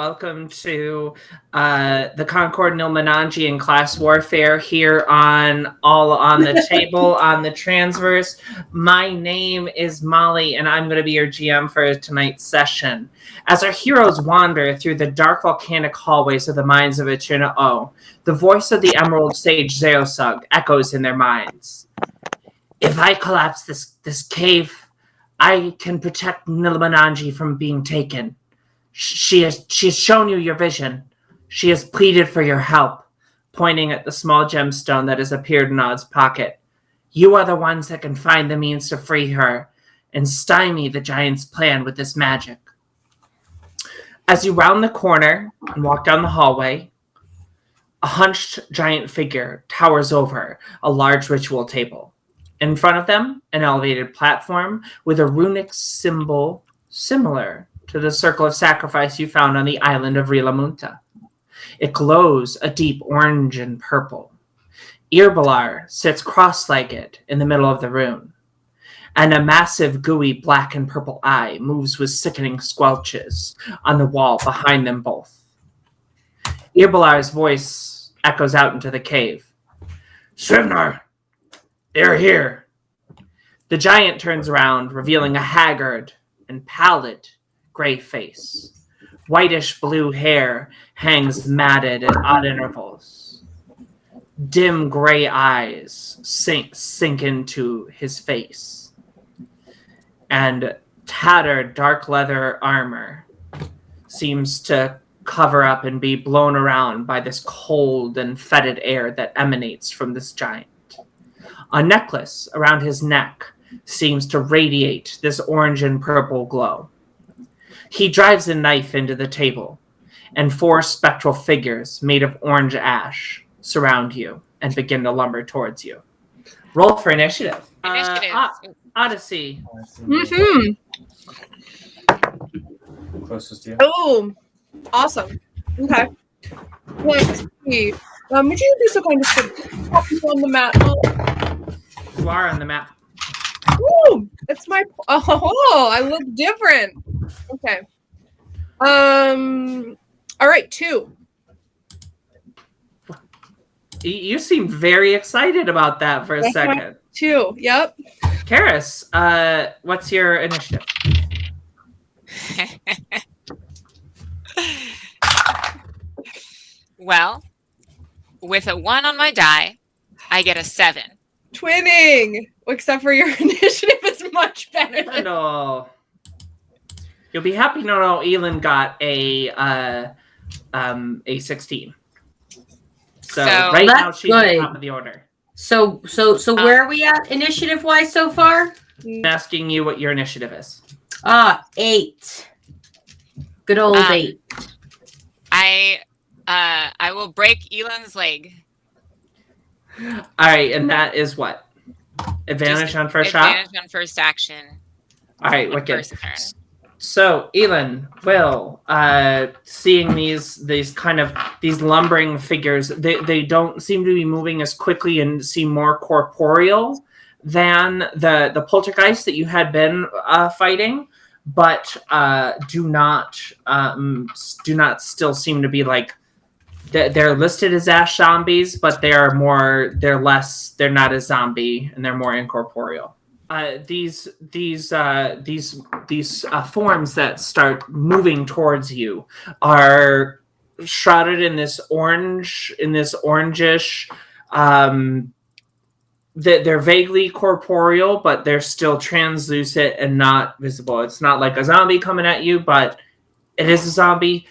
welcome to the Concord Nilamananji and Class Warfare here on the table on the Transverse. My name is Molly, and I'm going to be your GM for tonight's session. As our heroes wander through the dark volcanic hallways of the mines of Eterna O, the voice of the Emerald Sage Zeosug echoes in their minds. If I collapse this cave, I can protect Nilamananji from being taken. She has shown you your vision. She has pleaded for your help, pointing at the small gemstone that has appeared in Odd's pocket. You are the ones that can find the means to free her and stymie the giant's plan with this magic. As you round the corner and walk down the hallway, a hunched giant figure towers over a large ritual table. In front of them, an elevated platform with a runic symbol similar to the circle of sacrifice you found on the island of Rilamunta. It glows a deep orange and purple. Irbalar sits cross-legged in the middle of the room, and a massive gooey black and purple eye moves with sickening squelches on the wall behind them both. Irbalar's voice echoes out into the cave. Sivnar! They're here. The giant turns around, revealing a haggard and pallid gray face. Whitish blue hair hangs matted at odd intervals. Dim gray eyes sink into his face. And tattered dark leather armor seems to cover up and be blown around by this cold and fetid air that emanates from this giant. A necklace around his neck seems to radiate this orange and purple glow. He drives a knife into the table, and 4 spectral figures made of orange ash surround you and begin to lumber towards you. Roll for initiative. Odyssey. Mm-hmm. Closest to you. Oh, awesome. Okay. Let's see. Would you be so kind as to pop me on the map? You are on the map. Ooh, it's my. Oh, I look different. Okay. All right, 2. You seemed very excited about that for a second. 2. Yep. Karis, what's your initiative? Well, with a 1 on my die, I get a 7. Twinning, except for your initiative is much better. No. You'll be happy to know Elin got a 16. So right now she's at the top of the order. So where are we at initiative wise so far? I'm asking you what your initiative is. 8. Good old 8. I will break Elin's leg. All right, and that is what? Advantage on first shot? Advantage on first action. All right, wicked. So, Elin, Will, seeing these lumbering figures, they don't seem to be moving as quickly and seem more corporeal than the poltergeist that you had been fighting, but do not still seem to be like. They're listed as ash zombies, but they're not as zombie, and they're more incorporeal. These forms that start moving towards you are shrouded in this orangish. They're vaguely corporeal, but they're still translucent and not visible. It's not like a zombie coming at you, but it is a zombie.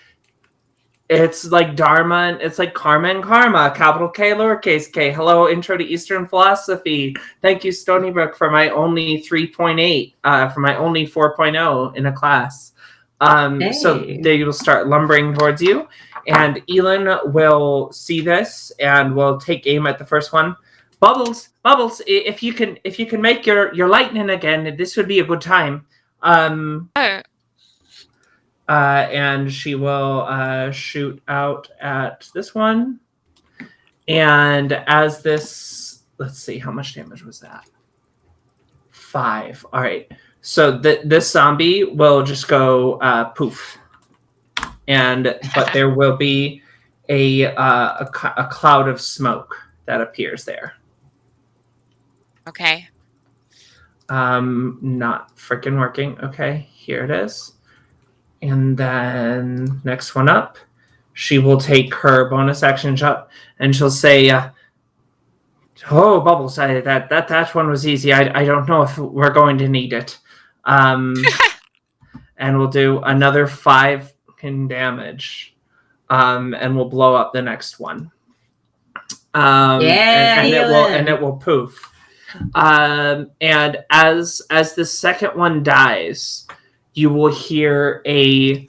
It's like Dharma, it's like Karma and Karma, capital K, lowercase k. Hello, Intro to Eastern Philosophy. Thank you, Stony Brook, for my only 3.8, for my only 4.0 in a class. So they will start lumbering towards you, and Elin will see this and will take aim at the first one. Bubbles, if you can make your lightning again, this would be a good time. And she will shoot out at this one. And as this, let's see, how much damage was that? 5. All right. So this zombie will just go poof. but there will be a cloud of smoke that appears there. Okay. Not freaking working. Okay, here it is. And then next one up, she will take her bonus action shot and she'll say, "Oh, Bubbles, that one was easy. I don't know if we're going to need it." And we'll do another 5 damage, and we'll blow up the next one. And it will poof. And as the second one dies, you will hear a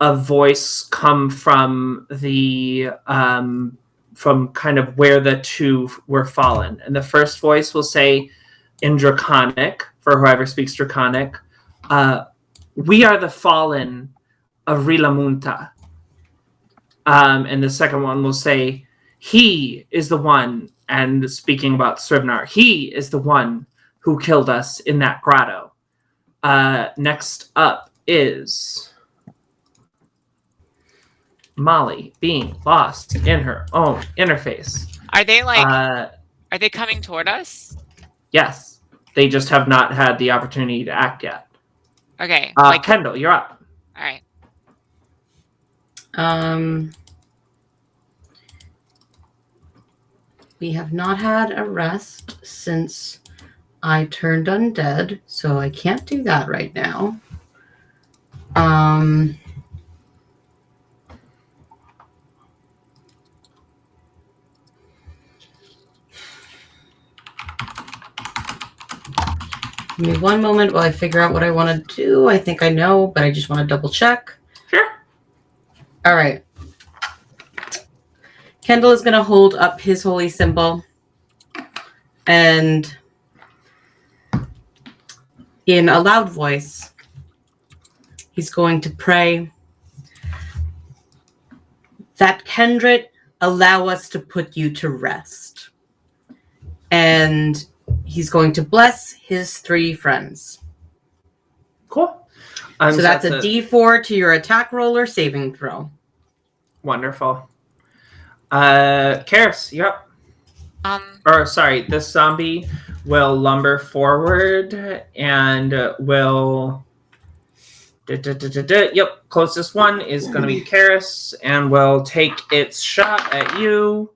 voice come from the from kind of where the two were fallen. And the first voice will say in Draconic, for whoever speaks Draconic, "We are the fallen of Rilamunta." And the second one will say, "He is the one," and speaking about Srivnar, "he is the one who killed us in that grotto." Next up is Molly being lost in her own interface. Are they are they coming toward us? Yes. They just have not had the opportunity to act yet. Okay. Kendall, you're up. All right. We have not had a rest since I turned undead, so I can't do that right now. Give me one moment while I figure out what I want to do. I think I know, but I just want to double check. Sure. All right. Kendall is going to hold up his holy symbol and in a loud voice, he's going to pray that Kendrick allow us to put you to rest. And he's going to bless his 3 friends. Cool. So that's a D4 to your attack roll or saving throw. Wonderful. Karis, you're up. This zombie will lumber forward and will... Yep, closest one is going to be Karis and will take its shot at you.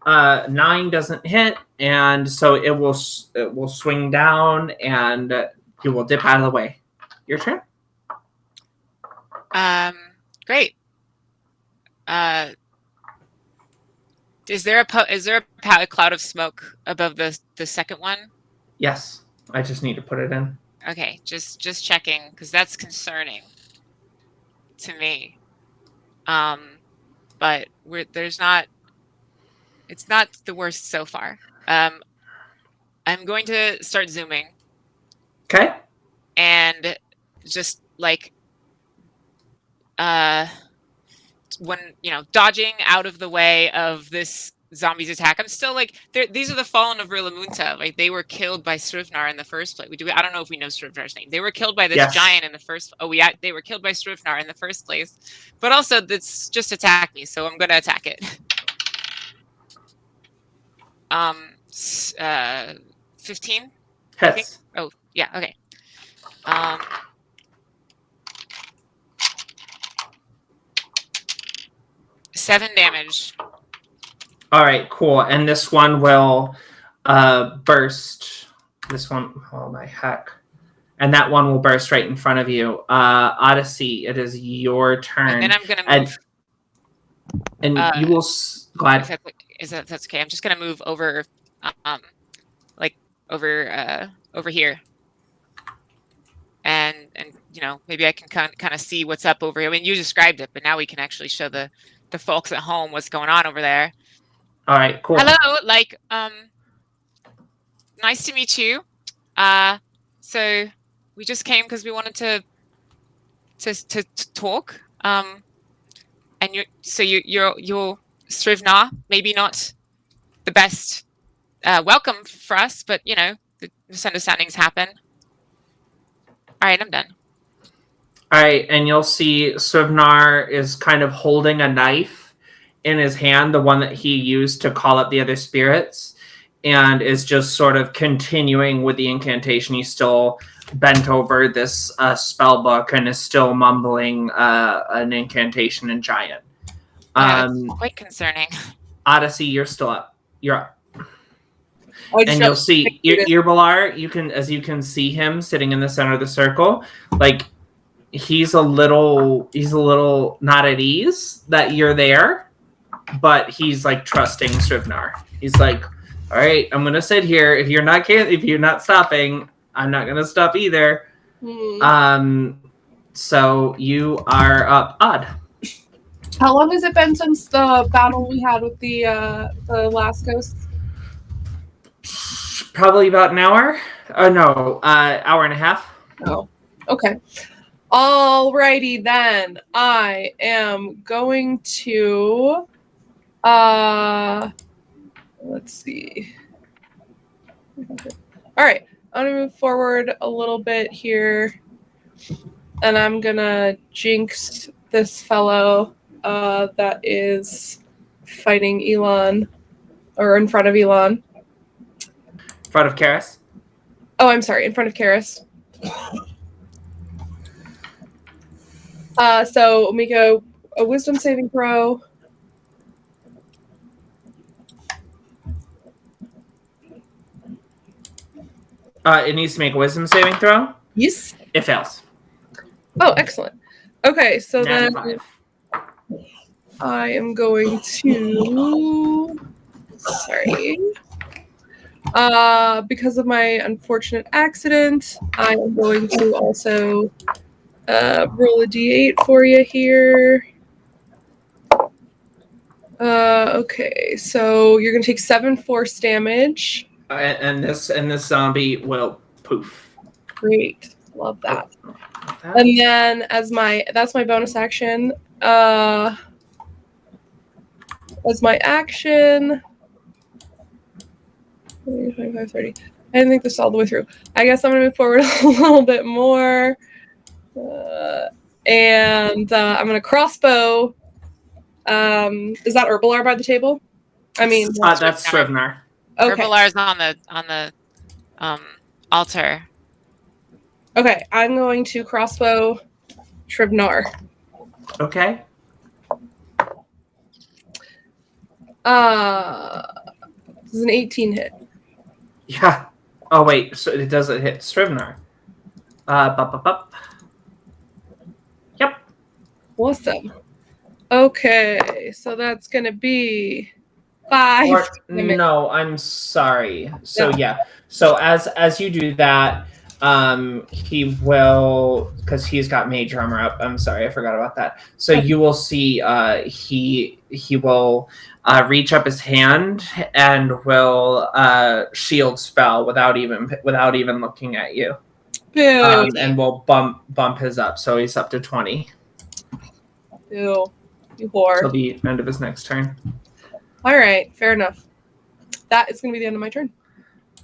9 doesn't hit, and so it will swing down and you will dip out of the way. Your turn. Great. Is there a cloud of smoke above the second one? Yes, I just need to put it in. Okay, just checking because that's concerning to me. But it's not the worst so far. I'm going to start zooming. Okay. And just when dodging out of the way of this zombie's attack. I'm still these are the fallen of Rilamunta. They were killed by Srivnar in the first place. I don't know if we know Srivnar's name. They were killed by this giant in the first. They were killed by Srivnar in the first place. But also, it's just attacked me, so I'm going to attack it. 15. Hits. Oh yeah. Okay. 7 damage. All right, cool. And this one will burst. This one, oh my heck. And that one will burst right in front of you. Odyssey, it is your turn. And then I'm going to move. And you will... Go ahead. That's okay. I'm just going to move over, over here. And maybe I can kind of see what's up over here. I mean, you described it, but now we can actually show the folks at home what's going on over there. All right, cool. Hello, nice to meet you. So we just came because we wanted to talk. And you're Srivnar, maybe not the best welcome for us, but the misunderstandings happen. All right, I'm done. All right, and you'll see Sivnar is kind of holding a knife in his hand, the one that he used to call up the other spirits, and is just sort of continuing with the incantation. He's still bent over this spell book and is still mumbling an incantation in Giant. That's quite concerning. Odyssey, you're still up. You're up. And You'll see Irbalar, you can see him sitting in the center of the circle. Like, he's a little not at ease that you're there, but he's like trusting Sivnar. He's like, all right, I'm gonna sit here. If you're not stopping, I'm not gonna stop either. So you are up. Odd. How long has it been since the battle we had with the last ghost? Probably about an hour. Oh no, hour and a half. Oh, okay. Alrighty then. I am going to let's see. Alright, I'm gonna move forward a little bit here. And I'm gonna jinx this fellow that is fighting Elon, or in front of Elon. In front of Karis? Oh, I'm sorry, in front of Karis. So make a wisdom saving throw. It needs to make a wisdom saving throw. Yes. It fails. Oh, excellent. Okay, so then 5. I am going to... Sorry. Because of my unfortunate accident, I am going to also roll a d8 for you here. Okay, so you're going to take 7 force damage. And this zombie will poof. Great. Love that. And then that's my bonus action. As my action, 20, 25, 30. I didn't think this all the way through. I guess I'm going to move forward a little bit more. And I'm going to crossbow. Is that Herbalar by the table? I mean, that's Sivnar. Okay. Herbalar's on the altar. Okay, I'm going to crossbow Shribnar. Okay. This is an 18 hit. Yeah. Oh wait, so it doesn't hit Srivnar. Yep. Awesome. Okay, so that's gonna be 5. No, I'm sorry. So yeah. So as you do that, he will, because he's got mage armor up. I'm sorry, I forgot about that. So you will see he will reach up his hand and will shield spell without even looking at you. And will bump his up, so he's up to 20. Ew. You whore. Till the end of his next turn. Alright, fair enough. That is gonna be the end of my turn.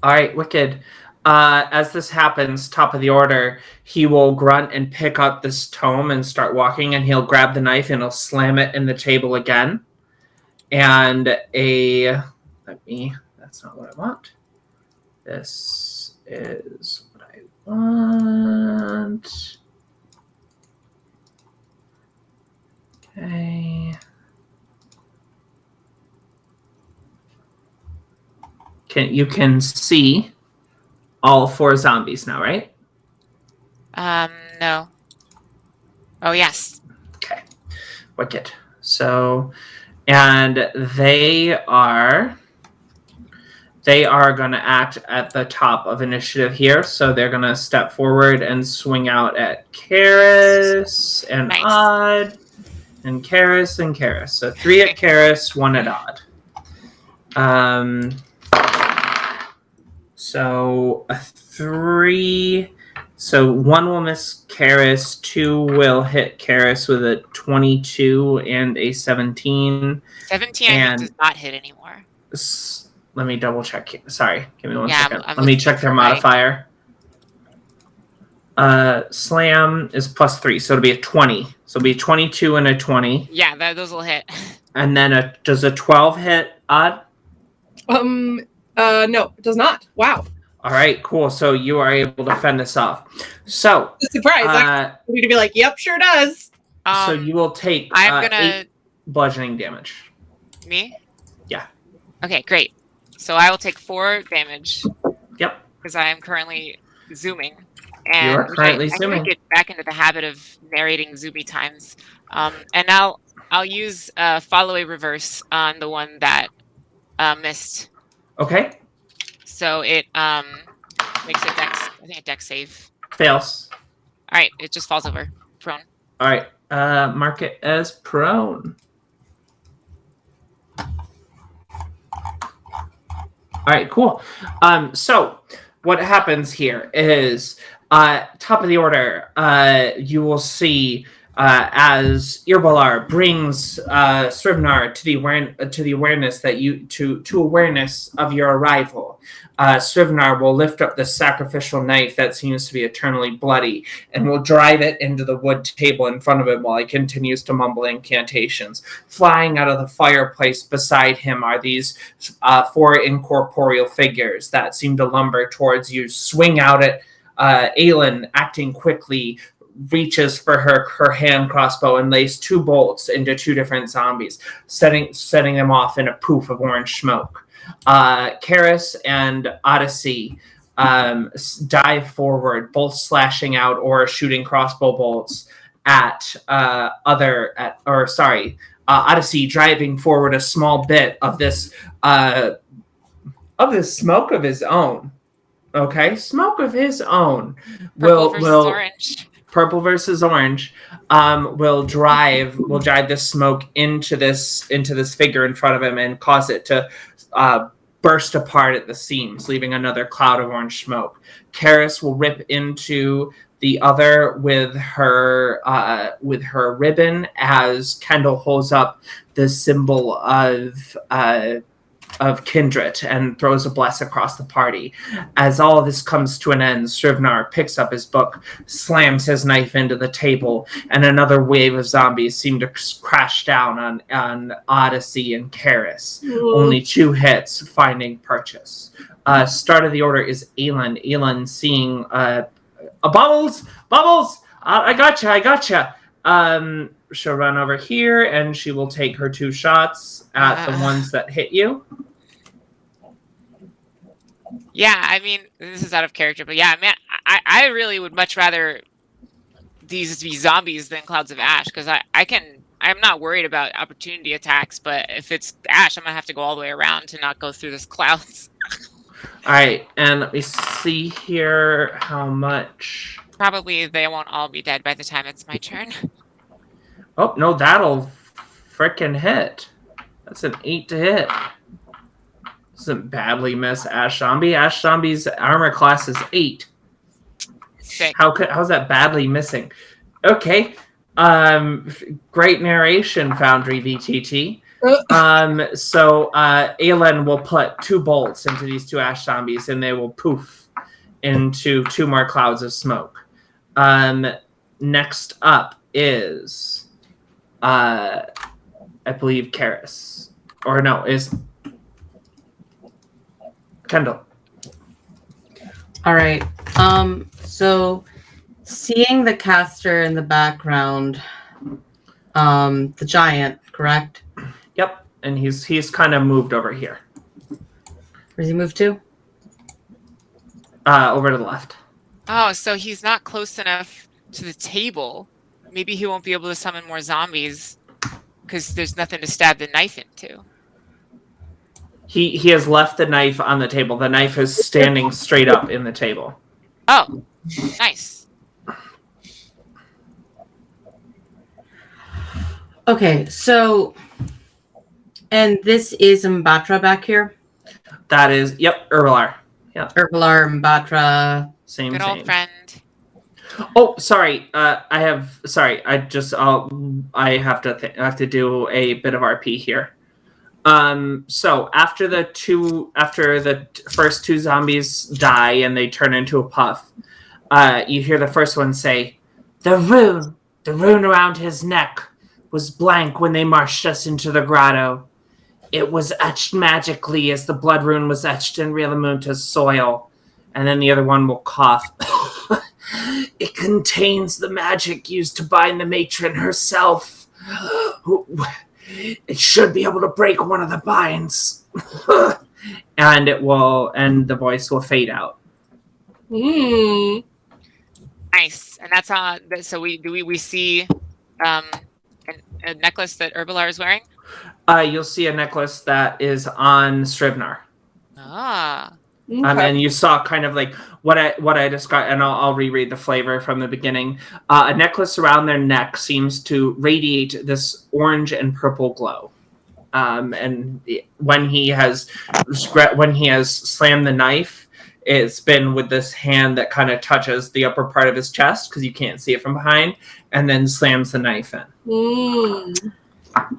Alright, wicked. As this happens, top of the order, he will grunt and pick up this tome and start walking, and he'll grab the knife and he'll slam it in the table again. And that's not what I want. This is what I want. Okay. You can see all 4 zombies now, right? No. Oh, yes. Okay. Wicked. So, and they are going to act at the top of initiative here. So they're going to step forward and swing out at Karis and Odd and Karis and Karis. So 3 at Karis, 1 at Odd. So a 3. So 1 will miss Karis, 2 will hit Karis with a 22 and a 17. 17 and does not hit anymore. Let me double check. Sorry, give me one second. I'm Let me check their modifier. Slam is +3, so it'll be a 20. So it'll be a 22 and a 20. Yeah, those will hit. And then does a 12 hit, Odd? No, it does not. Wow. All right, cool. So you are able to fend this off. So, Surprise. I'm going to be like, yep, sure does. so you will take I'm gonna 8 bludgeoning damage. me. Yeah. Okay, great. So I will take 4 damage. Yep. Because I am currently zooming. And You are currently I zooming. get back into the habit of narrating zoomy times. And I'll use follow a reverse on the one that missed. Okay. So it makes a dex. I think a dex save. Fails. All right, it just falls over, prone. All right. Mark it as prone. All right, cool. So what happens here is top of the order, you will see as Irbalar brings Srivnar to the awareness that to awareness of your arrival. Srivnar will lift up the sacrificial knife that seems to be eternally bloody and will drive it into the wood table in front of him while he continues to mumble incantations. Flying out of the fireplace beside him are these 4 incorporeal figures that seem to lumber towards you, swing out at Aelin, acting quickly, reaches for her hand crossbow and lays 2 bolts into 2 different zombies, setting them off in a poof of orange smoke. Karis and Odyssey dive forward, both slashing out or shooting crossbow bolts at Odyssey driving forward a small bit of this smoke of his own. Okay, smoke of his own. Purple versus orange. Purple versus orange will drive this smoke into this figure in front of him and cause it to burst apart at the seams, leaving another cloud of orange smoke. Karis will rip into the other with her ribbon as Kendall holds up the symbol of kindred and throws a bless across the party. As all of this comes to an end, Srivnar picks up his book, slams his knife into the table, and another wave of zombies seem to crash down on Odyssey and Karis. Only 2 hits, finding purchase. Start of the order is Aelin. Aelin seeing Bubbles! I gotcha. She'll run over here and she will take her 2 shots at the ones that hit you. Yeah, I mean, this is out of character, but yeah, man, I really would much rather these be zombies than clouds of ash, because I'm not worried about opportunity attacks, but if it's ash, I'm gonna have to go all the way around to not go through this clouds. All right, and let me see here how much. Probably they won't all be dead by the time it's my turn. Oh no, that'll frickin' hit. That's an 8 to hit. Doesn't badly miss Ash Zombie. Ash Zombie's armor class is 8. Sick. How's that badly missing? Okay. Great narration, Foundry VTT. So Aelin will put 2 bolts into these 2 Ash Zombies, and they will poof into 2 more clouds of smoke. Next up is, I believe, Karis. Or no, is Kendall. All right. So seeing the caster in the background, the giant, correct? Yep, and he's kind of moved over here. Where's he moved to? Over to the left. Oh, so he's not close enough to the table. Maybe he won't be able to summon more zombies because there's nothing to stab the knife into. He has left the knife on the table. The knife is standing straight up in the table. Oh, nice. Okay, so, and this is Mbatra back here? That is, yep, Herbalar. Yep. Herbalar, Mbatra. Same. Good old friend. Oh, sorry. I have to do a bit of RP here. So after the first 2 zombies die and they turn into a puff, You hear the first one say, the rune around his neck was blank when they marched us into the grotto. It was etched magically as the blood rune was etched in Rilamunta's soil. And then the other one will cough. It contains the magic used to bind the matron herself. It should be able to break one of the binds. And the voice will fade out. Nice. And that's so we see a necklace that Herbalar is wearing? You'll see a necklace that is on Srivnar. Okay. And you saw kind of like what I described, and I'll reread the flavor from the beginning. A necklace around their neck seems to radiate this orange and purple glow. And when he has slammed the knife, it's been with this hand that kind of touches the upper part of his chest because you can't see it from behind, and then slams the knife in.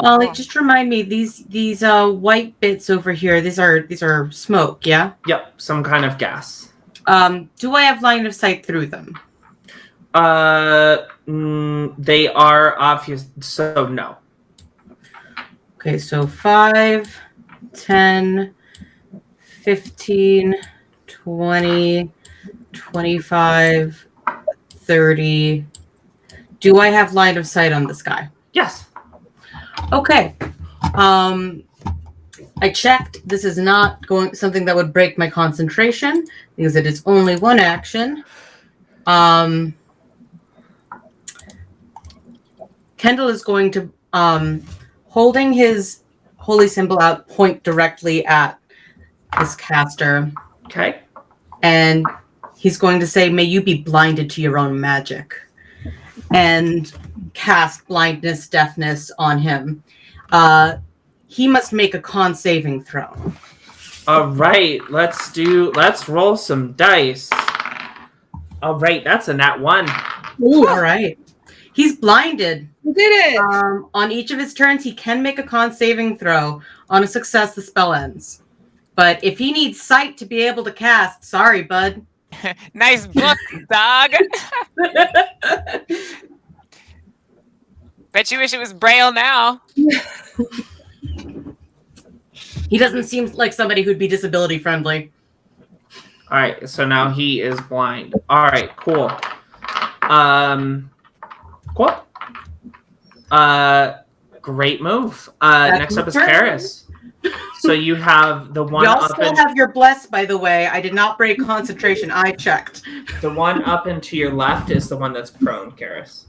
Molly, just remind me, these white bits over here, these are smoke, yeah? Yep, some kind of gas. Do I have line of sight through them? They are obvious, so no. Okay, so 5, 10, 15, 20, 25, 30. Do I have line of sight on this guy? Yes. Okay. I checked. This is not something that would break my concentration because it is only one action. Kendall is going to, holding his holy symbol out, point directly at this caster. Okay. And he's going to say, may you be blinded to your own magic. And cast blindness, deafness on him. He must make a con saving throw. All right, let's roll some dice. All right, that's a nat 1. Ooh, all right. He's blinded. You did it. On each of his turns, he can make a con saving throw. On a success, the spell ends. But if he needs sight to be able to cast, sorry, bud. Nice book, dog. Bet you wish it was Braille now. He doesn't seem like somebody who'd be disability friendly. All right, so now he is blind. All right, cool. Cool. Great move. Next up is Karis. So you have the one Y'all up still have your bless, by the way. I did not break concentration. I checked. The one up and to your left is the one that's prone, Karis.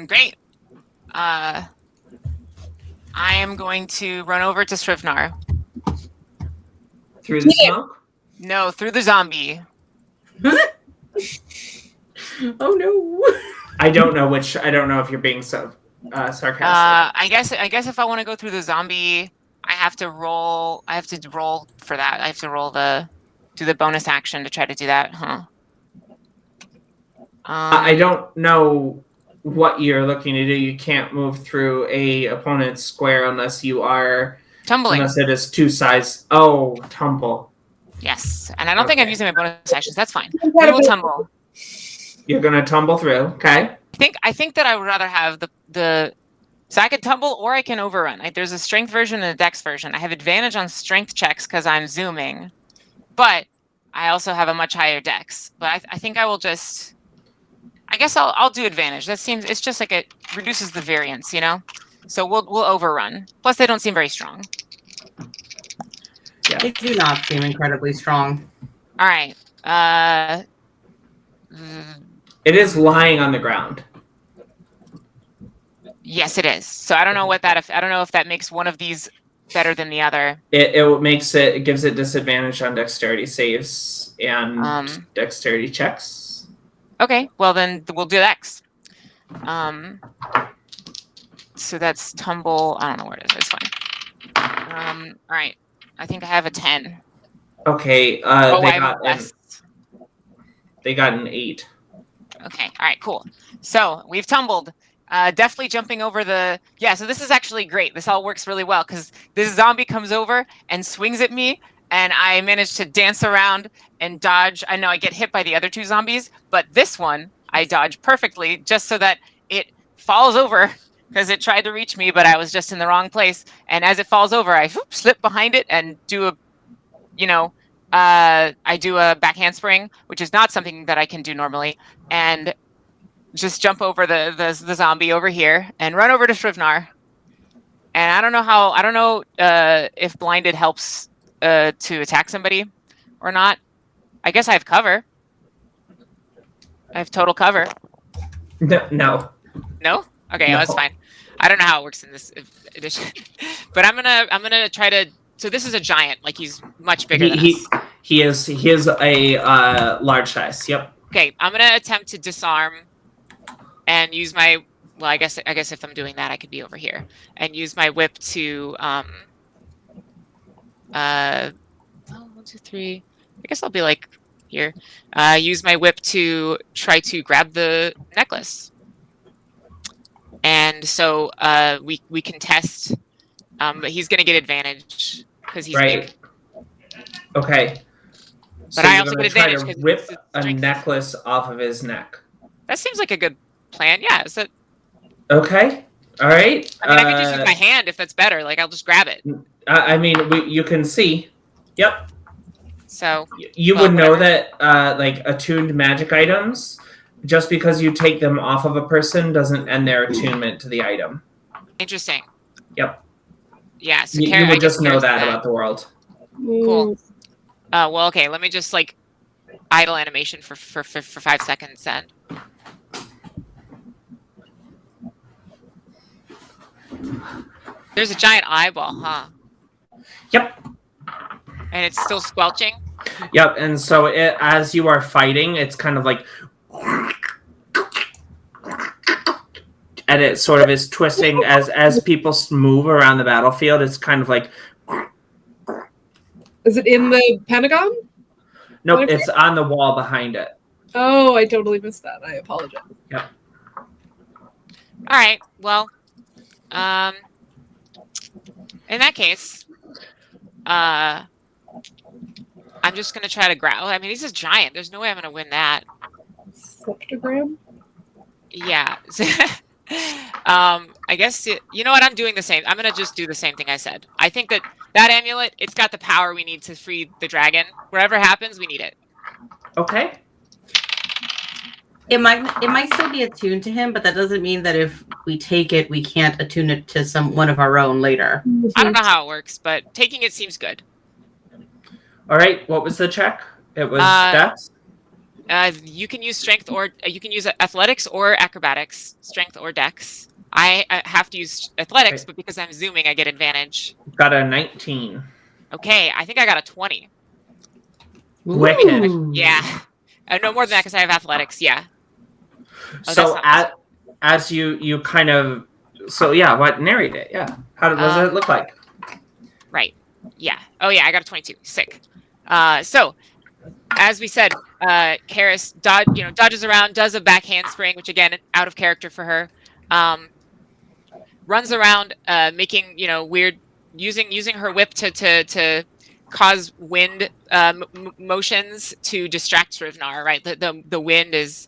Great. I am going to run over to Srivnar. Through the smoke? No, through the zombie. Oh no. I don't know if you're being so sarcastic. I guess if I want to go through the zombie, I have to roll for that. I have to do the bonus action to try to do that, huh? I don't know what you're looking to do. You can't move through a opponent's square unless you are tumbling. Unless it is 2 sides. Oh, tumble. Yes, and I don't think I'm using my bonus actions. That's fine. We will tumble. You're gonna tumble through, okay? I think that I would rather have the so I could tumble or I can overrun. There's a strength version and a dex version. I have advantage on strength checks because I'm zooming, but I also have a much higher dex. But I think I will just. I guess I'll do advantage. It's just like it reduces the variance, you know. So we'll overrun. Plus, they don't seem very strong. Yeah. They do not seem incredibly strong. All right. It is lying on the ground. Yes, it is. So I don't know I don't know if that makes one of these better than the other. It gives it disadvantage on dexterity saves and dexterity checks. Okay, well then we'll do X. So that's tumble. I don't know where it is. It's fine. All right. I think I have a 10. Okay. They got an 8. Okay. All right. Cool. So we've tumbled. Definitely jumping over so this is actually great. This all works really well because this zombie comes over and swings at me and I managed to dance around and dodge. I know I get hit by the other two zombies, but this one I dodge perfectly just so that it falls over because it tried to reach me, but I was just in the wrong place. And as it falls over, I slip behind it and do a, I do a back handspring, which is not something that I can do normally, and just jump over the zombie over here and run over to Shrivnar. And I don't know if blinded helps to attack somebody or not. I guess I have cover. I have total cover. No. No? Okay, No. that's fine. I don't know how it works in this edition, but I'm gonna try to. So this is a giant, like he's much bigger than us. He is a large size. Yep. Okay, I'm gonna attempt to disarm and use my. Well, I guess if I'm doing that, I could be over here and use my whip to. 1, 2, 3. I guess I'll be like here. Use my whip to try to grab the necklace. And so we can test, but he's going to get advantage because he's big. Okay. But so I you're also gonna get try advantage to rip it's a strength. necklace off of his neck. That seems like a good plan. Yeah. Is that? Okay. All right. I mean, I could just use my hand if that's better. Like I'll just grab it. I mean, you can see. Yep. So you would know that like attuned magic items, just because you take them off of a person doesn't end their attunement to the item. Interesting. Yep. Yeah. So you would just know that about the world. Cool. Well, okay. Let me just like idle animation for 5 seconds then. There's a giant eyeball, huh? Yep. And it's still squelching? Yep, and so as you are fighting, it's kind of like... And it sort of is twisting as people move around the battlefield. It's kind of like... Is it in the Pentagon? Nope, it's on the wall behind it. Oh, I totally missed that. I apologize. Yep. All right, well... in that case, I'm just gonna try to grab. I mean, he's just giant. There's no way I'm gonna win that. Septogram? Yeah. I guess you know what? I'm doing the same. I'm gonna just do the same thing I said. I think that amulet, it's got the power we need to free the dragon. Whatever happens, we need it. Okay. It might still be attuned to him, but that doesn't mean that if we take it, we can't attune it to one of our own later. I don't know how it works, but taking it seems good. All right. What was the check? It was Dex? You can use strength or you can use athletics or acrobatics, strength or dex. I have to use athletics, but because I'm zooming, I get advantage. Got a 19. Okay, I think I got a 20. Wicked. Yeah. No more than that because I have athletics. Yeah. Oh, so as you kind of narrate it. Yeah. How does it look like? Right. Yeah. Oh yeah, I got a 22. Sick. So as we said, Karis dodges around, does a back handspring, which again out of character for her. Runs around, making weird, using her whip to cause wind motions to distract Shrivnar. Right, the wind is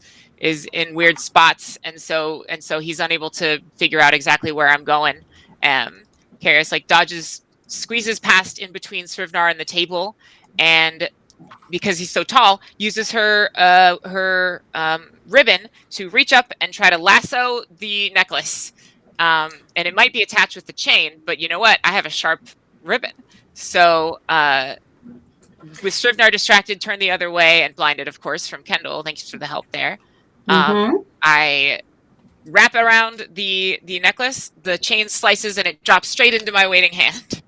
in weird spots, and so he's unable to figure out exactly where I'm going. Karis dodges, squeezes past in between Shrivnar and the table, and because he's so tall, uses her ribbon to reach up and try to lasso the necklace. And it might be attached with the chain, but you know what? I have a sharp ribbon. So with Shrivnar distracted, turned the other way, and blinded, of course, from Kendall. Thanks for the help there. I wrap around the necklace, the chain slices, and it drops straight into my waiting hand.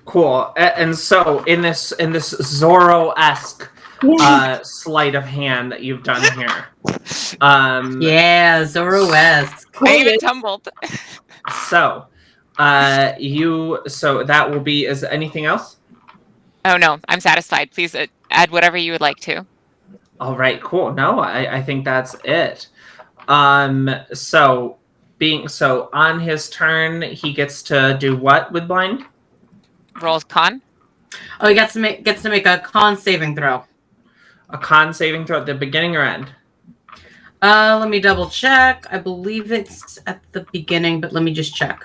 Cool. And so in this Zorro-esque sleight of hand that you've done here. Yeah, Zorro-esque. I even tumbled. So that will be, is anything else? Oh no, I'm satisfied. Please add whatever you would like to. All right, cool. No, I think that's it. So on his turn, he gets to do what with blind? Roll con? Oh, he gets to make a con saving throw. A con saving throw at the beginning or end? Let me double check. I believe it's at the beginning, but let me just check.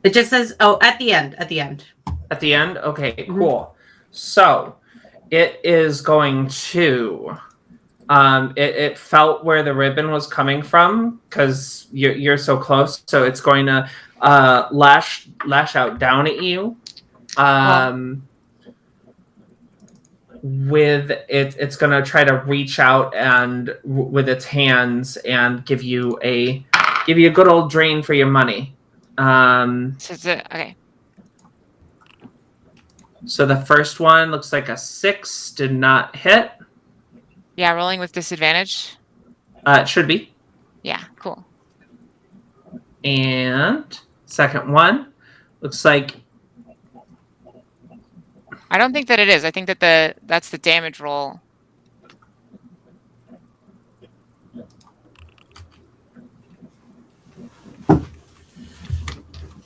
It just says, at the end. At the end. At the end? Okay, cool. So it is going to it felt where the ribbon was coming from because you're so close, so it's going to lash out down at you. With it's going to try to reach out and with its hands and give you a good old drain for your money. Okay. So the first one looks like a 6, did not hit. Yeah, rolling with disadvantage. It should be. Yeah, cool. And second one looks like. I don't think that it is. I think that that's the damage roll.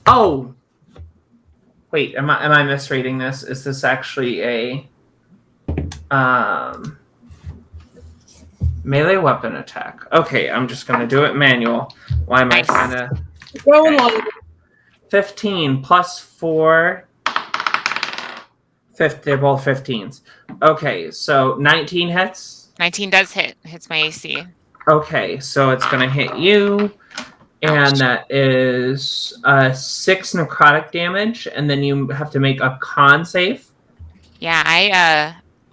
Oh, wait. Am I misreading this? Is this actually a melee weapon attack? Okay, I'm just gonna do it manual. Why am I trying to? Going on. 15 plus 4. They're both 15s. Okay, so 19 hits. 19 does hit. Hits my AC. Okay, so it's gonna hit you. And that is 6 necrotic damage, and then you have to make a con save. Yeah,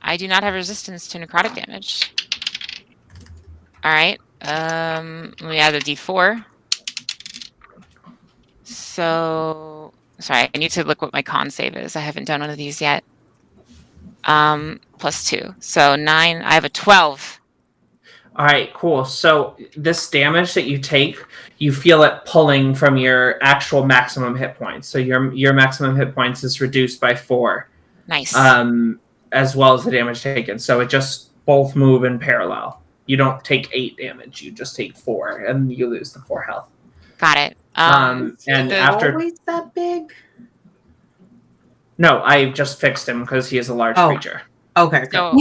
I do not have resistance to necrotic damage. All right. Let me add a D4. So, sorry, I need to look what my con save is. I haven't done one of these yet. Plus 2, so 9. I have a 12. All right, cool. So this damage that you take, you feel it pulling from your actual maximum hit points. So your maximum hit points is reduced by 4. Nice. As well as the damage taken. So it just both move in parallel. You don't take 8 damage. You just take 4, and you lose the 4 health. Got it. And after Always that big? No, I just fixed him because he is a large creature. Okay. So,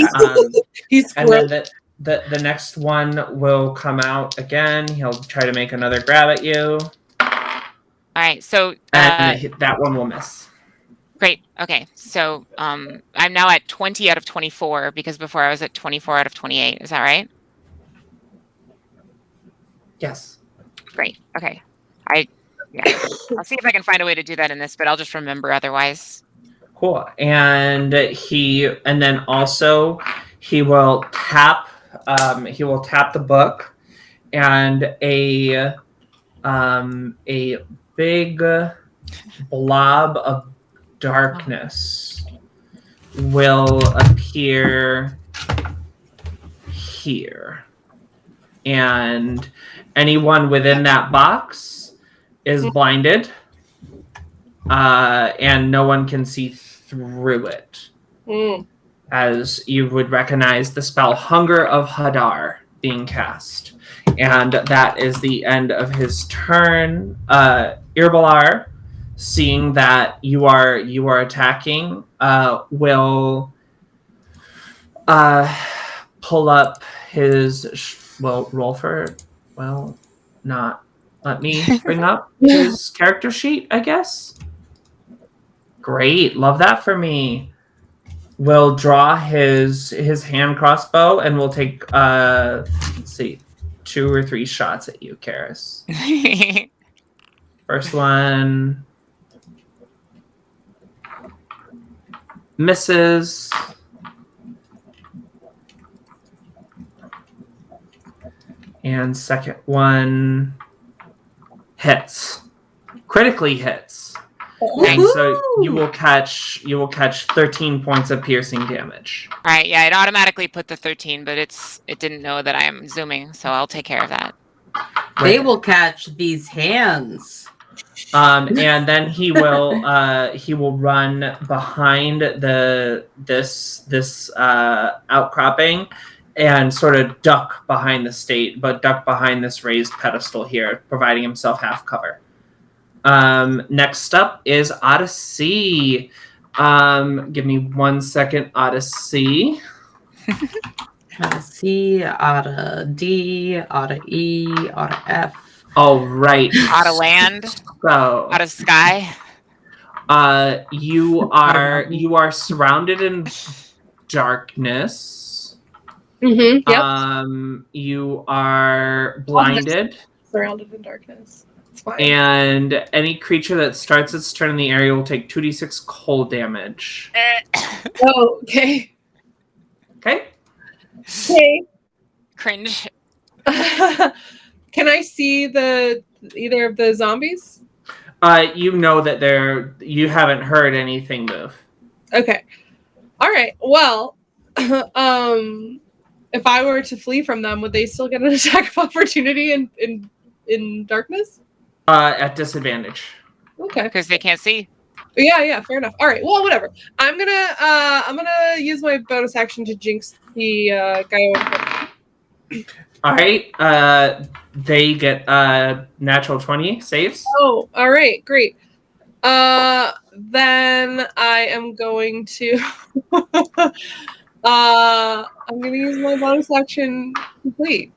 He's and then the next one will come out again. He'll try to make another grab at you. all right. So And that one will miss. great. Okay. So I'm now at 20 out of 24 because before I was at 24 out of 28. Is that right? Yes. Great. Okay. I'll see if I can find a way to do that in this, but I'll just remember otherwise. Cool. And then also he will tap the book, and a big blob of darkness will appear here. And anyone within that box is blinded, and no one can see through it. As you would recognize the spell Hunger of Hadar being cast. And that is the end of his turn. Irbalar, seeing that you are attacking, will pull up his roll for not let me bring up his character sheet, I guess. Great, love that for me. Will draw his hand crossbow and will take let's see, 2 or 3 shots at you, Karis. First one misses. And second one hits. Critically hits. And so you will catch 13 points of piercing damage. All right, yeah, it automatically put the 13, but it didn't know that I am zooming, so I'll take care of that. They will catch these hands. And then he will run behind this outcropping and sort of duck behind this raised pedestal here, providing himself half cover. Next up is Odyssey. Give me 1 second, Odyssey. Odyssey, Otta D, Otta E, Otta F. All right. Out of land, So, out of sky. you are surrounded in darkness. Mm-hmm. Yep. You are blinded. Surrounded in darkness. It's fine. And any creature that starts its turn in the area will take 2d6 cold damage. Oh, okay. Okay? Okay. Cringe. Can I see either of the zombies? You know that you haven't heard anything move. Okay. All right. Well, if I were to flee from them, would they still get an attack of opportunity in darkness? At disadvantage. Okay. Because they can't see. Yeah, fair enough. All right. Well, whatever. I'm gonna use my bonus action to jinx the guy over there. All right. They get natural 20 saves. Oh, all right, great. Then I am going to I'm gonna use my bonus action complete.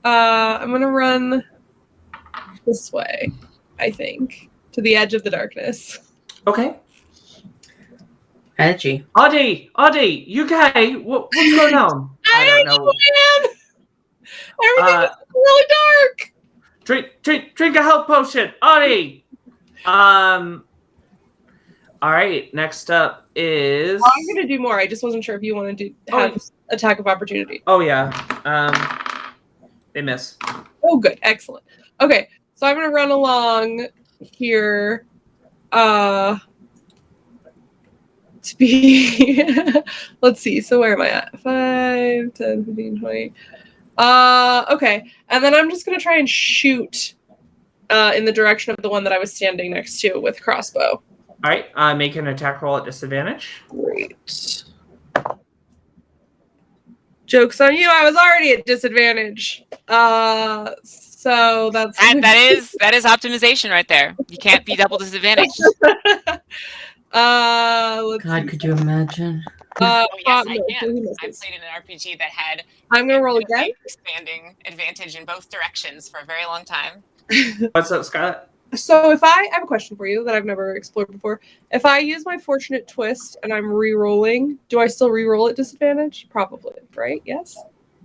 I'm gonna run this way, I think, to the edge of the darkness. Okay. Edgy. Audie, you okay? What's going on? I don't know. Man. Everything is really dark. Drink a health potion, Audie. All right. Next up is. Well, I'm gonna do more. I just wasn't sure if you wanted to have attack of opportunity. Oh yeah. They miss. Oh, good, excellent. Okay, so I'm gonna run along here. To be. Let's see. So where am I at? 5, 10, 15, 20. Okay, and then I'm just gonna try and shoot in the direction of the one that I was standing next to with crossbow. All right, make an attack roll at disadvantage. Great. Joke's on you. I was already at disadvantage. So that's That is optimization right there. You can't be double disadvantaged. Let's God, see. could you imagine? Oh, yes, no, I so can. he I misses. played in an RPG that had I'm gonna roll again. expanding advantage in both directions for a very long time. What's up, Scott? So if I have a question for you that I've never explored before. If I use my fortunate twist and I'm re-rolling, do I still re-roll at disadvantage? Probably, right? Yes?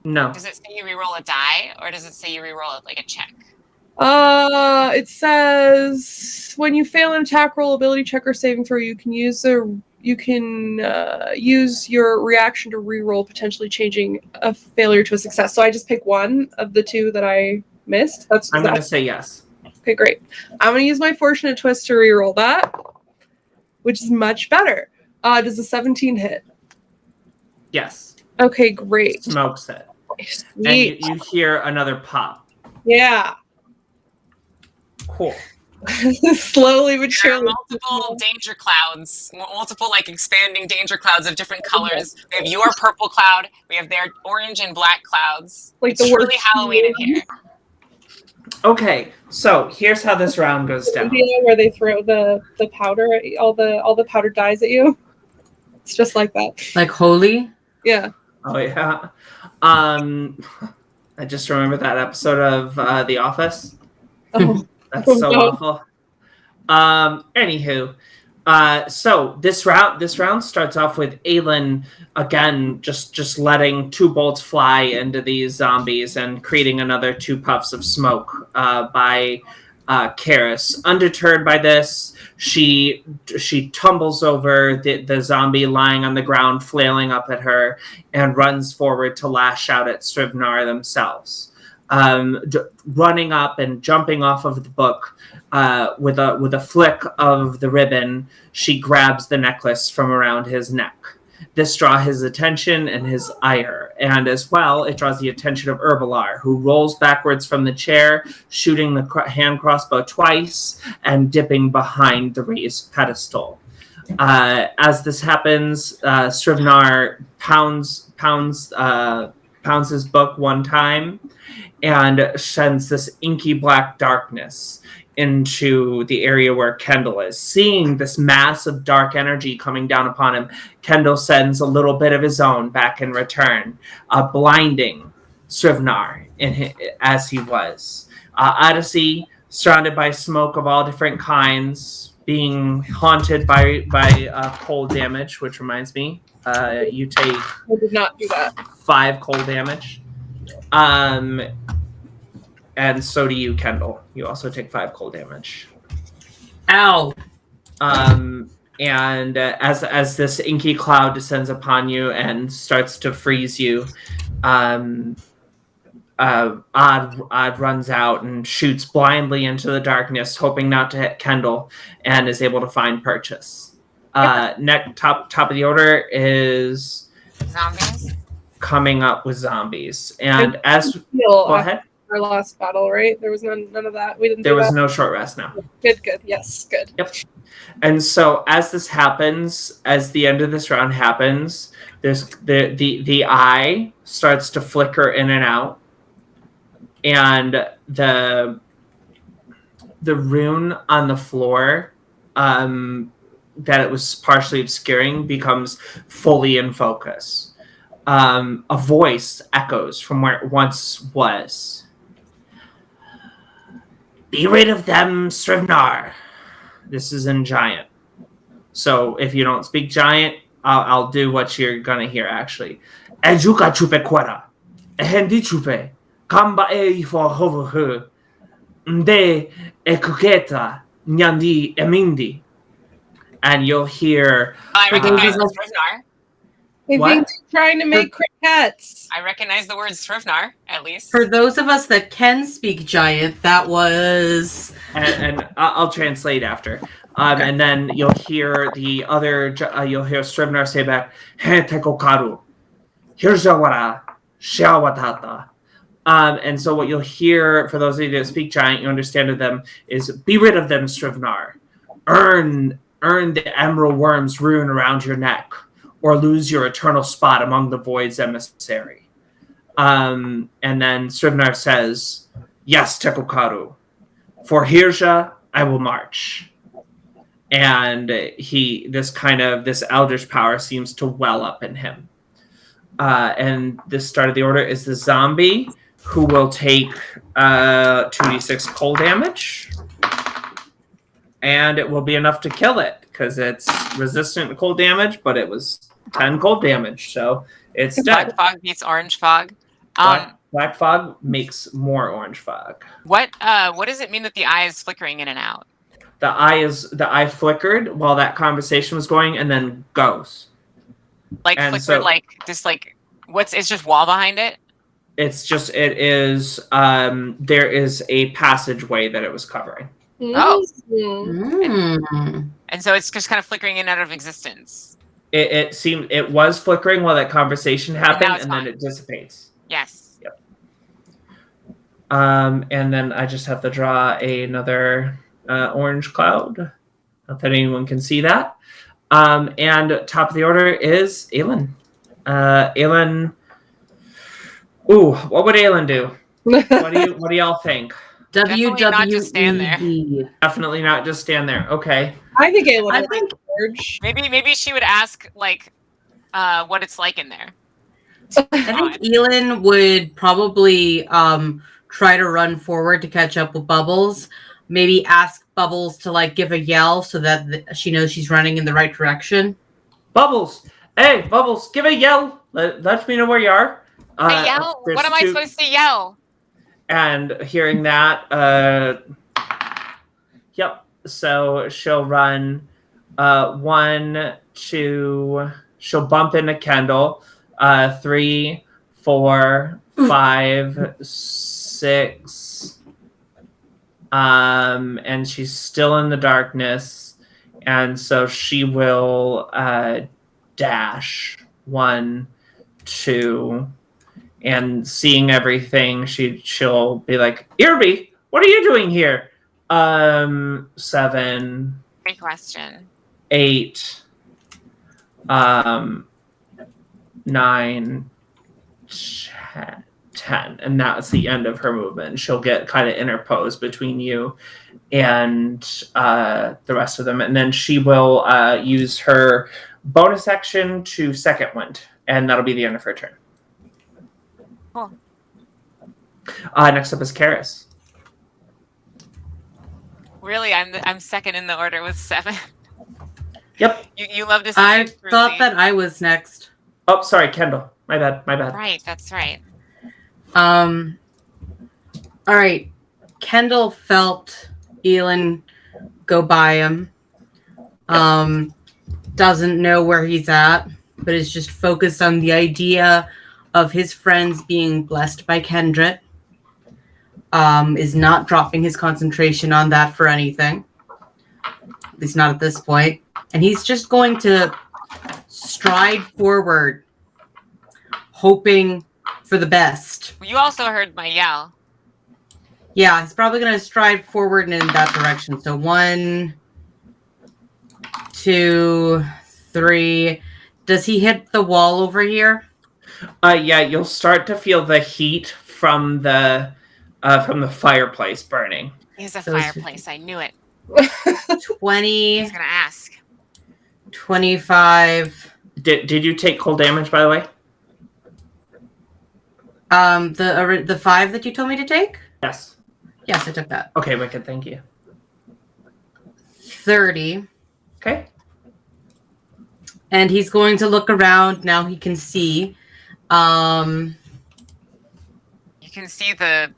No. Does it say you reroll a die, or does it say you reroll it like a check? It says when you fail an attack roll, ability check, or saving throw, you can use your reaction to re-roll, potentially changing a failure to a success. So I just pick one of the two that I missed. I'm going to say yes. Okay, great. I'm going to use my fortunate twist to re-roll that, which is much better. Does a 17 hit? Yes. Okay, great. Smokes it. Sweet. And you hear another pop. Yeah. Cool. Slowly but There are surely. multiple danger clouds, multiple like expanding danger clouds of different colors. We have your purple cloud. We have their orange and black clouds. Like It's the truly worst Halloween in here. Okay, so here's how this round goes down. Video where they throw the powder, all the powder dies at you. It's just like that. Like holy? Yeah. Oh yeah. I just remember that episode of The Office. Oh. That's so No. awful. Anywho, so this round starts off with Aelin again just letting 2 bolts fly into these zombies and creating another 2 puffs of smoke by Karis. Undeterred by this, she tumbles over the zombie lying on the ground, flailing up at her, and runs forward to lash out at Srivnar themselves. Running up and jumping off of the book with a flick of the ribbon, she grabs the necklace from around his neck. This draws his attention and his ire, and as well, it draws the attention of Herbalar, who rolls backwards from the chair, shooting the hand crossbow twice and dipping behind the raised pedestal. As this happens, Srivnar pounds his book one time and sends this inky black darkness into the area where Kendall is. Seeing this mass of dark energy coming down upon him, Kendall sends a little bit of his own back in return, blinding Srivnar as he was. Odyssey, surrounded by smoke of all different kinds, being haunted by cold damage, which reminds me, you take I did not do that. 5 cold damage. And so do you, Kendall. You also take 5 cold damage. Ow. And as this inky cloud descends upon you and starts to freeze you, Odd runs out and shoots blindly into the darkness, hoping not to hit Kendall, and is able to find purchase. Next, top of the order is Zombies. coming up with zombies. And Go ahead. Our last battle, right? There was none of that. We didn't. There do was that. no short rest now. Good. Yes, good. Yep. And so as this happens, as the end of this round happens, there's the eye starts to flicker in and out, and the rune on the floor that it was partially obscuring becomes fully in focus. A voice echoes from where it once was. Be rid of them, Srivnar. This is in Giant. So if you don't speak Giant, I'll do what you're gonna hear actually. Ejuka chupe kwara. Ehendi chupe. Kamba e for hovu. Nde ekuketa nyandi emindi. And you'll hear. I For those recognize of us- Srivnar. I What? think they're trying to make crickets. I recognize the word Srivnar, at least. For those of us that can speak Giant, that was... And I'll translate after. And then you'll hear you'll hear Srivnar say back, He tekokaru. Hirzawara. Shawatata. And so what you'll hear, for those of you that speak Giant, you understand of them, is be rid of them, Srivnar. Earn the emerald worm's rune around your neck, or lose your eternal spot among the void's emissary. And then Srivnar says, yes, Tekokaru. For Hirsha, I will march. And this eldritch power seems to well up in him. And this start of the order is the zombie, who will take 2d6 cold damage. And it will be enough to kill it, because it's resistant to cold damage, but it was 10 cold damage, so it's dead. Black fog beats orange fog. Black fog makes more orange fog. What does it mean that the eye is flickering in and out? The eye flickered while that conversation was going, and then goes. Like And flickered, so- like this, like it's just wall behind it. There is a passageway that it was covering. Oh. Mm. And so it's just kind of flickering in and out of existence. It seemed it was flickering while that conversation happened, it's and gone. then it dissipates. Yes. And then I just have to draw another orange cloud. Not that anyone can see that. And top of the order is Aelin. Aelin. Ooh, what would Aelin do? What do y'all think? Definitely not just stand there. WWED. Definitely not just stand there. Okay. I think Aelin I would think- George. Maybe she would ask like what it's like in there. I think Elin would probably try to run forward to catch up with Bubbles. Maybe ask Bubbles to like give a yell so that she knows she's running in the right direction. Bubbles. Hey, Bubbles, give a yell. Let me know where you are. Hey, yell? There's What am I two- supposed to yell? And hearing that, yep. So she'll run 1, 2, she'll bump into Kendall. 3, 4, 5, 6. And she's still in the darkness. And so she will dash 1, 2, and seeing everything, she'll be like, Irby, what are you doing here? 7. Great question. 8, 9, 10, and that's the end of her movement. She'll get kind of interposed between you and the rest of them, and then she will use her bonus action to second wind, and that'll be the end of her turn. Cool. Next up is Karis. Really, I'm second in the order with 7. Yep. You love to see I it through thought me. that I was next. Oh, sorry, Kendall. My bad. Right, that's right. All right. Kendall felt Elin go by him. Doesn't know where he's at, but is just focused on the idea of his friends being blessed by Kendrick. Is not dropping his concentration on that for anything. At least not at this point. And he's just going to stride forward, hoping for the best. You also heard my yell. Yeah, he's probably going to stride forward in that direction. So 1, 2, 3. Does he hit the wall over here? Yeah, you'll start to feel the heat from the fireplace burning. It's a So- fireplace. I knew it. 20, I was gonna ask. 25. Did you take cold damage, by the way? The 5 that you told me to take? Yes. Yes, I took that. Okay, wicked. Thank you. 30. Okay. And he's going to look around. Now he can see. You can see the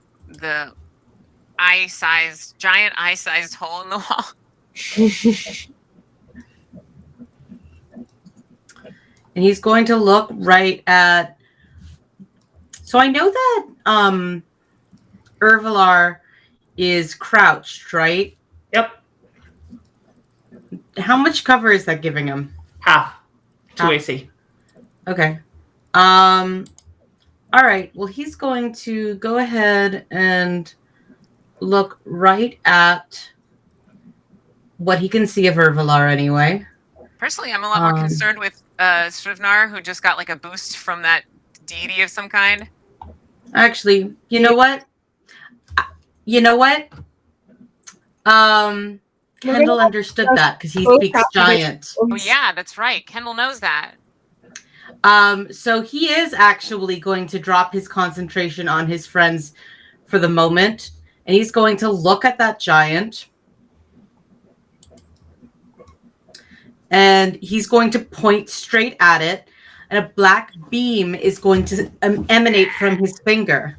giant eye-sized hole in the wall. And he's going to look right at. So I know that Urvalar is crouched, right? Yep. How much cover is that giving him? Half. 2 Half. AC. Okay. All right. Well, he's going to go ahead and look right at what he can see of Urvalar anyway. Personally, I'm a lot more concerned with Srivnar, who just got like a boost from that deity of some kind. Actually, you know what? Kendall understood that because he speaks giant. Oh yeah, that's right. Kendall knows that. So he is actually going to drop his concentration on his friends for the moment, and he's going to look at that giant, and he's going to point straight at it, and a black beam is going to emanate from his finger,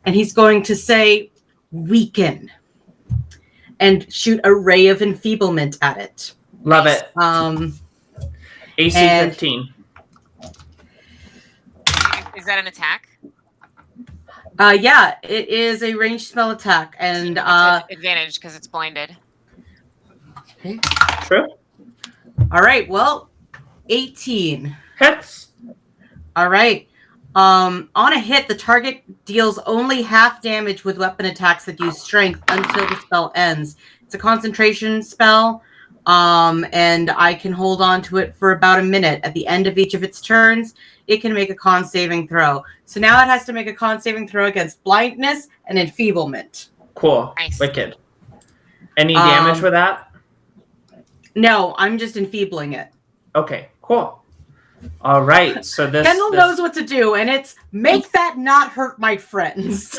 and he's going to say, "Weaken," and shoot a ray of enfeeblement at it. Love it. AC and- 15. Is that an attack? Yeah, it is a ranged spell attack, and It's an advantage because it's blinded. True. all right, well, 18. Hits. All right. On a hit, the target deals only half damage with weapon attacks that use strength until the spell ends. It's a concentration spell, and I can hold on to it for about a minute. At the end of each of its turns, it can make a con saving throw. So now it has to make a con saving throw against blindness and enfeeblement. Cool. Nice. Wicked. Any damage with that? No, I'm just enfeebling it. Okay, cool. All right, so this... Kendall knows what to do, and it's make that not hurt my friends.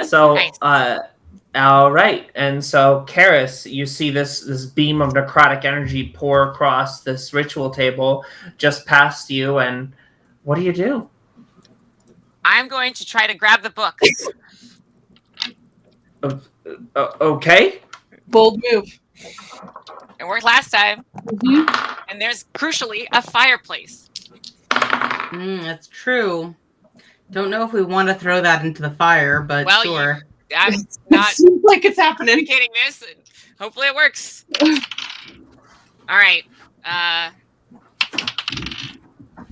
So, Nice. all right. And so, Karis, you see this beam of necrotic energy pour across this ritual table just past you, and what do? I'm going to try to grab the book. Okay. Bold move. It worked last time. Mhm. And there's, crucially, a fireplace. That's true. Don't know if we want to throw that into the fire, but Well, sure. I'm It not seems like it's happening. indicating this. And hopefully it works. All right.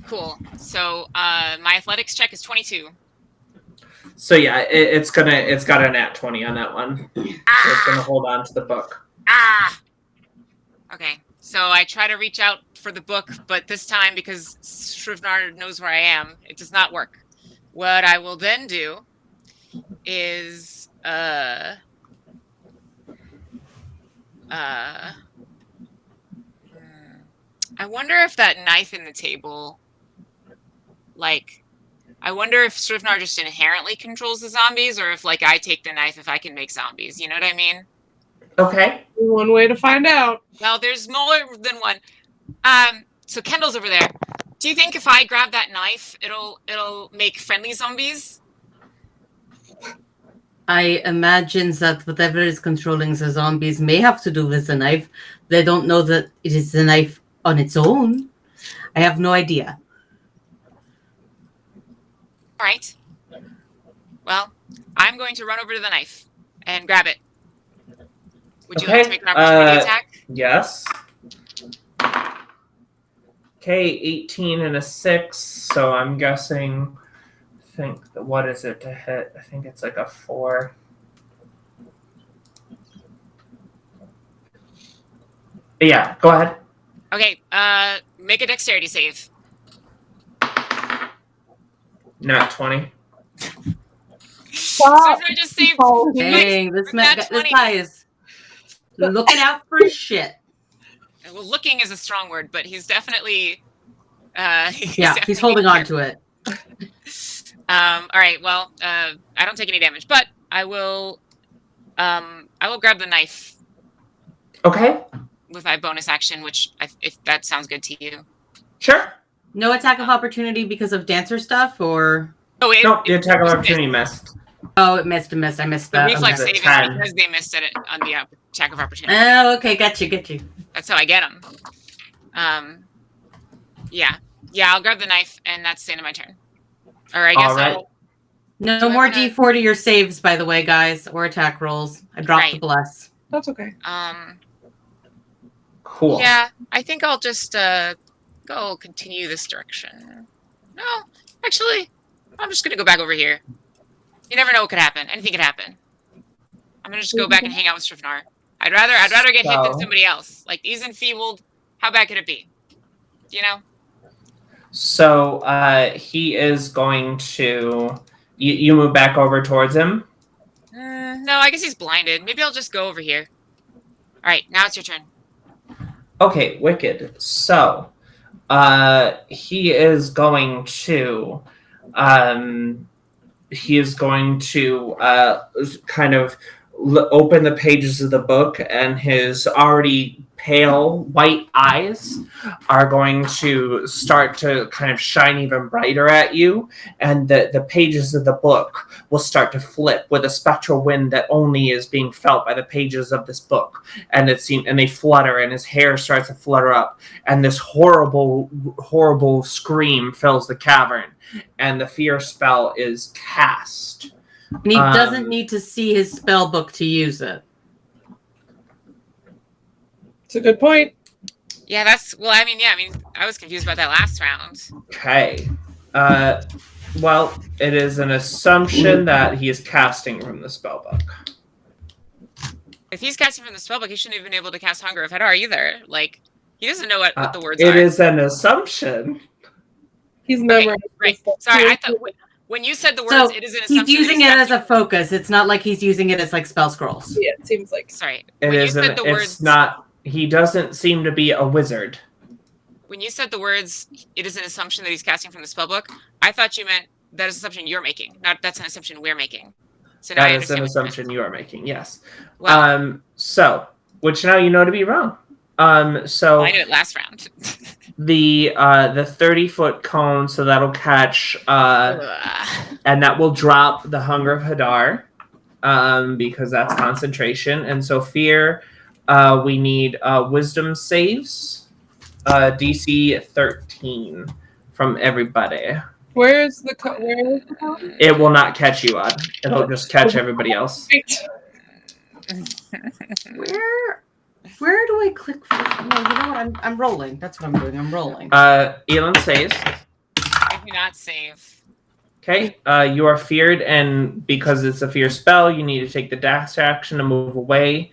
Cool. So my athletics check is 22. So yeah, it's got a nat 20 on that one. So it's gonna hold on to the book. Ah. Okay. So I try to reach out for the book, but this time, because Shrivnar knows where I am, it does not work. What I will then do is I wonder if that knife in the table, like, I wonder if Shrivnar just inherently controls the zombies, or if, like, I take the knife if I can make zombies. You know what I mean? Okay. One way to find out. Well, there's more than one. So Kendall's over there. Do you think if I grab that knife, it'll make friendly zombies? I imagine that whatever is controlling the zombies may have to do with the knife. They don't know that it is the knife on its own. I have no idea. All right. Well, I'm going to run over to the knife and grab it. Would you like to make an opportunity attack? Yes. Okay, 18 and a 6, so I'm guessing, what is it to hit? I think it's like a 4. Yeah, go ahead. Okay, make a dexterity save. Not 20. So I just saved. Dang, this guy is looking out for shit. Well, looking is a strong word, but he's definitely. He's holding on to it. All right. Well, I don't take any damage, but I will grab the knife. Okay. With my bonus action, which if that sounds good to you. Sure. No attack of opportunity because of dancer stuff, or? Oh, the attack of opportunity missed. Oh, it missed. I missed that. The reflex Okay. save is because they missed it on the attack of opportunity. Oh, okay, get you. That's how I get them. Yeah, I'll grab the knife, and that's the end of my turn. Or I guess All right. No more D4 to your saves, by the way, guys, or attack rolls. I dropped the bless. That's okay. Cool. Yeah, I think I'll just go continue this direction. No, actually, I'm just gonna go back over here. You never know what could happen. Anything could happen. I'm gonna just go back and hang out with Shrivnar. I'd rather get hit than somebody else. Like, he's enfeebled. How bad could it be? You know? So he is going to. You move back over towards him. No, I guess he's blinded. Maybe I'll just go over here. All right, now it's your turn. Okay, wicked. So he is going to. He is going to kind of open the pages of the book, and his already pale white eyes are going to start to kind of shine even brighter at you, and the pages of the book will start to flip with a spectral wind that only is being felt by the pages of this book, and they flutter, and his hair starts to flutter up, and this horrible scream fills the cavern, and the fear spell is cast. And he doesn't need to see his spell book to use it. It's a good point. Yeah, I was confused about that last round. Okay. Well, it is an assumption that he is casting from the spellbook. If he's casting from the spellbook, he shouldn't have been able to cast Hunger of Hadar either. Like, he doesn't know what the words are. It is an assumption. He's never... Right. Sorry, I thought... When you said the words, it is an assumption. He's using it as a focus. It's not like he's using it as like spell scrolls. Yeah, it seems like. Sorry. It's not. He doesn't seem to be a wizard. When you said the words, it is an assumption that he's casting from the spellbook, I thought you meant that is an assumption you're making. Not that's an assumption we're making. So now that is an assumption you are making. Yes. Well, so which now you know to be wrong. So I knew it last round. the 30-foot cone, so that'll catch and that will drop the Hunger of Hadar, because that's concentration. And so fear, we need wisdom saves, DC 13 from everybody. Where is the cone? It will not catch you, Odd. It'll just catch everybody else. Where do I click? You know what? I'm rolling. That's what I'm doing. I'm rolling. Elon saves. I do not save. Okay. You are feared, and because it's a fear spell, you need to take the dash action to move away.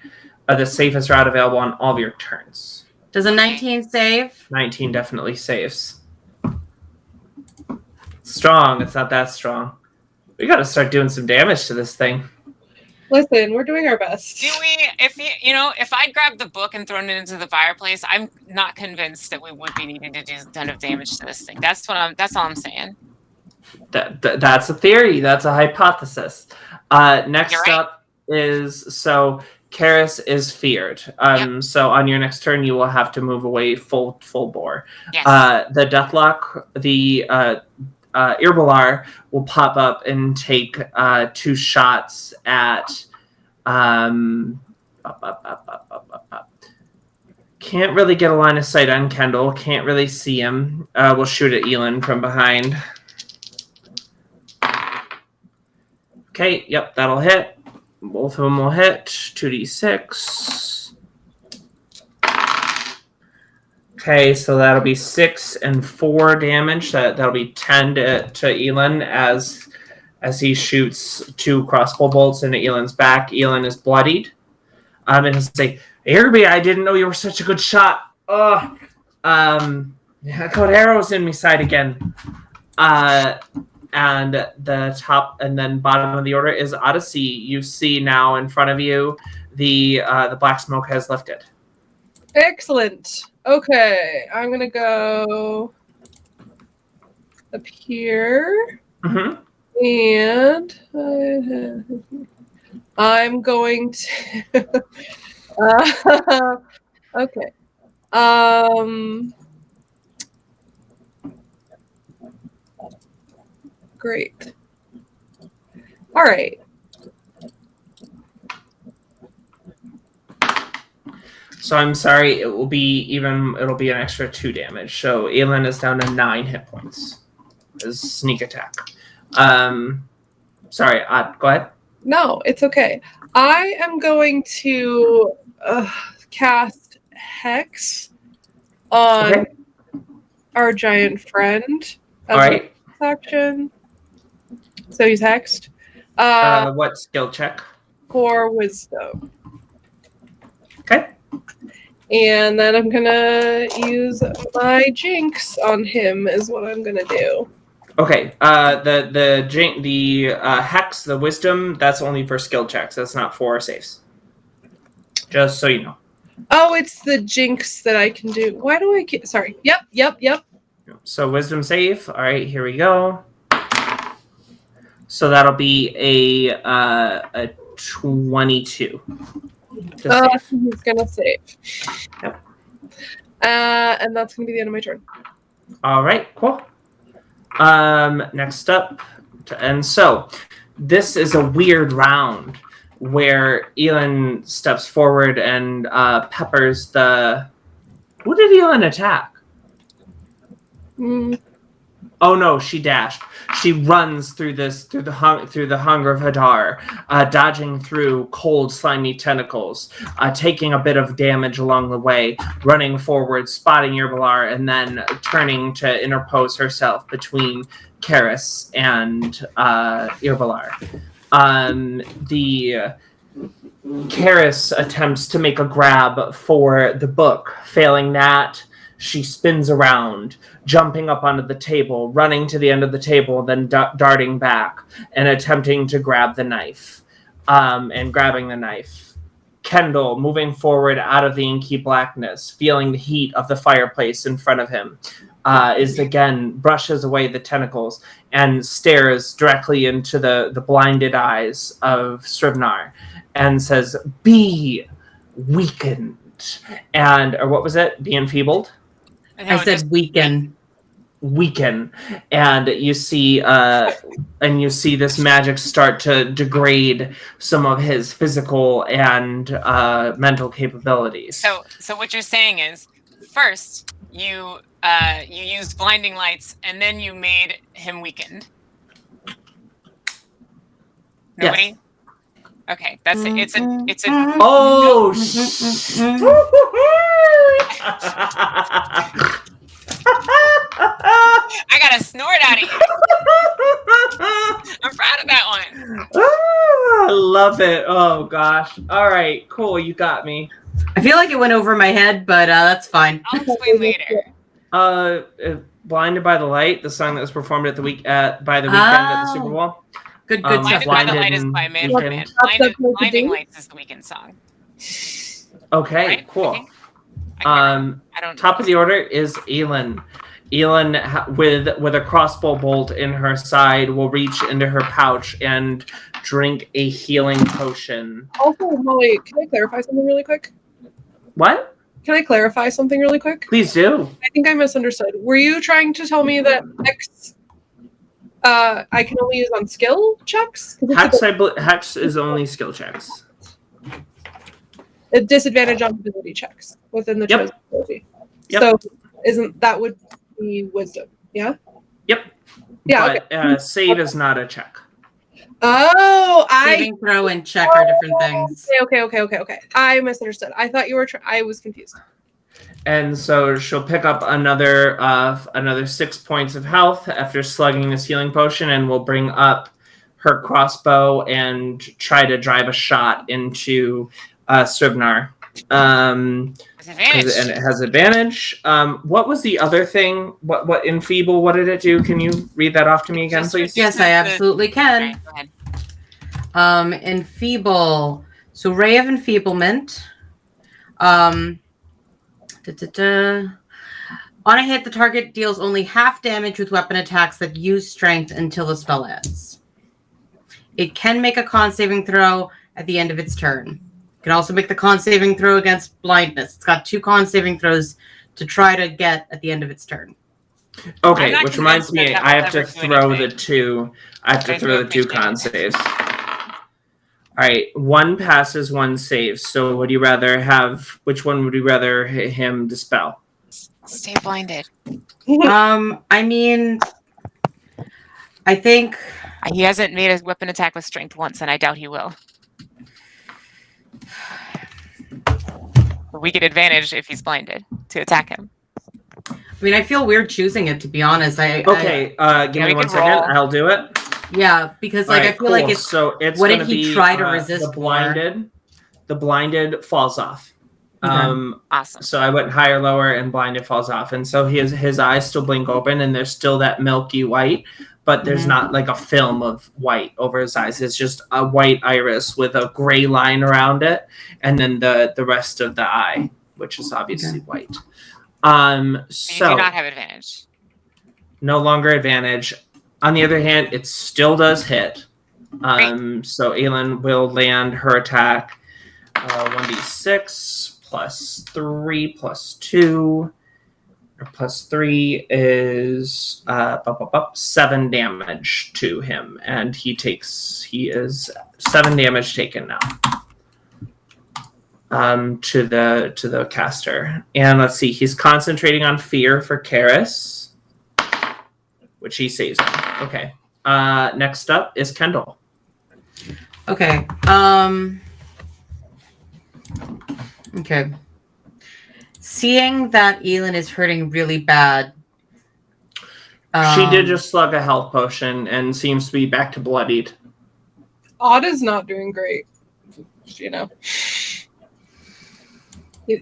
The safest route available on all of your turns. Does a 19 save? 19 definitely saves. Strong. It's not that strong. We got to start doing some damage to this thing. Listen, we're doing our best. Do we? If I grabbed the book and thrown it into the fireplace, I'm not convinced that we would be needing to do a ton of damage to this thing. That's all I'm saying. That's a theory. That's a hypothesis. Next You're right. up is Karis is feared. Yep. So on your next turn, you will have to move away full bore. Yes. The Deathlock, the Irbalar will pop up and take 2 shots at. Can't really get a line of sight on Kendall. Can't really see him. We'll shoot at Elin from behind. Okay, yep, that'll hit. Both of them will hit. 2d6. Okay, so that'll be 6 and 4 damage. That'll be 10 to Elin as he shoots 2 crossbow bolts into Elin's back. Elin is bloodied. And he'll say, Irby, I didn't know you were such a good shot. I got arrows in me side again. And the top and then bottom of the order is Odyssey. You see now in front of you the black smoke has lifted. Excellent. Okay, I'm gonna go up here, and I'm going to. Okay. Great. All right. So I'm sorry, it'll be an extra 2 damage. So Elin is down to 9 hit points. Is sneak attack. Sorry, go ahead. No, it's okay. I am going to cast Hex on our giant friend. All right. Action. So he's hexed. What skill check? For wisdom. Okay. And then I'm gonna use my jinx on him is what I'm gonna do. Okay. The hex, the wisdom, that's only for skill checks. That's not for saves. Just so you know. Oh, it's the jinx that I can do. Why do I get? Sorry. Yep. So wisdom save. All right, here we go. So that'll be a 22. He's gonna save. Yep. And that's gonna be the end of my turn. All right, cool. Next up, and so this is a weird round where Elin steps forward and peppers the. Who did Elin attack? Oh no, she dashed. She runs through the hunger of Hadar, dodging through cold, slimy tentacles, taking a bit of damage along the way, running forward, spotting Irbalar, and then turning to interpose herself between Karis and Irbalar. The Karis attempts to make a grab for the book. Failing that, she spins around, jumping up onto the table, running to the end of the table, then darting back and attempting to grab the knife, and grabbing the knife. Kendall, moving forward out of the inky blackness, feeling the heat of the fireplace in front of him, brushes away the tentacles and stares directly into the blinded eyes of Srivnar and says, "Be weakened." Or what was it? Be enfeebled? I said weaken. Weaken. And you see this magic start to degrade some of his physical and mental capabilities. So what you're saying is, first you used blinding lights and then you made him weakened. Nobody? Yes. Okay, that's it. It's a Oh! I got a snort out of you. I'm proud of that one. I love it. Oh gosh. All right, cool. You got me. I feel like it went over my head, but that's fine. I'll explain later. Blinded by the Light, the song that was performed at the weekend at the Super Bowl. Good Blinded stuff. Blinded by the Blinded Light is and by Man Weekend. Man. That's Blinding Lights is the Weekend song. Okay, Right? I cool. think. I don't. Top of the order is Elin. Elin, with a crossbow bolt in her side, will reach into her pouch and drink a healing potion. Also, Molly, can I clarify something really quick? What? Can I clarify something really quick? Please do. I think I misunderstood. Were you trying to tell me that X I can only use on skill checks? Hex is only skill checks. A disadvantage on ability checks within the Yep. chosen ability. Yep. So isn't that would be wisdom? Yeah. Yep. Yeah. But save is not a check. Oh, Saving throw and check are different things. Okay. I misunderstood. I thought you were. I was confused. And so she'll pick up another 6 points of health after slugging this healing potion, and will bring up her crossbow and try to drive a shot into Srivnar. Advantage. And it has advantage. What was the other thing? What enfeeble? What did it do? Can you read that off to me again, Just please? Yes, I absolutely can. Right, go ahead. Enfeeble. So ray of enfeeblement. On a hit, the target deals only half damage with weapon attacks that use strength until the spell ends. It can make a con saving throw at the end of its turn. It can also make the con saving throw against blindness. It's got 2 con saving throws to try to get at the end of its turn. Okay, I'm not which reminds convinced me, that I will have to ever do throw anything. the two. I have to There's throw no the 2 appreciation. con saves. All right, 1 passes, 1 saves. So, would you rather have? Which one would you rather him dispel? Stay blinded. I mean, I think He hasn't made a weapon attack with strength once, and I doubt he will. We get advantage if he's blinded to attack him. I feel weird choosing it, to be honest. Okay, give Yeah, me we 1 can second. roll. I'll do it. Yeah, because All I right, feel like cool. it's So it's what did gonna he be, try to resist the blinded. The blinded falls off. Okay. Awesome. So I went higher, lower, and blinded falls off, and so his eyes still blink open, and there's still that milky white, but there's Mhm. not like a film of white over his eyes. It's just a white iris with a gray line around it, and then the rest of the eye, which is obviously white. You So do not have advantage. no longer advantage. On the other hand, it still does hit. So Aelin will land her attack 1d6 plus 3 plus 2. Or plus 3 is 7 damage to him. And he is 7 damage taken now. To the caster. And let's see, he's concentrating on fear for Karis, which he saves him. Okay. Next up is Kendall. Okay. Okay. Seeing that Elin is hurting really bad. She did just slug a health potion and seems to be back to bloodied. Odd is not doing great.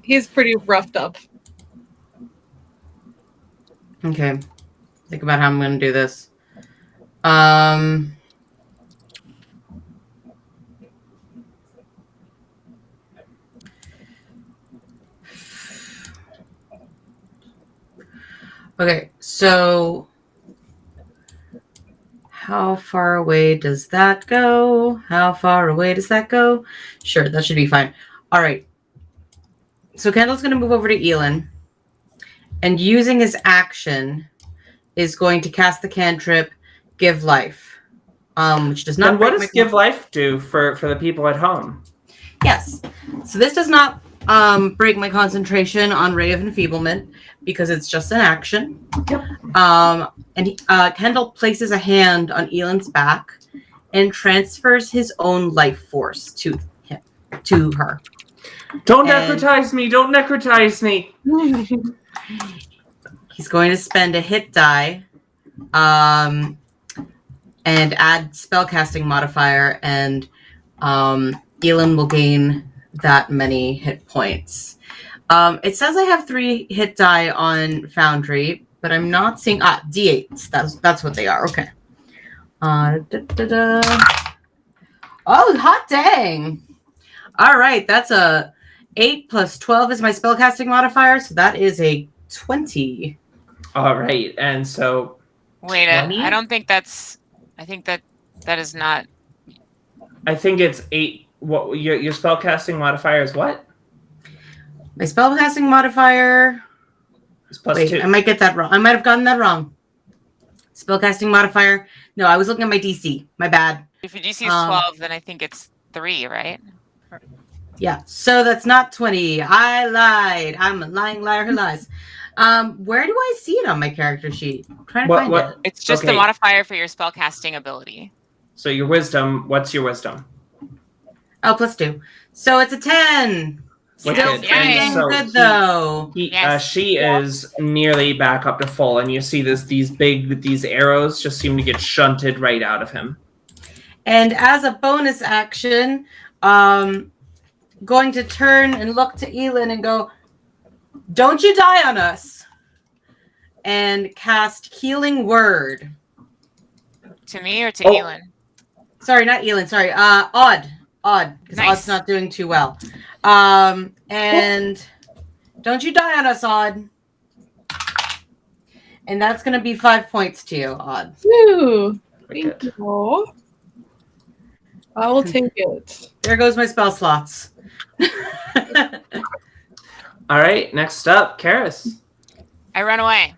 He's pretty roughed up. Okay. Think about how I'm going to do this. Okay, so how far away does that go? How far away does that go? Sure, that should be fine. All right. So Kendall's going to move over to Elin, and using his action is going to cast the cantrip Give Life, which does not. And what does Give Life do for the people at home? Yes. So this does not break my concentration on Ray of Enfeeblement because it's just an action. Yep. And Kendall places a hand on Elin's back and transfers his own life force to her. Don't necrotize me! Don't necrotize me! He's going to spend a hit die and add spellcasting modifier, and Elin will gain that many hit points. It says I have 3 hit die on Foundry, but I'm not seeing D8s. That's what they are. Okay. Oh, hot dang! All right, that's a 8 plus 12 is my spellcasting modifier, so that is a 20. All right, and so Wait, 20? I don't think that's. I think that is not. I think it's 8. What your spellcasting modifier is what? My spellcasting modifier. It's plus Wait, 2. I might get that wrong. I might have gotten that wrong. Spellcasting modifier. No, I was looking at my DC. My bad. If your DC is 12, then I think it's 3, right? Yeah, so that's not 20. I lied. I'm a lying liar who lies. Where do I see it on my character sheet? I'm trying to find it. It's just the modifier for your spellcasting ability. So your wisdom, what's your wisdom? Oh, plus 2. So it's a 10. Still pretty So good, though. She is nearly back up to full, and you see these arrows just seem to get shunted right out of him. And as a bonus action, going to turn and look to Elin and go, "Don't you die on us!" And cast Healing Word. To me or to Elin? Sorry, not Elin. Sorry, Odd, because Nice. Odd's not doing too well. And don't you die on us, Odd. And that's going to be 5 points to you, Odd. Ooh, thank you. I will take it. There goes my spell slots. All right, next up, Karis. I run away.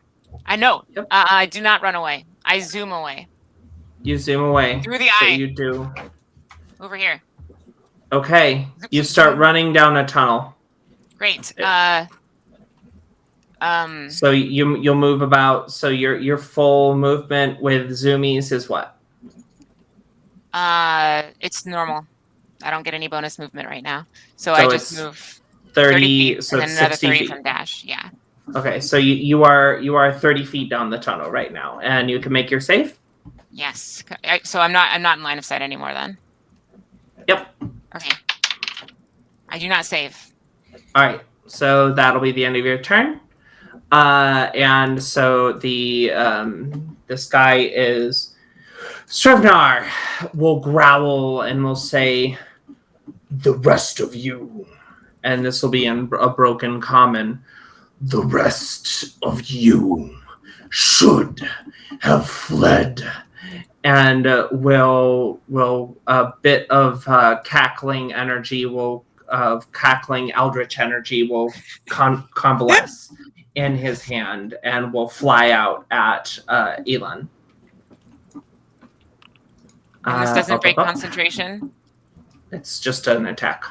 I know. Yep. I do not run away. I zoom away. You zoom away. Through the So eye. you do. Over here. Okay, you start running down a tunnel. Great. So you'll move about. So your full movement with zoomies is what? It's normal. I don't get any bonus movement right now, so I just move 30 feet, so and then another 60 30 feet. from dash. Yeah. Okay, so you are 30 feet down the tunnel right now, and you can make your save. Yes. So I'm not in line of sight anymore then. Yep. Okay. I do not save. All right, so that'll be the end of your turn. And so this guy is Srivnar will growl and will say, "The rest of you," and this will be in a broken common. "The rest of you should have fled." And will a bit of cackling energy cackling eldritch energy will convalesce in his hand and will fly out at Elon. And this doesn't break concentration? It's just an attack.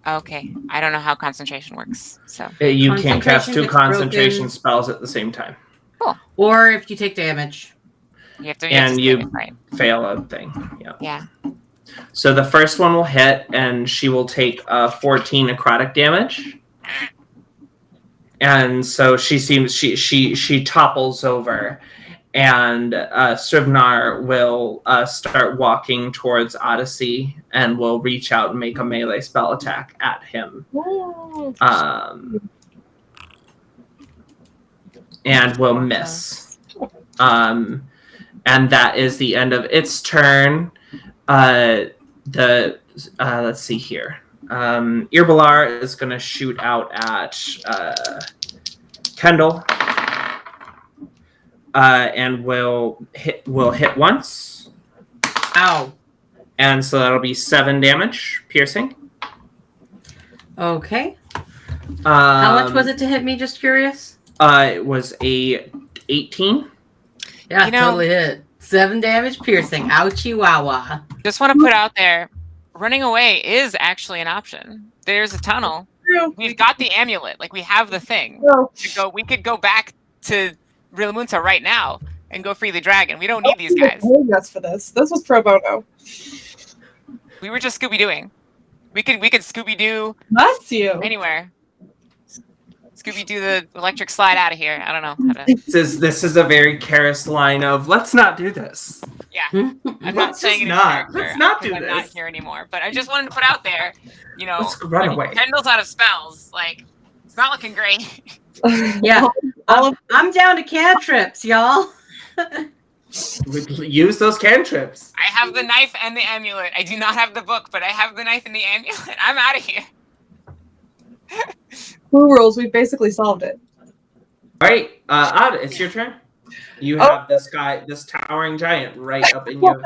Okay. I don't know how concentration works. So You can't cast 2 gets concentration broken. spells at the same time. Cool. Or if you take damage. You have to And save it, right? fail a thing. Yeah. Yeah. So the first one will hit, and she will take 14 necrotic damage. And so she topples over, and Srivnar will start walking towards Odyssey and will reach out and make a melee spell attack at him. And will miss. And that is the end of its turn. Let's see here. Irbalar is going to shoot out at Kendall, and will hit once. Ow. And so that'll be 7 damage, piercing. Okay. How much was it to hit me? Just curious. It was a 18. Yeah, totally hit. 7 damage piercing. Ouchie wawa. Just want to put out there, running away is actually an option. There's a tunnel. We've got the amulet. Like, we have the thing. We could go back to Rilamunta right now and go free the dragon. We don't need these guys. Yes, for this. This was pro bono. We were just Scooby-Dooing. We could Scooby-Doo Bless you. anywhere. Scooby-Doo the electric slide out of here. I don't know how to... This is a very Karis line of, let's not do this. Yeah, I'm not Let's saying it in just not. character Let's not do because I'm not this. here anymore. But I just wanted to put out there, you know, Let's run like, away. Kendall's out of spells. Like, it's not looking great. Yeah. All of I'm down to cantrips, y'all. Use those cantrips. I have the knife and the amulet. I do not have the book, but I have the knife and the amulet. I'm out of here. Blue rules. We basically solved it. All right, Odd, it's your turn. You have this guy, this towering giant, right up in your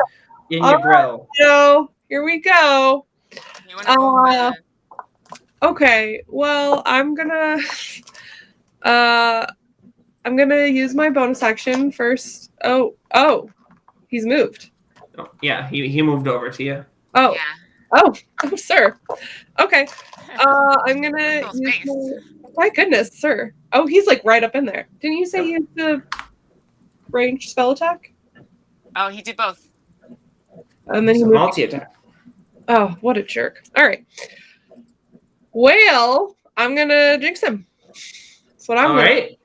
grill. So here we go. You wanna roll Okay. Well, I'm gonna use my bonus action first. Oh, he's moved. Oh, yeah, he moved over to you. Oh, Yeah. oh, sir. Okay. I'm gonna No use space. my goodness, sir. Oh, he's like right up in there. Didn't you say he used the ranged spell attack? Oh, he did both. And then he It's a moved. multi-attack. Oh, what a jerk. All right. Well, I'm gonna jinx him. That's what I'm All gonna right.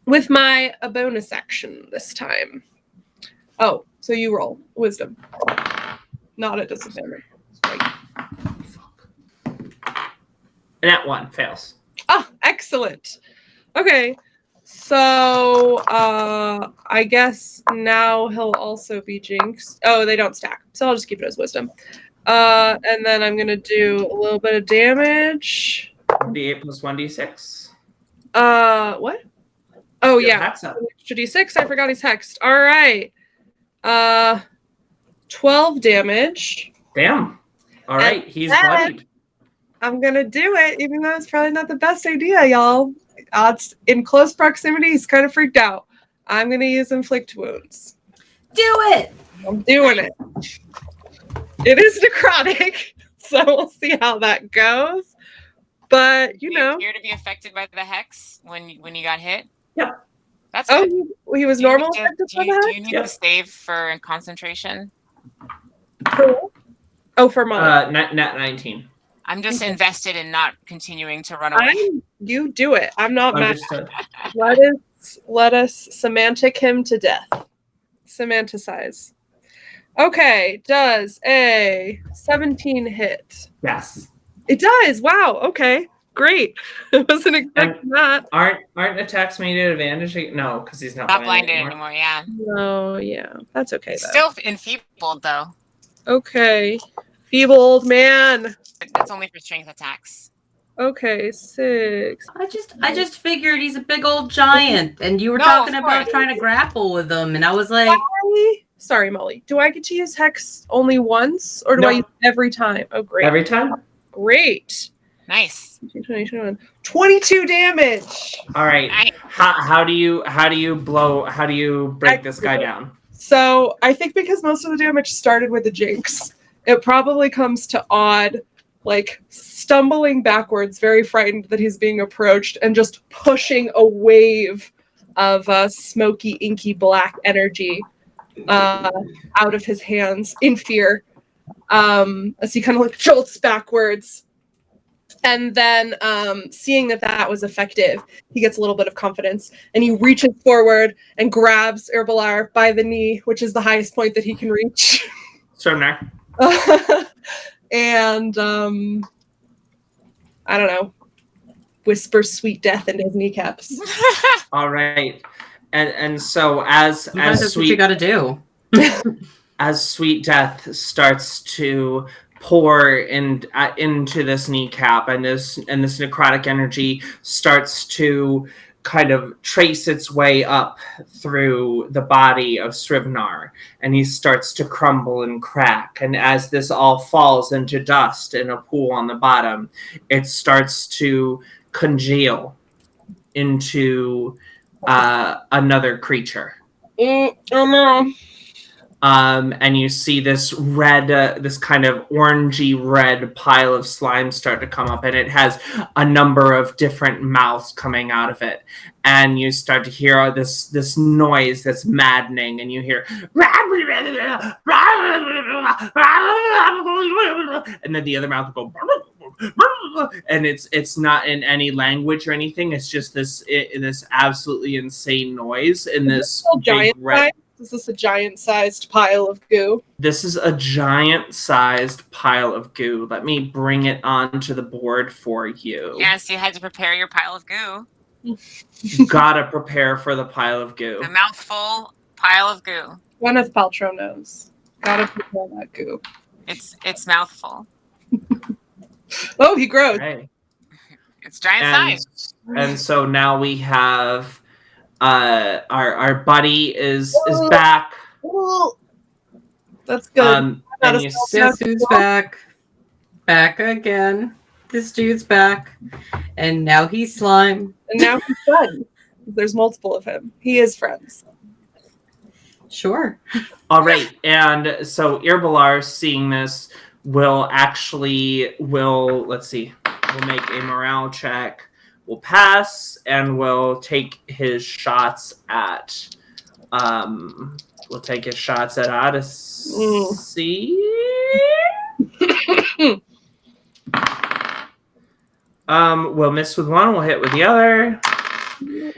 with my bonus action this time. Oh, so you roll wisdom. Not a disadvantage. Right. And that one fails. Oh, excellent. Okay. So I guess now he'll also be jinxed. Oh, they don't stack. So I'll just keep it as wisdom. And then I'm gonna do a little bit of damage. D8 plus 1d6. What? Oh Your yeah. hex up. Extra D6. I forgot he's hexed. All right. 12 damage. Damn. All right, he's that- bloodied. I'm gonna do it, even though it's probably not the best idea, y'all. It's in close proximity. He's kind of freaked out. I'm gonna use inflict wounds. Do it. I'm doing it. It is necrotic, so we'll see how that goes. But you Do know, appear to be affected by the hex when you got hit. Yep. That's oh, good. he was Do you normal. need to- affected Do by you, that? do you need Yep. to save for concentration? Oh, for Molly. Nat 19. I'm just invested in not continuing to run away. You do it. I'm not mad. Understood. Let us semantic him to death. Semanticize. Okay, does a 17 hit? Yes. It does. Wow. Okay, great. I wasn't expecting that. Aren't attacks made at advantage? No, because he's not Not blinded blinded anymore. anymore, yeah. No, yeah, that's okay though. Still enfeebled though. Okay, feeble old man. It's only for strength attacks. Okay, 6. I just figured he's a big old giant, and you were No, talking of about course. trying to grapple with him, and I was like, Sorry, Molly. Do I get to use hex only once, or do No. I use it every time? Oh, great. Every time? Great. Nice. 22 damage. All right. Nice. How do you break this guy down? So I think because most of the damage started with the jinx, it probably comes to Odd, like stumbling backwards, very frightened that he's being approached, and just pushing a wave of smoky, inky black energy out of his hands in fear, as he kind of like jolts backwards. And then, seeing that was effective, he gets a little bit of confidence, and he reaches forward and grabs Herbalar by the knee, which is the highest point that he can reach. Extraordinary. And I don't know, whispers sweet death into his kneecaps. All right. And so as "Sometimes that's what you sweet got to do." as sweet death starts to pour into this kneecap, and this necrotic energy starts to kind of trace its way up through the body of Srivnar, and he starts to crumble and crack. And as this all falls into dust in a pool on the bottom, it starts to congeal into another creature. Oh no. And you see this red, this kind of orangey red pile of slime start to come up, and it has a number of different mouths coming out of it. And you start to hear this noise that's maddening, and you hear, and then the other mouth will go, and it's not in any language or anything. It's just this absolutely insane noise in this big Giant red. guy? Is this a giant-sized pile of goo? This is a giant-sized pile of goo. Let me bring it onto the board for you. Yes, you had to prepare your pile of goo. You gotta prepare for the pile of goo. The mouthful pile of goo. Gwyneth Paltrow knows. Gotta prepare that goo. It's mouthful. Oh, he grows. Okay. It's giant size. And so now we have our buddy is back. That's good. And you This dude's back. Back again. This dude's back. And now he's slime. And now he's friends. There's multiple of him. He is friends. Sure. all right, and so Irbalar, seeing this, will let's see, we'll make a morale check. We'll pass, and we'll take his shots at Odyssey. We'll miss with one, we'll hit with the other,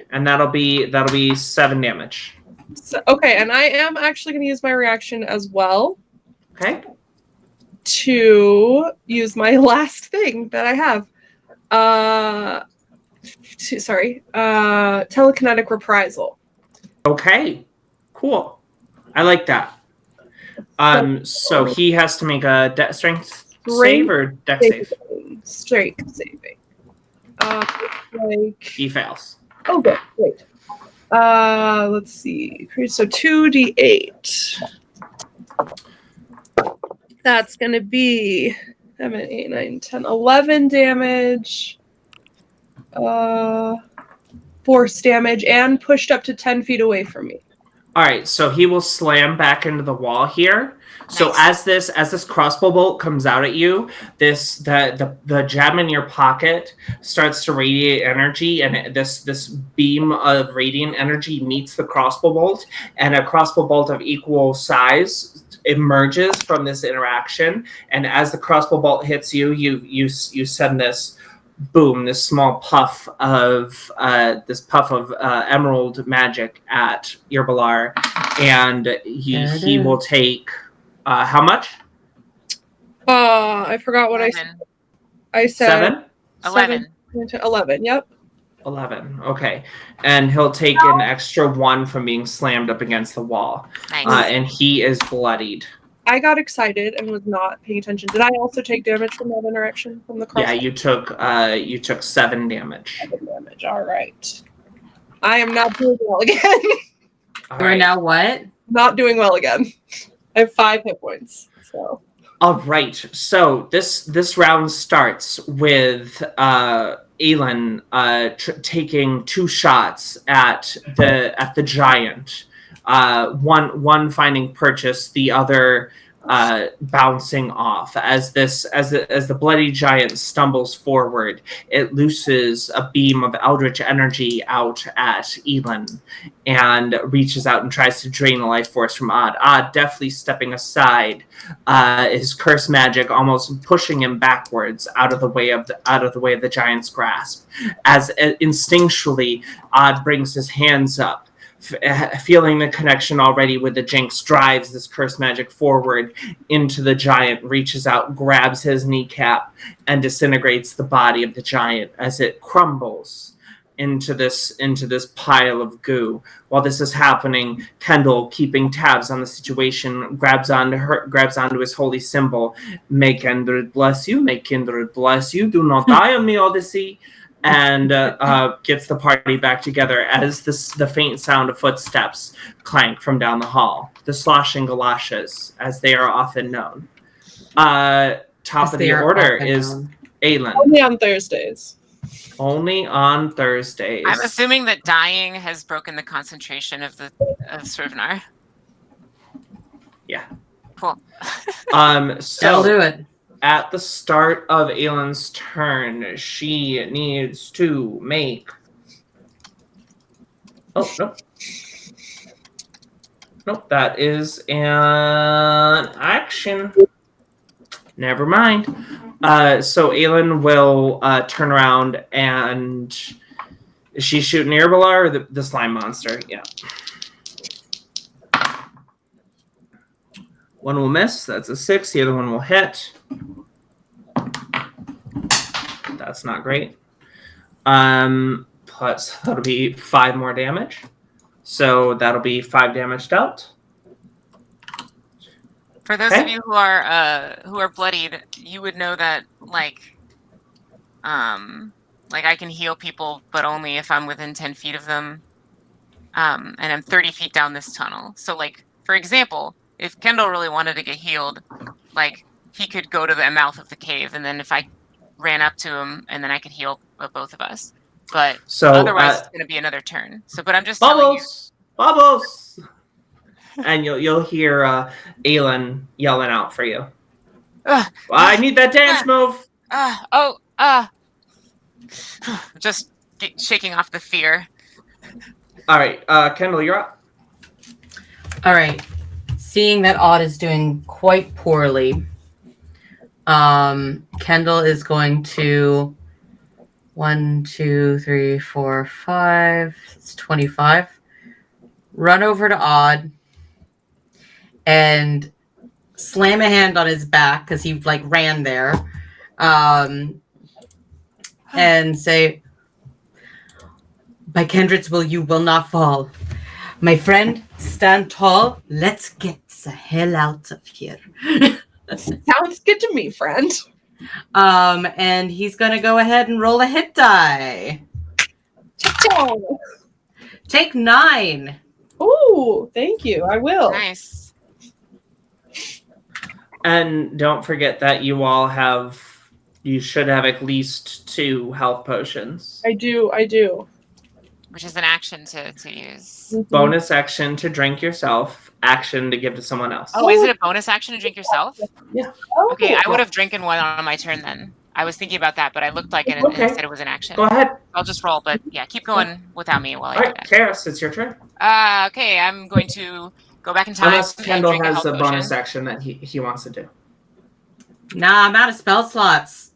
and that'll be 7 damage. So, okay, and I am actually going to use my reaction as well Okay. to use my last thing that I have. Telekinetic reprisal. Okay. Cool. I like that. So he has to make a strength save or dex save. Strength saving. He fails. Oh, good. Great. Let's see. So 2d8. That's going to be 7, 8, 9, 10, 11 damage. Force damage and pushed up to 10 feet away from me. All right, so he will slam back into the wall here. So as this crossbow bolt comes out at you, the gem in your pocket starts to radiate energy, and this beam of radiant energy meets the crossbow bolt, and a crossbow bolt of equal size emerges from this interaction. And as the crossbow bolt hits you, you send this boom, this small puff of emerald magic at Irbalar, and he will take how much? I forgot what 11. I said. 11. 11. Yep. 11. Okay, and he'll take an extra 1 from being slammed up against the wall, Nice. and he is bloodied. I got excited and was not paying attention. Did I also take damage from that interaction from the crossbow? Yeah, you took 7 damage. 7 damage. All right. I am not doing well again. All We're right. now what? Not doing well again. I have 5 hit points. So. All right. So this round starts with Aelin taking 2 shots at the giant. One finding purchase, the other bouncing off. As the bloody giant stumbles forward, it looses a beam of eldritch energy out at Aelin and reaches out and tries to drain the life force from Odd. Odd deftly stepping aside, his curse magic almost pushing him backwards out of the way of the giant's grasp. As instinctually, Odd brings his hands up. Feeling the connection already with the Jinx, drives this curse magic forward into the giant, reaches out, grabs his kneecap, and disintegrates the body of the giant as it crumbles into this pile of goo. While this is happening, Kendall, keeping tabs on the situation, grabs onto his holy symbol. May Kindred bless you, may Kindred bless you, do not die on me, Odyssey. And gets the party back together as the faint sound of footsteps clank from down the hall. The sloshing galoshes, as they are often known. Top of the order is Aelin. Only on Thursdays. Only on Thursdays. I'm assuming that dying has broken the concentration of Srivnar. Yeah. Cool. So I'll do it. at the start of Aelin's turn, she needs to make... Oh, no. Nope, that is an action. Never mind. So Aelin will turn around and... Is she shooting Irbalar or the slime monster? Yeah. One will miss. That's a 6. The other one will hit. That's not great. Plus, that'll be 5 more damage. So that'll be 5 damage dealt. For those of you who are bloodied, you would know that like I can heal people, but only if I'm within 10 feet of them. And I'm 30 feet down this tunnel. So like, for example, if Kendall really wanted to get healed, like he could go to the mouth of the cave, and then if I ran up to him, and then I could heal both of us. But otherwise, it's going to be another turn. So, but I'm just telling you. Bubbles! And you'll hear Aelin yelling out for you. I need that dance move. Just shaking off the fear. All right, Kendall, you're up. All right. Seeing that Odd is doing quite poorly, Kendall is going to 1, 2, 3, 4, 5. It's 25. Run over to Odd and slam a hand on his back because he like ran there, and say, "By Kendrick's will, you will not fall. My friend, stand tall. Let's get the hell out of here." Sounds good to me, friend. And he's gonna go ahead and roll a hit die. Take 9. Ooh, thank you. I will. Nice. And don't forget that you should have at least 2 health potions. I do. Which is an action to use. Mm-hmm. Bonus action to drink yourself, action to give to someone else. Oh, is it a bonus action to drink yourself? Yeah. Okay, I would have drinking one on my turn then. I was thinking about that, but I looked like it and it said it was an action. Go ahead. I'll just roll, but yeah, keep going without me while I All do right, that. Karis, it's your turn. Okay, I'm going to go back in time. Unless Kendall and drink has a a health bonus potion. action that he wants to do. Nah, I'm out of spell slots.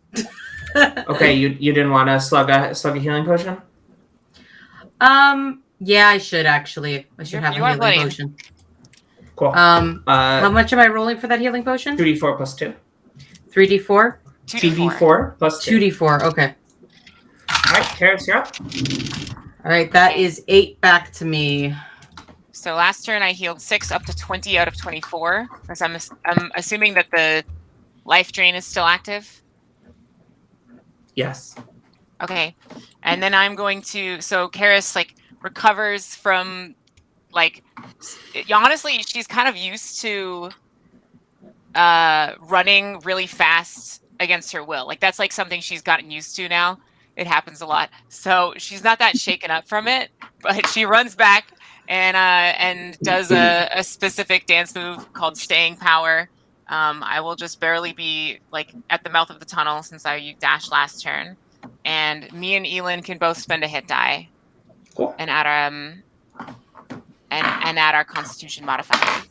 Okay, you didn't want to slug a healing potion? Yeah, I should actually. I should have You a are healing bloody. potion. Cool. How much am I rolling for that healing potion? 2d4 plus 2. 3d4? 2d4 plus 2. 2d4, okay. All right, Karis, you're up. All right, that is 8 back to me. So last turn I healed 6 up to 20 out of 24. Because I'm assuming that the life drain is still active. Yes. Okay, and then I'm going to. So Karis like recovers from like. Honestly, she's kind of used to running really fast against her will. Like that's like something she's gotten used to now. It happens a lot, so she's not that shaken up from it. But she runs back and does a specific dance move called Staying Power. I will just barely be like at the mouth of the tunnel since I dashed last turn. And me and Elin can both spend a hit die, Cool. and add our Constitution modifier.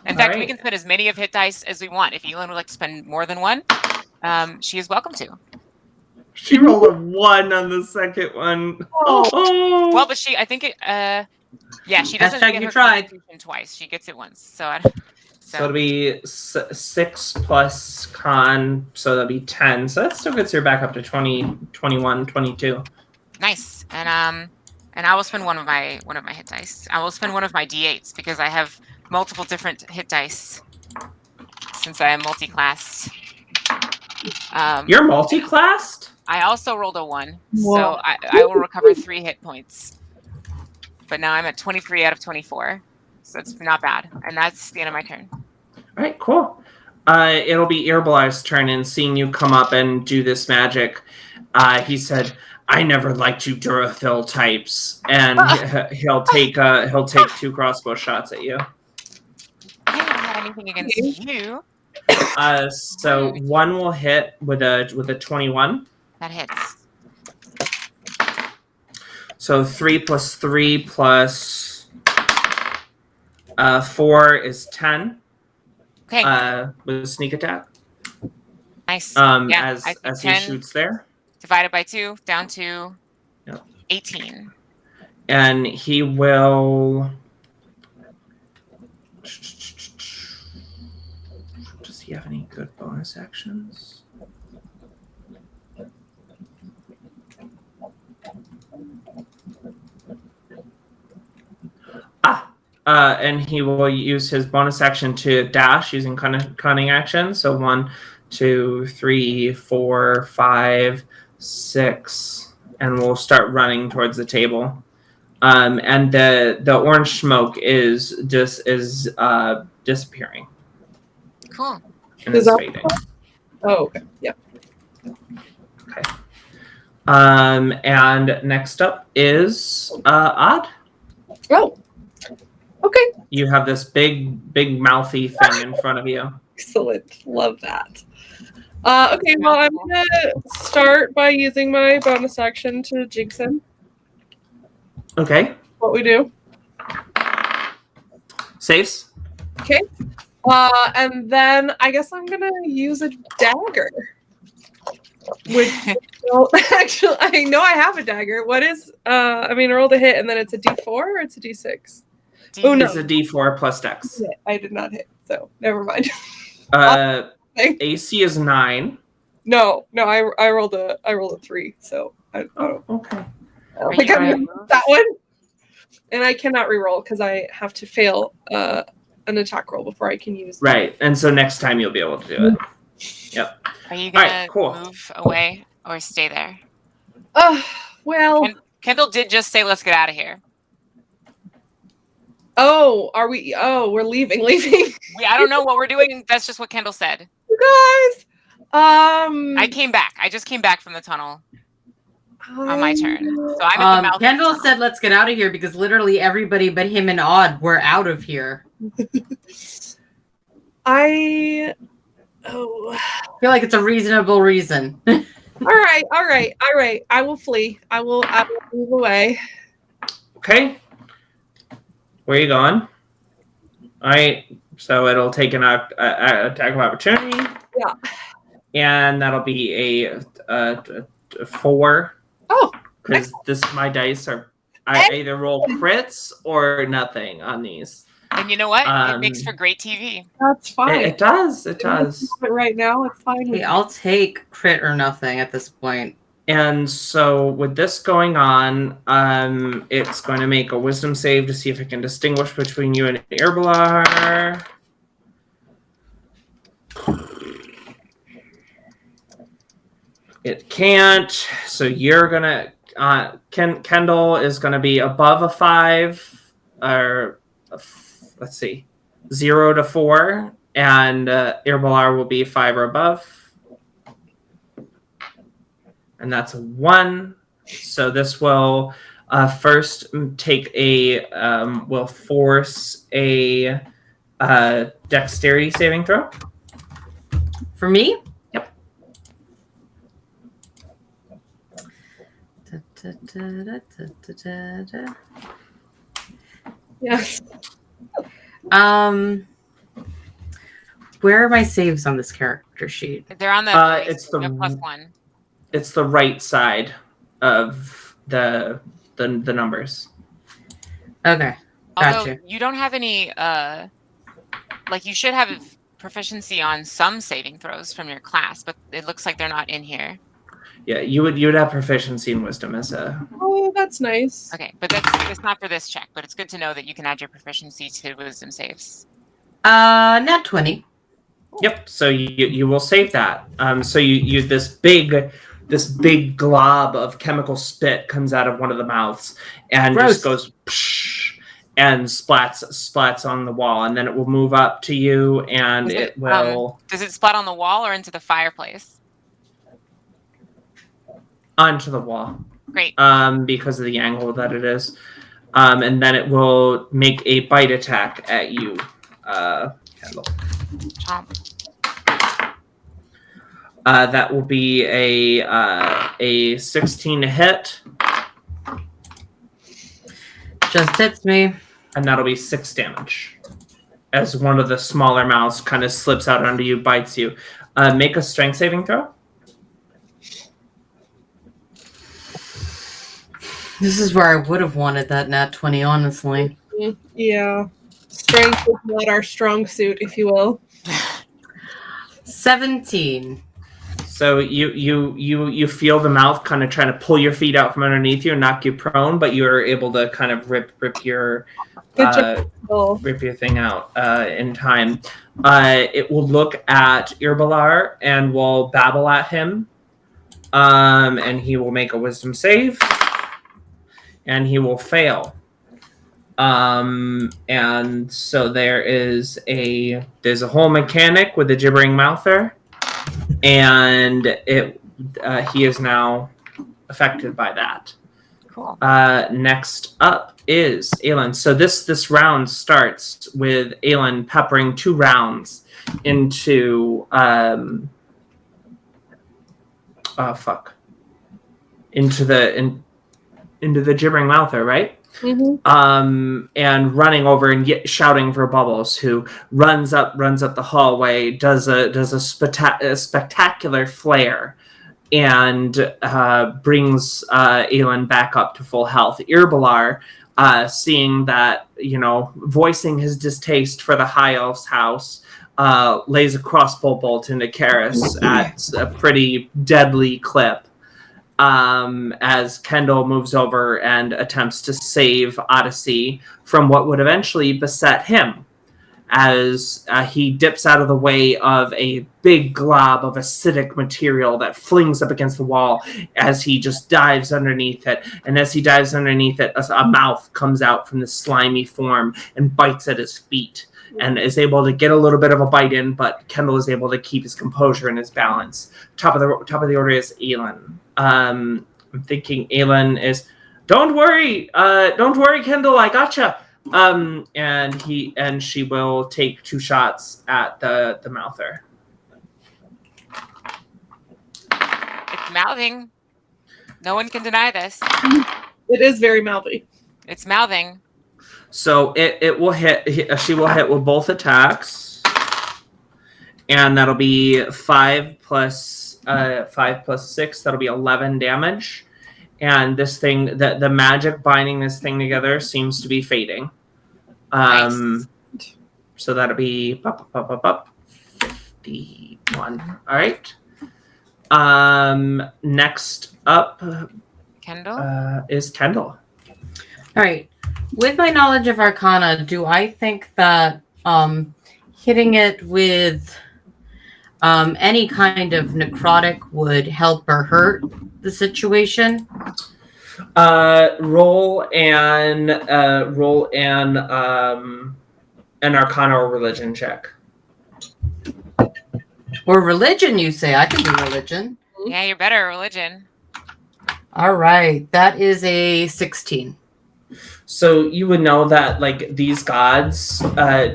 In fact, we can spend as many of hit dice as we want. If Elin would like to spend more than one, she is welcome to. She rolled a 1 on the second one. Oh. Well, but I think it. Yeah, she doesn't get her Constitution twice. She gets it once. So it'll be 6 plus con, so that'll be 10. So that still gets her back up to 20, 21, 22. Nice. And I will spend one of my hit dice. I will spend one of my d8s because I have multiple different hit dice since I am multi-classed. You're multi-classed? I also rolled a 1, Whoa. so I will recover 3 hit points. But now I'm at 23 out of 24, so it's not bad. And that's the end of my turn. All right, cool. It'll be Earblive's turn, and seeing you come up and do this magic, he said, "I never liked you Durafil types," and he'll take 2 crossbow shots at you. I haven't had anything against you. So 1 will hit with a 21. That hits. So 3 plus 3 plus 4 is 10. Okay. With a sneak attack. Nice. As he 10 shoots there. divided by 2, down to 18. And he will he have any good bonus actions? And he will use his bonus action to dash using cunning action. So 1, 2, 3, 4, 5, 6, and we'll start running towards the table. And the orange smoke is disappearing. Cool. And is fading. Oh, okay. Yep. Okay. And next up is Odd. Oh. Okay. You have this big mouthy thing in front of you. Excellent. Love that. Okay, well, I'm going to start by using my bonus action to jinx him. Okay. What we do. Saves. Okay. And then I guess I'm going to use a dagger. Which, well, actually, I know I have a dagger. What is, I rolled a hit and then it's a D4 or it's a D6? Oh, no. It's a D4 plus Dex. I did not hit, so never mind. AC is 9. No, I rolled a 3, so I don't okay. think I'm gonna use that one. And I cannot reroll because I have to fail an attack roll before I can use. Right, and so next time you'll be able to do it. Yep. Are you gonna move away or stay there? Well. Kendall did just say, "Let's get out of here." Oh, are we? Oh, we're leaving. I don't know what we're doing. That's just what Kendall said. You guys. I came back. I just came back from the tunnel on my turn. So I'm at the mouth. Kendall said, "Let's get out of here," because literally everybody but him and Odd were out of here. I feel like it's a reasonable reason. All right. I will flee. I will move away. Okay. Where are you going? All right. So it'll take an attack of opportunity. Yeah. And that'll be a 4. Oh. Because my dice are I either roll crits or nothing on these. And you know what? It makes for great TV. That's fine. It does. It does. But right now, it's fine. Hey, I'll take crit or nothing at this point. And so with this going on, it's going to make a wisdom save to see if it can distinguish between you and Airbalar. It can't. So you're going to... Kendall is going to be above a 5, or let's see, 0 to 4, and Airbalar will be 5 or above. And that's a 1. So this will first take will force a dexterity saving throw. For me? Yep. Yes. Where are my saves on this character sheet? They're on the it's the +1. It's the right side of the numbers. Okay. Although you don't have any you should have proficiency on some saving throws from your class, but it looks like they're not in here. Yeah, you would have proficiency in wisdom as a... Oh, that's nice. Okay, but it's not for this check, but it's good to know that you can add your proficiency to wisdom saves. Nat 20. Yep, so you will save that. So you use this big glob of chemical spit comes out of one of the mouths and Gross. just goes psh, and splats on the wall, and then it will move up to you, and it will... does it splat on the wall or into the fireplace? Onto the wall. Great. Because of the angle that it is. And then it will make a bite attack at you, Kendall. Chomp. That will be a 16 to hit. Just hits me. And that'll be 6 damage. As one of the smaller mouths kind of slips out under you, bites you. Make a strength saving throw. This is where I would have wanted that nat 20, honestly. Yeah. Strength is not our strong suit, if you will. 17. So you feel the mouth kind of trying to pull your feet out from underneath you and knock you prone, but you're able to kind of rip your rip your thing out in time. It will look at Irbalar and will babble at him, and he will make a wisdom save, and he will fail. And so there's a whole mechanic with a gibbering mouther, and he is now affected by that. Cool. Next up is Aelin. So this round starts with Aelin peppering 2 rounds into into the gibbering mouther, right? Mm-hmm. And running over and shouting for Bubbles, who runs up the hallway, does a spectacular flare, and brings Aelin back up to full health. Irbalar, seeing that, voicing his distaste for the High Elf's house, lays a crossbow bolt into Karis at a pretty deadly clip. As Kendall moves over and attempts to save Odyssey from what would eventually beset him, as he dips out of the way of a big glob of acidic material that flings up against the wall as he just dives underneath it. And as he dives underneath it, a mouth comes out from this slimy form and bites at his feet, and is able to get a little bit of a bite in, but Kendall is able to keep his composure and his balance. Top of the order is Aelin. I'm thinking Aelin is, don't worry, Kendall, I gotcha. And she will take 2 shots at the mouther. It's mouthing. No one can deny this. It is very mouthy. It's mouthing. So it will hit. She will hit with both attacks, and that'll be 5 plus 6. That'll be 11 damage. And this thing, the magic binding this thing together seems to be fading. Nice. So that'll be 51. All right. Next up, Kendall is Kendall. All right. With my knowledge of Arcana, do I think that hitting it with any kind of necrotic would help or hurt the situation? Roll an Arcana or religion check. Or religion, you say? I can do religion. Yeah, you're better at religion. All right. That is a 16. So you would know that, like, these gods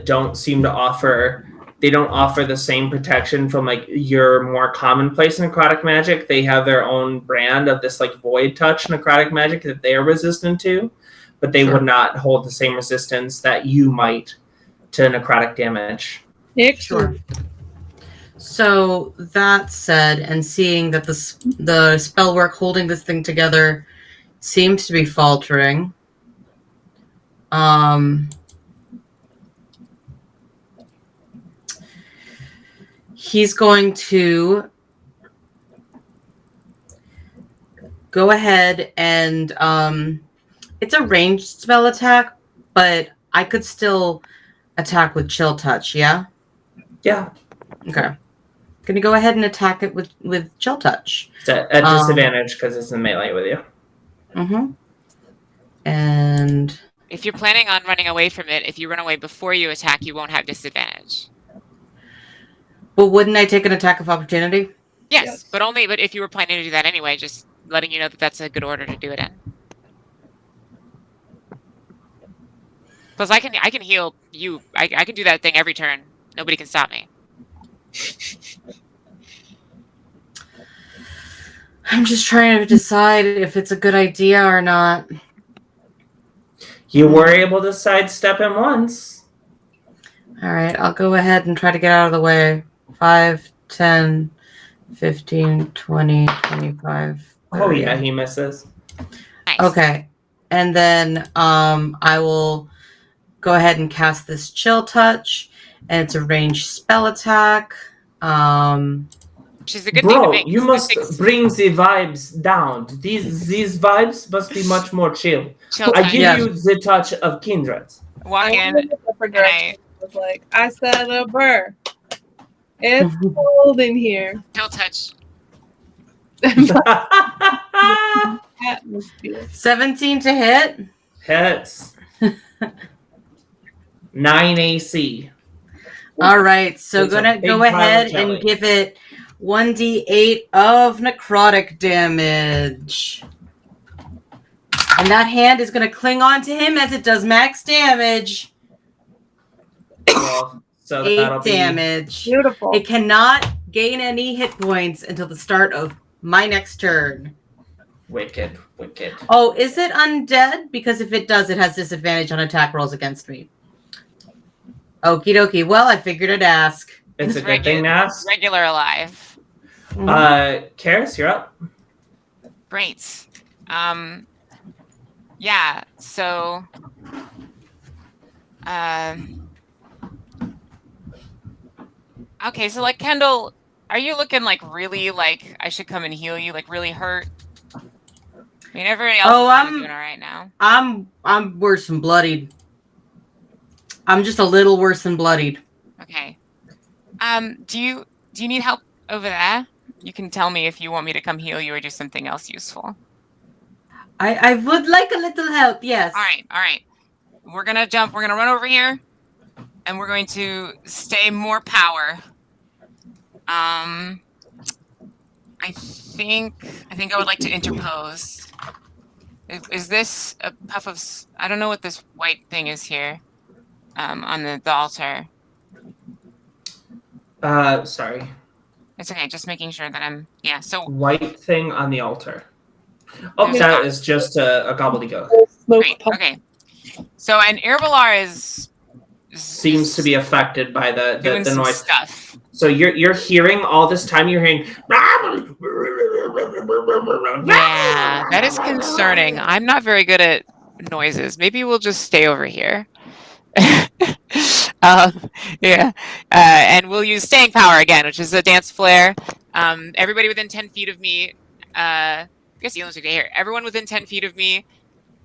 don't seem to offer the same protection from, like, your more commonplace necrotic magic. They have their own brand of this, like, void touch necrotic magic that they are resistant to, but they would not hold the same resistance that you might to necrotic damage. Excellent. Sure. So that said, and seeing that the spell work holding this thing together seems to be faltering, he's going to go ahead and it's a ranged spell attack, but I could still attack with chill touch, yeah? Yeah. Okay. Gonna go ahead and attack it with chill touch. It's at disadvantage because it's in melee with you. Mm-hmm. And If you're planning on running away from it, if you run away before you attack, you won't have disadvantage. but wouldn't I take an attack of opportunity? Yes, but if you were planning to do that anyway, just letting you know that that's a good order to do it in. Plus, I can heal you. I can do that thing every turn. Nobody can stop me. I'm just trying to decide if it's a good idea or not. You were able to sidestep him once. All right, I'll go ahead and try to get out of the way. 5, 10, 15, 20, 25. 30. Oh yeah, he misses. Nice. Okay. And then I will go ahead and cast this chill touch. And it's a ranged spell attack. Which is a good thing to Bro, make. you 'cause must this makes bring the vibes down. These vibes must be much more chill. chill I time. give Yes. you the touch of kindred. Walk I in. went in a different and direction. I was like, I said a burr. It's cold in here. Chill touch. Atmosphere. 17 to hit. Hits. 9 AC. All right, so It's a gonna big go pile of ahead jelly. and give it 1d8 of necrotic damage. And that hand is gonna cling on to him as it does max damage. Well, so 8 that'll be damage. Beautiful. It cannot gain any hit points until the start of my next turn. wicked. Oh, is it undead? Because if it does, it has disadvantage on attack rolls against me. Okie dokie. Well, I figured I'd ask. It's a good thing to ask. Regular alive. Karis, you're up. Great. Yeah, so okay, so like Kendall, are you looking like really like I should come and heal you, like really hurt? I mean, everybody else is kind of doing all right now. I'm worse than bloodied. I'm just a little worse than bloodied. Okay. Do you need help over there? You can tell me if you want me to come heal you or do something else useful. I would like a little help, yes. All right. We're gonna jump. We're gonna run over here, and we're going to stay more power. I think I would like to interpose. Is this a puff of? I don't know what this white thing is here, on the altar. Sorry. It's okay. Just making sure that I'm. Yeah. So White thing on the altar. Oh, There's that not. is just a gobbledygook. Smoke great. pump. Okay. So and Irbalar is Seems to be affected by doing the some noise. stuff. So you're hearing all this time. You're hearing. Yeah, that is concerning. I'm not very good at noises. Maybe we'll just stay over here. Yeah, and we'll use staying power again, which is a dance flare. Everybody within 10 feet of me, I guess you don't here. Everyone within 10 feet of me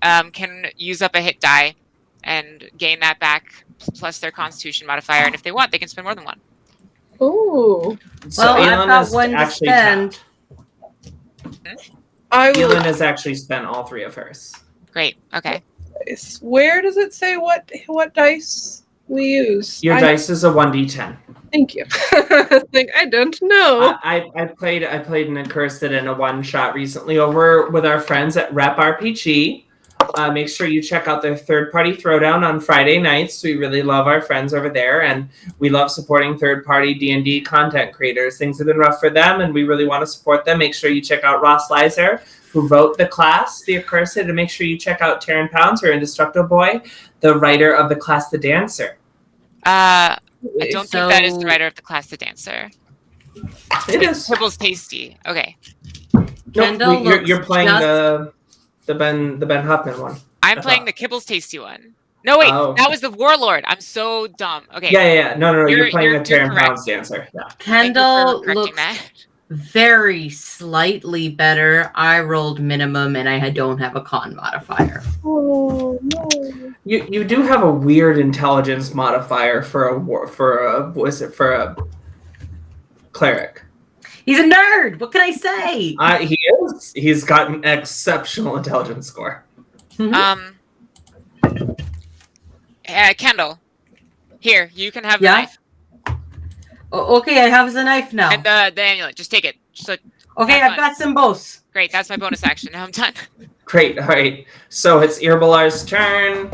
can use up a hit die and gain that back plus their Constitution modifier. And if they want, they can spend more than one. Ooh. So Well, I've Aelin got is one to actually spend. tapped. I will. Aelin has actually spent all 3 of hers. Great. Okay. Where does it say what dice we use? Your dice is a 1d10. Thank you. I don't know. I played an accursed in a one-shot recently over with our friends at Rep RPG. Make sure you check out their third-party throwdown on Friday nights. We really love our friends over there, and we love supporting third-party D&D content creators. Things have been rough for them, and we really want to support them. Make sure you check out Ross Leiser, who wrote the class, The Accursed, and make sure you check out Taryn Pounds, her Indestructible Boy, the writer of the class The Dancer. I don't So- think that is the writer of the class The Dancer. It is. Kibbles Tasty. Okay. Kendall No, you're looks playing just- the Ben Huffman one. I'm playing the Kibbles Tasty one. No, wait. Oh. That was the Warlord. I'm so dumb. Okay. Yeah. No. You're playing you're the Taryn correct. Pounds Dancer. Yeah. Thank you for Kendall correcting looks that. very slightly better. I rolled minimum and I don't have a con modifier. Oh no. You do have a weird intelligence modifier for a cleric. He's a nerd. What can I say? He is. He's got an exceptional intelligence score. Kendall. Here, you can have the Yeah? knife. Okay, I have the knife now. And the amulet. Just take it. Okay, have I've fun. got them both. Great. That's my bonus action. Now I'm done. Great. All right. So it's Irbalar's turn.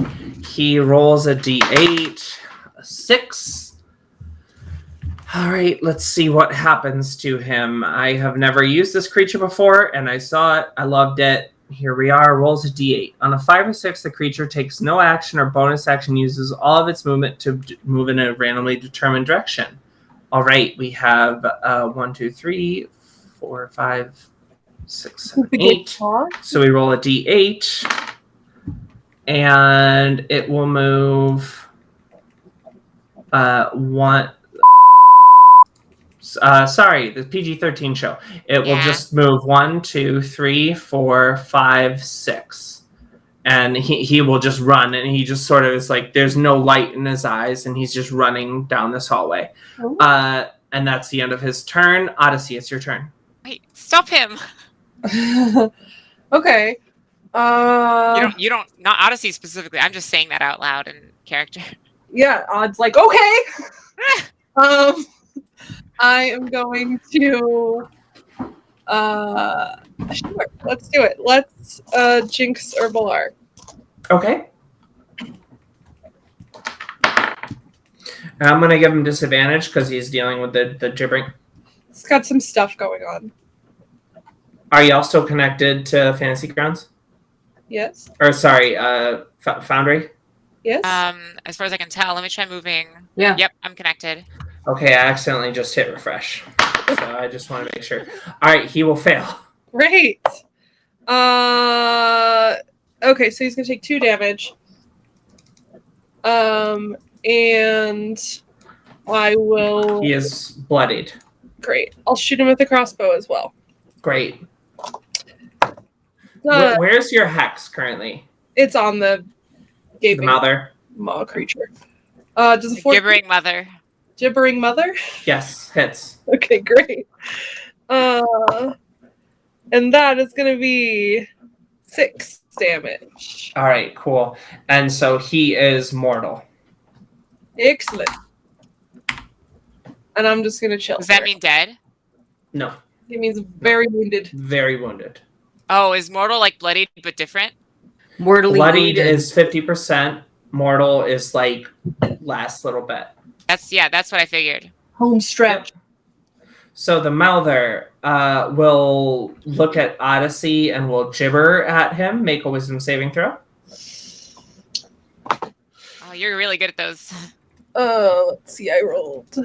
He rolls a d8, a 6. All right. Let's see what happens to him. I have never used this creature before, and I saw it. I loved it. Here we are. Rolls a d8. On a 5 or 6, the creature takes no action or bonus action, uses all of its movement to move in a randomly determined direction. All right. We have 1, 2, 3, 4, 5, 6, 7, 8. So we roll a d8, and it will move 1. Sorry, the PG-13 show. It will just move 1, 2, 3, 4, 5, 6. And he will just run, and he just sort of is like, there's no light in his eyes, and he's just running down this hallway. And that's the end of his turn. Odyssey, it's your turn. Wait, stop him. Okay. You don't, not Odyssey specifically. I'm just saying that out loud in character. Yeah, Odd's like, okay. I am going to sure, let's do it. Let's jinx Herbalar. Okay. And I'm going to give him disadvantage because he's dealing with the gibbering. It's got some stuff going on. Are y'all still connected to Fantasy Grounds? Yes. Or sorry, Foundry? Yes. As far as I can tell, let me try moving. Yeah. Yep, I'm connected. Okay, I accidentally just hit refresh. So I just want to make sure. All right, he will fail. Great. Okay, so he's gonna take 2 damage. And I will. He is bloodied. Great. I'll shoot him with a crossbow as well. Great. Where's your hex currently? It's on the gaping mother maw creature. Does a Gibbering mother. Gibbering mother? Yes, hits. Okay, great. And that is going to be 6 damage. All right, cool. And so he is mortal. Excellent. And I'm just going to chill. Does that mean dead? No. It means very wounded. Very wounded. Oh, is mortal like bloodied but different? Mortally bloodied wounded. is 50%. Mortal is like last little bit. That's what I figured. Home stretch. So the Mouther will look at Odyssey and will gibber at him. Make a wisdom saving throw. Oh, you're really good at those. Let's see. I rolled.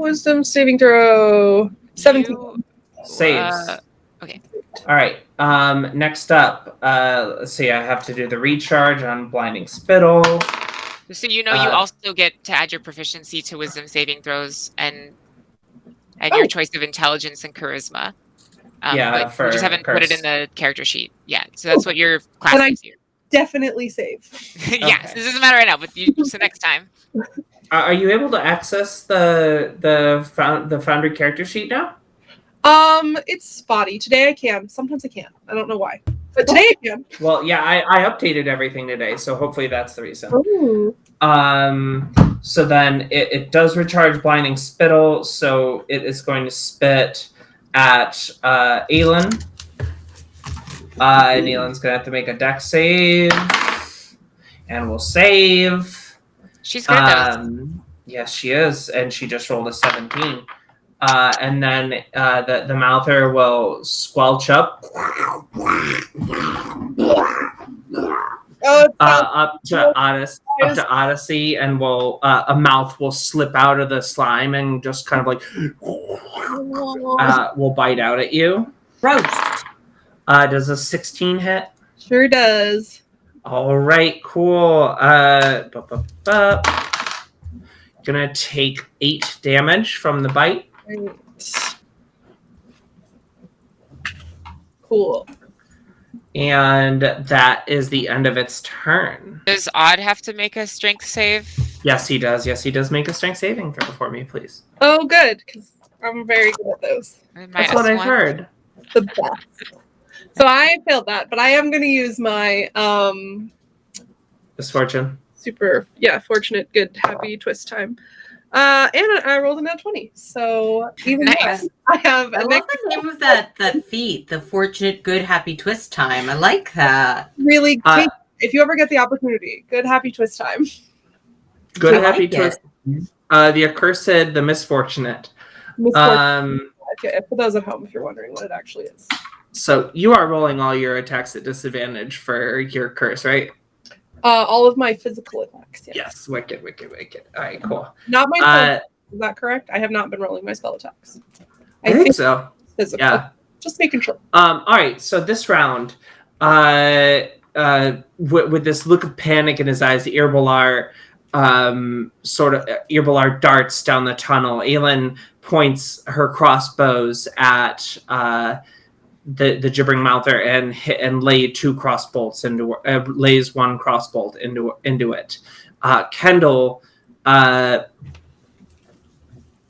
Wisdom saving throw. 17. Saves. Okay. All right. Next up, let's see. I have to do the recharge on Blinding Spittle. So you know, you also get to add your proficiency to wisdom saving throws and your choice of intelligence and charisma. But you just haven't put it in the character sheet yet. So that's what your class gives you. Definitely save. Yes, Okay. this doesn't matter right now, but so next time. Are you able to access the Foundry character sheet now? It's spotty. Today I can. Sometimes I can't. I don't know why. But today I can. Well, yeah, I updated everything today, so hopefully that's the reason. Ooh. So then it does recharge Blinding Spittle, so it is going to spit at Aelin. And Aelin's going to have to make a dex save. And we'll save. She's good though. Yes, she is, and she just rolled a 17. And then the Mouther will squelch up. Up to Odyssey, and will a mouth will slip out of the slime and just kind of like will bite out at you. Gross. Does a 16 hit? Sure does. All right, cool. Gonna take 8 damage from the bite. Right. Cool. And that is the end of its turn. Does Odd have to make a strength save? Yes, he does. Yes, he does. Make a strength saving throw for me, please. Oh, good, because I'm very good at those. That's what I've heard. The best. So I failed that, but I am going to use my Misfortune. fortunate, good, happy twist time. And I rolled a nat 20. So even Nice. I have I a love the name of that feat, the fortunate, good, happy twist time. I like that. really if you ever get the opportunity, good, happy twist time. Good, I happy like twist. The accursed, the misfortunate. Misfortune. Okay, for those at home, if you're wondering what it actually is. So you are rolling all your attacks at disadvantage for your curse, right? All of my physical attacks. Yeah. Yes. Wicked. All right, cool. Not my spell. Is that correct? I have not been rolling my spell attacks. I think so. Physical. Yeah. Just making sure. All right. So this round, with this look of panic in his eyes, the Herbalar sort of Irbilar darts down the tunnel. Aelin points her crossbows at the gibbering mouther and lays one crossbolt into it. Kendall,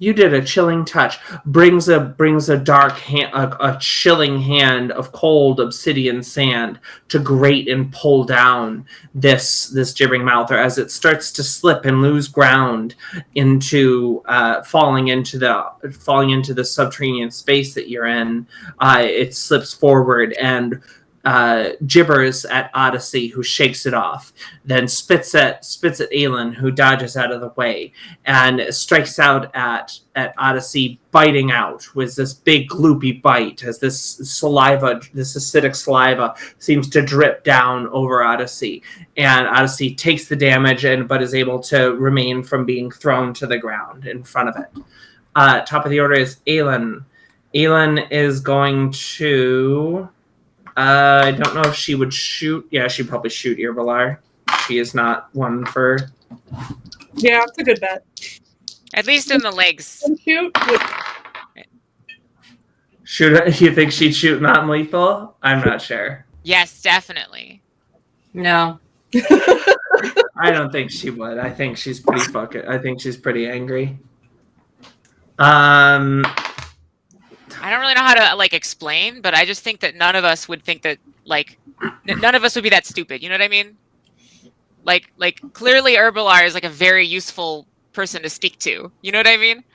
you did a chilling touch. Brings a dark hand, a chilling hand of cold obsidian sand to grate and pull down this gibbering mouther as it starts to slip and lose ground into falling into the subterranean space that you're in. It slips forward and gibbers at Odyssey, who shakes it off, then spits at Aelin, who dodges out of the way, and strikes out at Odyssey, biting out with this big gloopy bite as this acidic saliva seems to drip down over Odyssey, and Odyssey takes the damage but is able to remain from being thrown to the ground in front of it. Top of the order is Aelin. Aelin is going to... I don't know if she would shoot. Yeah, she'd probably shoot Irbilar. She is not one for... Yeah, it's a good bet. At least in the legs. Shoot. Shoot. You think she'd shoot non-lethal? I'm not sure. Yes, definitely. No. I don't think she would. I think she's pretty angry. I don't really know how to explain, but I just think that none of us would think that none of us would be that stupid. You know what I mean? Like clearly Irbilar is a very useful person to speak to. You know what I mean?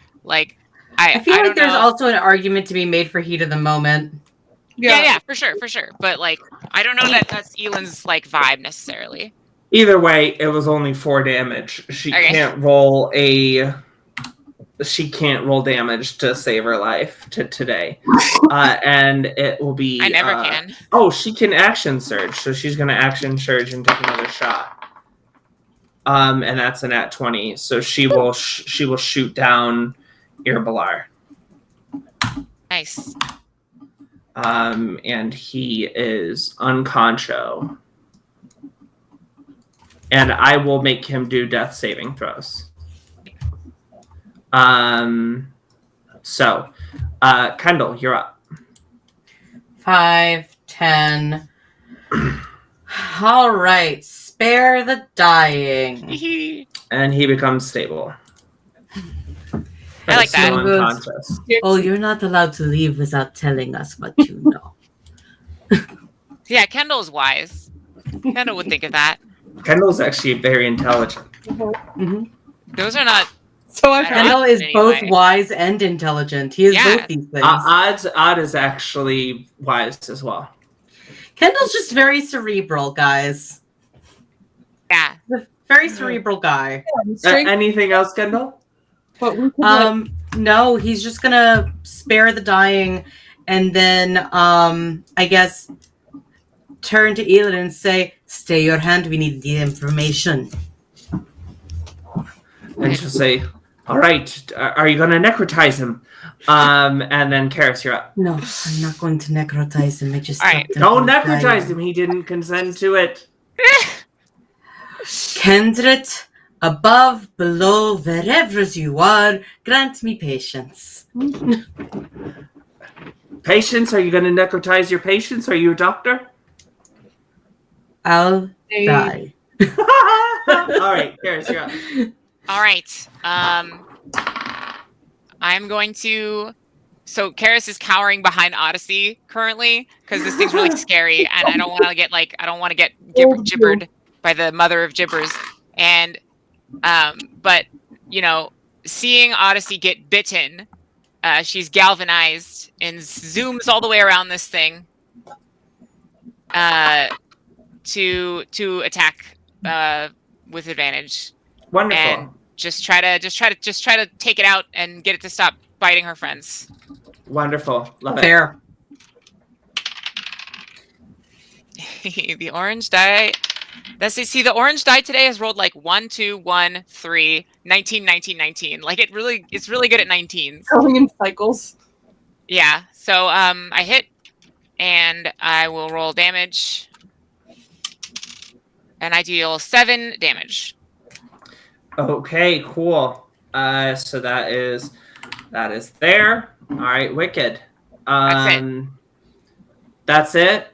I feel like there's also an argument to be made for heat of the moment. Yeah, for sure. But I don't know that that's Aelin's vibe necessarily. Either way, it was only 4 damage. She can't roll damage to save her life today. And it will be... I never can. Oh, she can action surge, so she's going to action surge and take another shot. And that's an at 20, so she will shoot down Irbilar. Nice. And he is unconscio. And I will make him do death saving throws. So, Kendall, you're up. 5, 10. All right. Spare the dying. And he becomes stable. I like that. Still unconscious. Oh, you're not allowed to leave without telling us what you know. Yeah, Kendall's wise. Kendall would think of that. Kendall's actually very intelligent. Mm-hmm. Those are not... So I've heard. Kendall is Anyway. both wise and intelligent. He is both these things. Odd is actually wise as well. Kendall's just very cerebral, guys. Yeah. Very cerebral guy. Anything else, Kendall? But we could, No, he's just gonna spare the dying and then I guess turn to Aelin and say, "Stay your hand, we need the information." And she'll say, "All right, are you going to necrotize him?" And then Karis, you're up. No, I'm not going to necrotize him. I just All right. Don't necrotize him. He didn't consent to it. Kendrit, above, below, wherever you are, grant me patience. Patience? Are you going to necrotize your patients? Are you a doctor? I'll die. All right, Karis, you're up. All right. I'm going to... So Karis is cowering behind Odyssey currently because this thing's really scary, and I don't want to get gibbered by the mother of gibbers. And but seeing Odyssey get bitten, she's galvanized and zooms all the way around this thing to attack with advantage. Wonderful. And just try to take it out and get it to stop biting her friends. Wonderful. Love Fair. The orange die. The orange die today has rolled 1, 2, 1, 3, 19, 19, 19. It's really good at 19s. going in cycles. Yeah. So I hit, and I will roll damage, and I deal 7 damage. Okay, cool. So that is there. All right, wicked. That's it.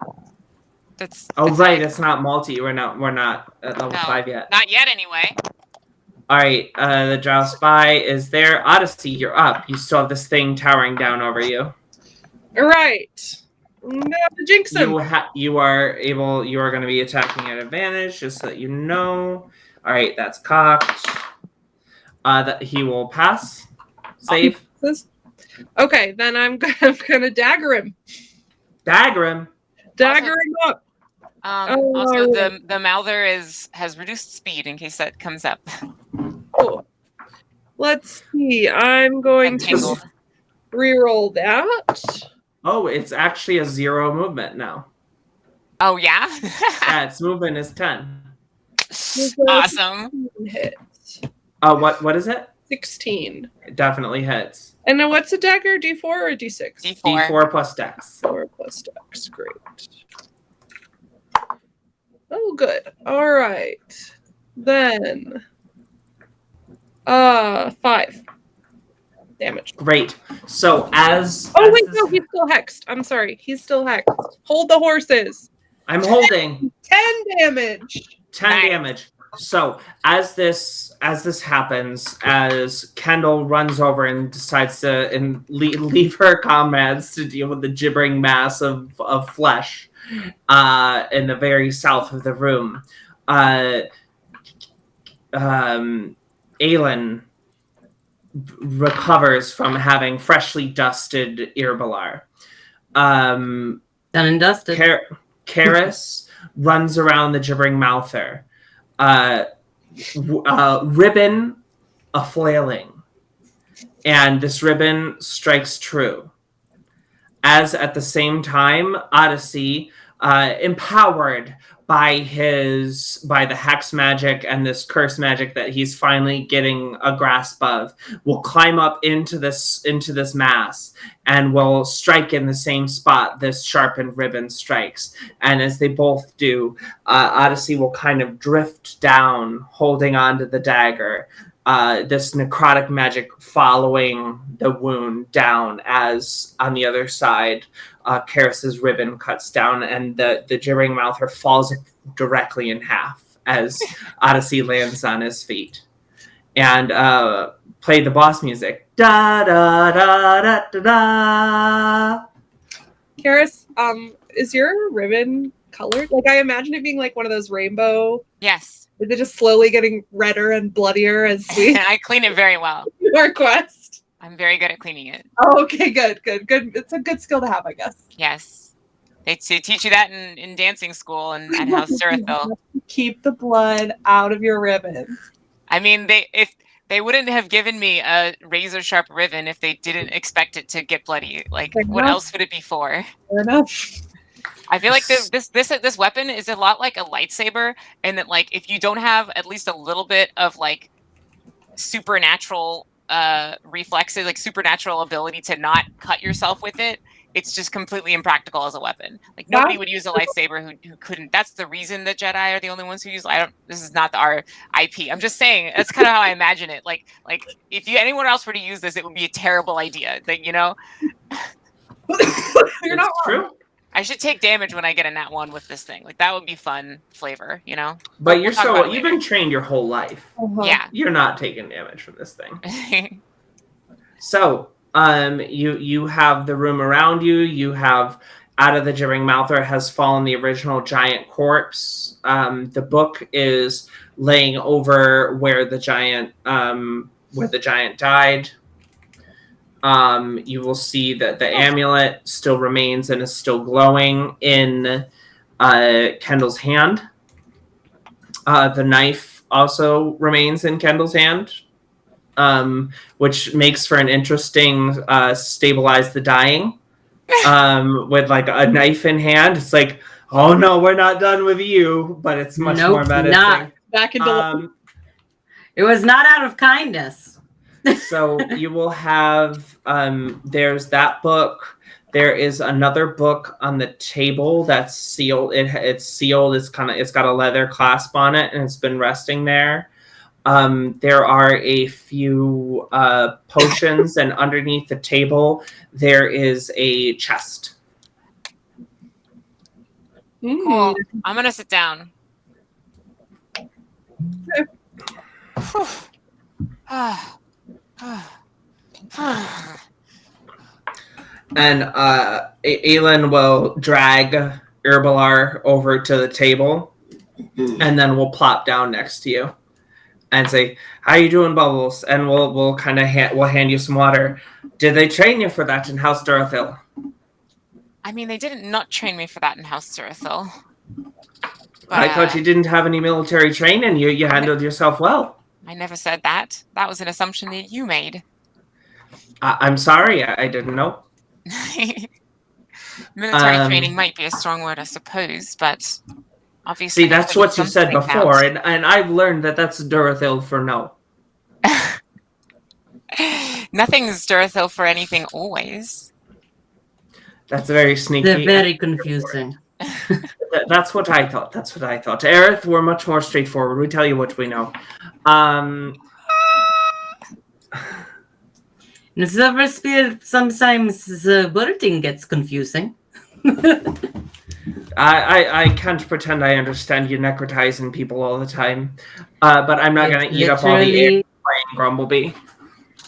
That's Right. it. It's not multi. We're not at level 5 yet. Not yet, anyway. All right. The Drow Spy is there. Odyssey, you're up. You still have this thing towering down over you. All right. I'm gonna have to jinx him. You are going to be attacking at advantage, just so that you know. All right, that's cocked. That he will pass. Save. Okay, then I'm gonna dagger him. Dagger him. Dagger him up. Also, the Mouther has reduced speed in case that comes up. Cool. Let's see. I'm going to reroll that. Oh, it's actually a 0 movement now. Oh yeah. Yeah, its movement is 10. Awesome. Hit. What is it? 16. It definitely hits. And then what's a dagger? D4 or D6? D4 plus dex. 4 plus dex. Great. Oh, good. All right. Then, 5 damage. Great. So as no, he's still hexed. I'm sorry. He's still hexed. Hold the horses. I'm holding 10 damage. 10 damage. So as this happens, as Kendall runs over and decides to leave her comrades to deal with the gibbering mass of flesh in the very south of the room, Aelin recovers from having freshly dusted Irbalar. Done and dusted. Karis runs around the gibbering mouther. Ribbon a flailing, and this ribbon strikes true. As at the same time, Odyssey, empowered by the hex magic and this curse magic that he's finally getting a grasp of, will climb up into this mass and will strike in the same spot this sharpened ribbon strikes. And as they both do, Odyssey will kind of drift down, holding onto the dagger. This necrotic magic following the wound down, as on the other side, Karis's ribbon cuts down and the gibbering mouther falls directly in half as Odyssey lands on his feet. And play the boss music. Da da da da da da. Karis, is your ribbon colored? Like, I imagine it being like one of those rainbow. Yes. Is it just slowly getting redder and bloodier as we I clean it very well. do our quest? I'm very good at cleaning it. Oh, okay, good. It's a good skill to have, I guess. Yes. They teach you that in dancing school and at House Surathil. Keep the blood out of your ribbon. I mean, if they wouldn't have given me a razor sharp ribbon if they didn't expect it to get bloody. Like, what else would it be for? Fair enough. I feel like this weapon is a lot like a lightsaber, and that, like, if you don't have at least a little bit of like supernatural reflexes, like supernatural ability to not cut yourself with it, it's just completely impractical as a weapon. Like, nobody would use a lightsaber who couldn't. That's the reason that Jedi are the only ones who use. This is not our IP. I'm just saying that's kind of how I imagine it. Like if anyone else were to use this, it would be a terrible idea. Like, you know. You're not true. I should take damage when I get a nat 1 with this thing. Like, that would be fun flavor, you know? But you've been trained your whole life. Uh-huh. Yeah. You're not taking damage from this thing. So, you have the room around you. You have, out of the gibbering mouther has fallen the original giant corpse. The book is laying over where the giant died. You will see that the amulet still remains and is still glowing in Kendall's hand. The knife also remains in Kendall's hand, which makes for an interesting stabilize the dying with like a knife in hand. It's like, oh no, we're not done with you, but it's much more menacing. Not. Back into It was not out of kindness. So you will have there's that book. There is another book on the table that's sealed. It's sealed. It's got a leather clasp on it, and it's been resting there. There are a few potions, and underneath the table there is a chest. Cool. I'm gonna sit down. And Aelin will drag Herbalar over to the table, and then we'll plop down next to you and say, "How you doing, Bubbles?" And we'll kind of we'll hand you some water. Did they train you for that in House Dorothil? I mean, they didn't not train me for that in House Dorothil. I thought you didn't have any military training. You handled yourself well. I never said that. That was an assumption that you made. I'm sorry, I didn't know. Military training might be a strong word, I suppose, but obviously... See, that's what you said before, and I've learned that that's Dorothil for no. Nothing's Dorothil for anything always. That's very sneaky. They're very confusing. That's what I thought. Aerith, we're much more straightforward. We tell you what we know. Sometimes the wording gets confusing. I can't pretend I understand you necrotizing people all the time. But I'm not going to eat up all the air playing Grumblebee.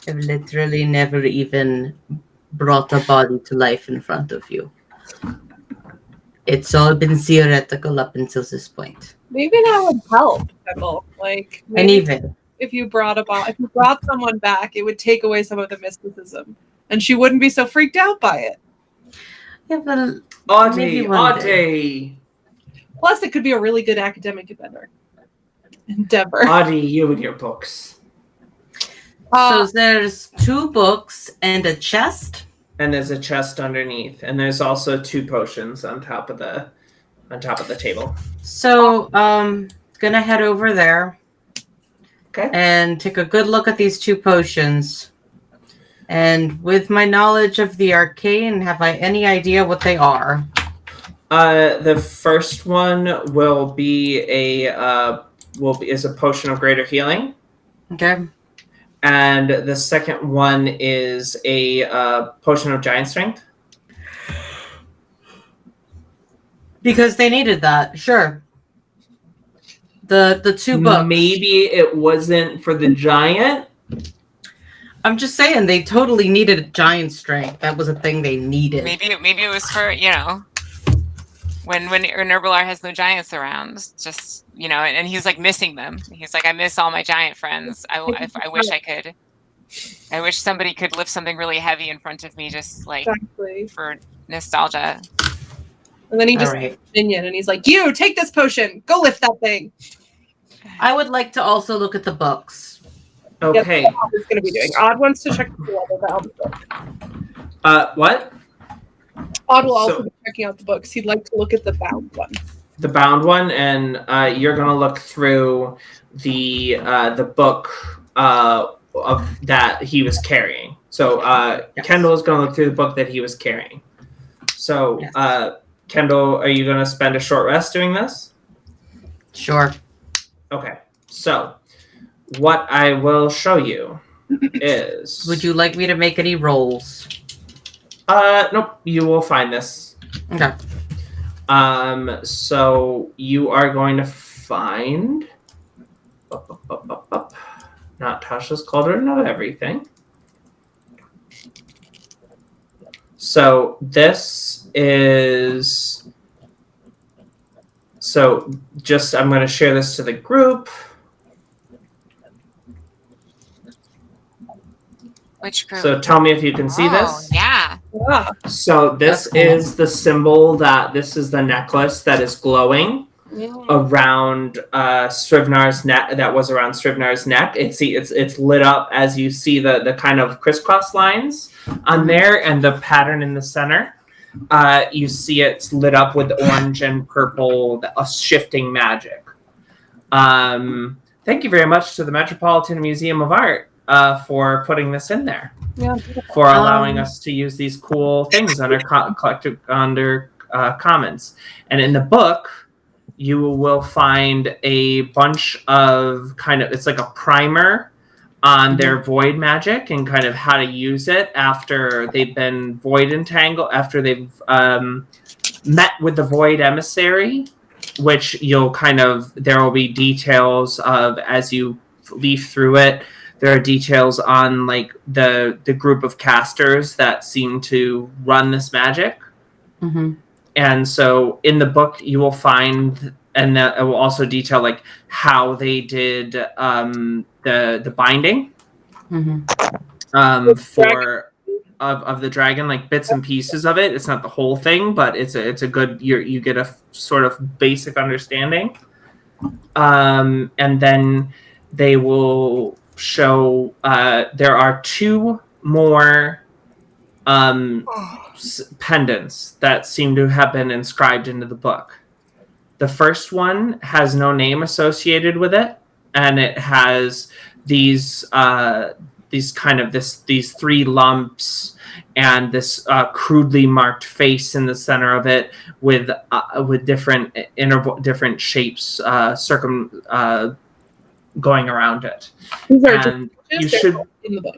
I've literally never even brought a body to life in front of you. It's all been theoretical up until this point. Maybe that would help, Pebble. Like, And even if you brought someone back, it would take away some of the mysticism, and she wouldn't be so freaked out by it. yeah, well, Audie. Plus, it could be a really good academic endeavor. Audie, you and your books. So there's 2 books and a chest. And there's a chest underneath, and there's also 2 potions on top of the table. So, gonna head over there. Okay. And take a good look at these 2 potions. And with my knowledge of the arcane, have I any idea what they are? The first one is a potion of greater healing. Okay. And the second one is a potion of giant strength. Because they needed that, sure. The 2 books. Maybe it wasn't for the giant. I'm just saying they totally needed a giant strength. That was a thing they needed. Maybe it was for, when Herbalar has no giants around, just, and he's like missing them. He's like, I miss all my giant friends. I wish I could. I wish somebody could lift something really heavy in front of me, just like for nostalgia. And then he just minion, and he's like, "You take this potion. Go lift that thing." I would like to also look at the books. Okay. Yes, Odd is going to be doing. Odd wants to check the other bound book. What? Odd will also be checking out the books. He'd like to look at the bound one. The bound one, and you're going to look through the book of that he was carrying. So yes. Kendall is going to look through the book that he was carrying. So, yes. Kendall, are you going to spend a short rest doing this? Sure. Okay. So, what I will show you is... Would you like me to make any rolls? Nope. You will find this. Okay. So, you are going to find... Not Tasha's Cauldron of Everything. So this is... So just, I'm going to share this to the group. Which group? So tell me if you can see this. Yeah. So this is the symbol this is the necklace that is glowing. Around Srivnar's neck, that was around Srivnar's neck. It's lit up as you see the kind of crisscross lines on there, and the pattern in the center. You see it's lit up with orange and purple, a shifting magic. Thank you very much to the Metropolitan Museum of Art for putting this in there. Yeah. For allowing us to use these cool things under collective commons. And in the book, you will find a bunch of it's like a primer on their void magic and kind of how to use it after they've been void entangled, after they've met with the void emissary, which there will be details of as you leaf through it. There are details on like the group of casters that seem to run this magic. Mm-hmm. And so in the book you will find, and that it will also detail like how they did the binding of the dragon, like bits and pieces of it. It's not the whole thing, but it's a good, you get a sort of basic understanding. And then they will show there are 2 more pendants that seem to have been inscribed into the book. The first one has no name associated with it, and it has these 3 lumps and this crudely marked face in the center of it with different shapes going around it. These are And just in the book.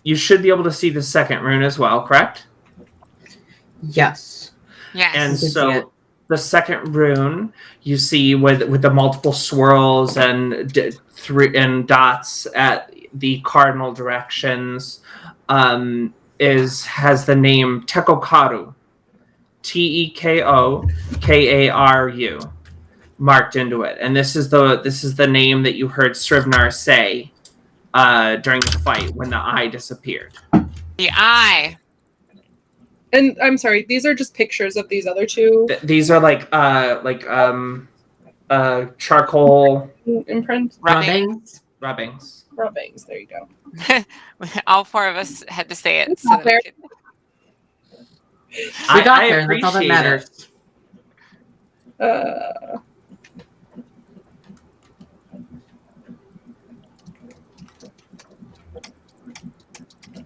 You should be able to see the second rune as well, correct? Yes. Yes. And so the second rune you see with the multiple swirls and dots at the cardinal directions has the name Tekokaru, Tekokaru, marked into it, and this is the name that you heard Srivnar say during the fight when the eye disappeared. The eye. And I'm sorry, these are just pictures of these other 2. These are charcoal imprints. Rubbings. Rubbings. There you go. All 4 of us had to say it. So that we could... We got there. That's all that matters.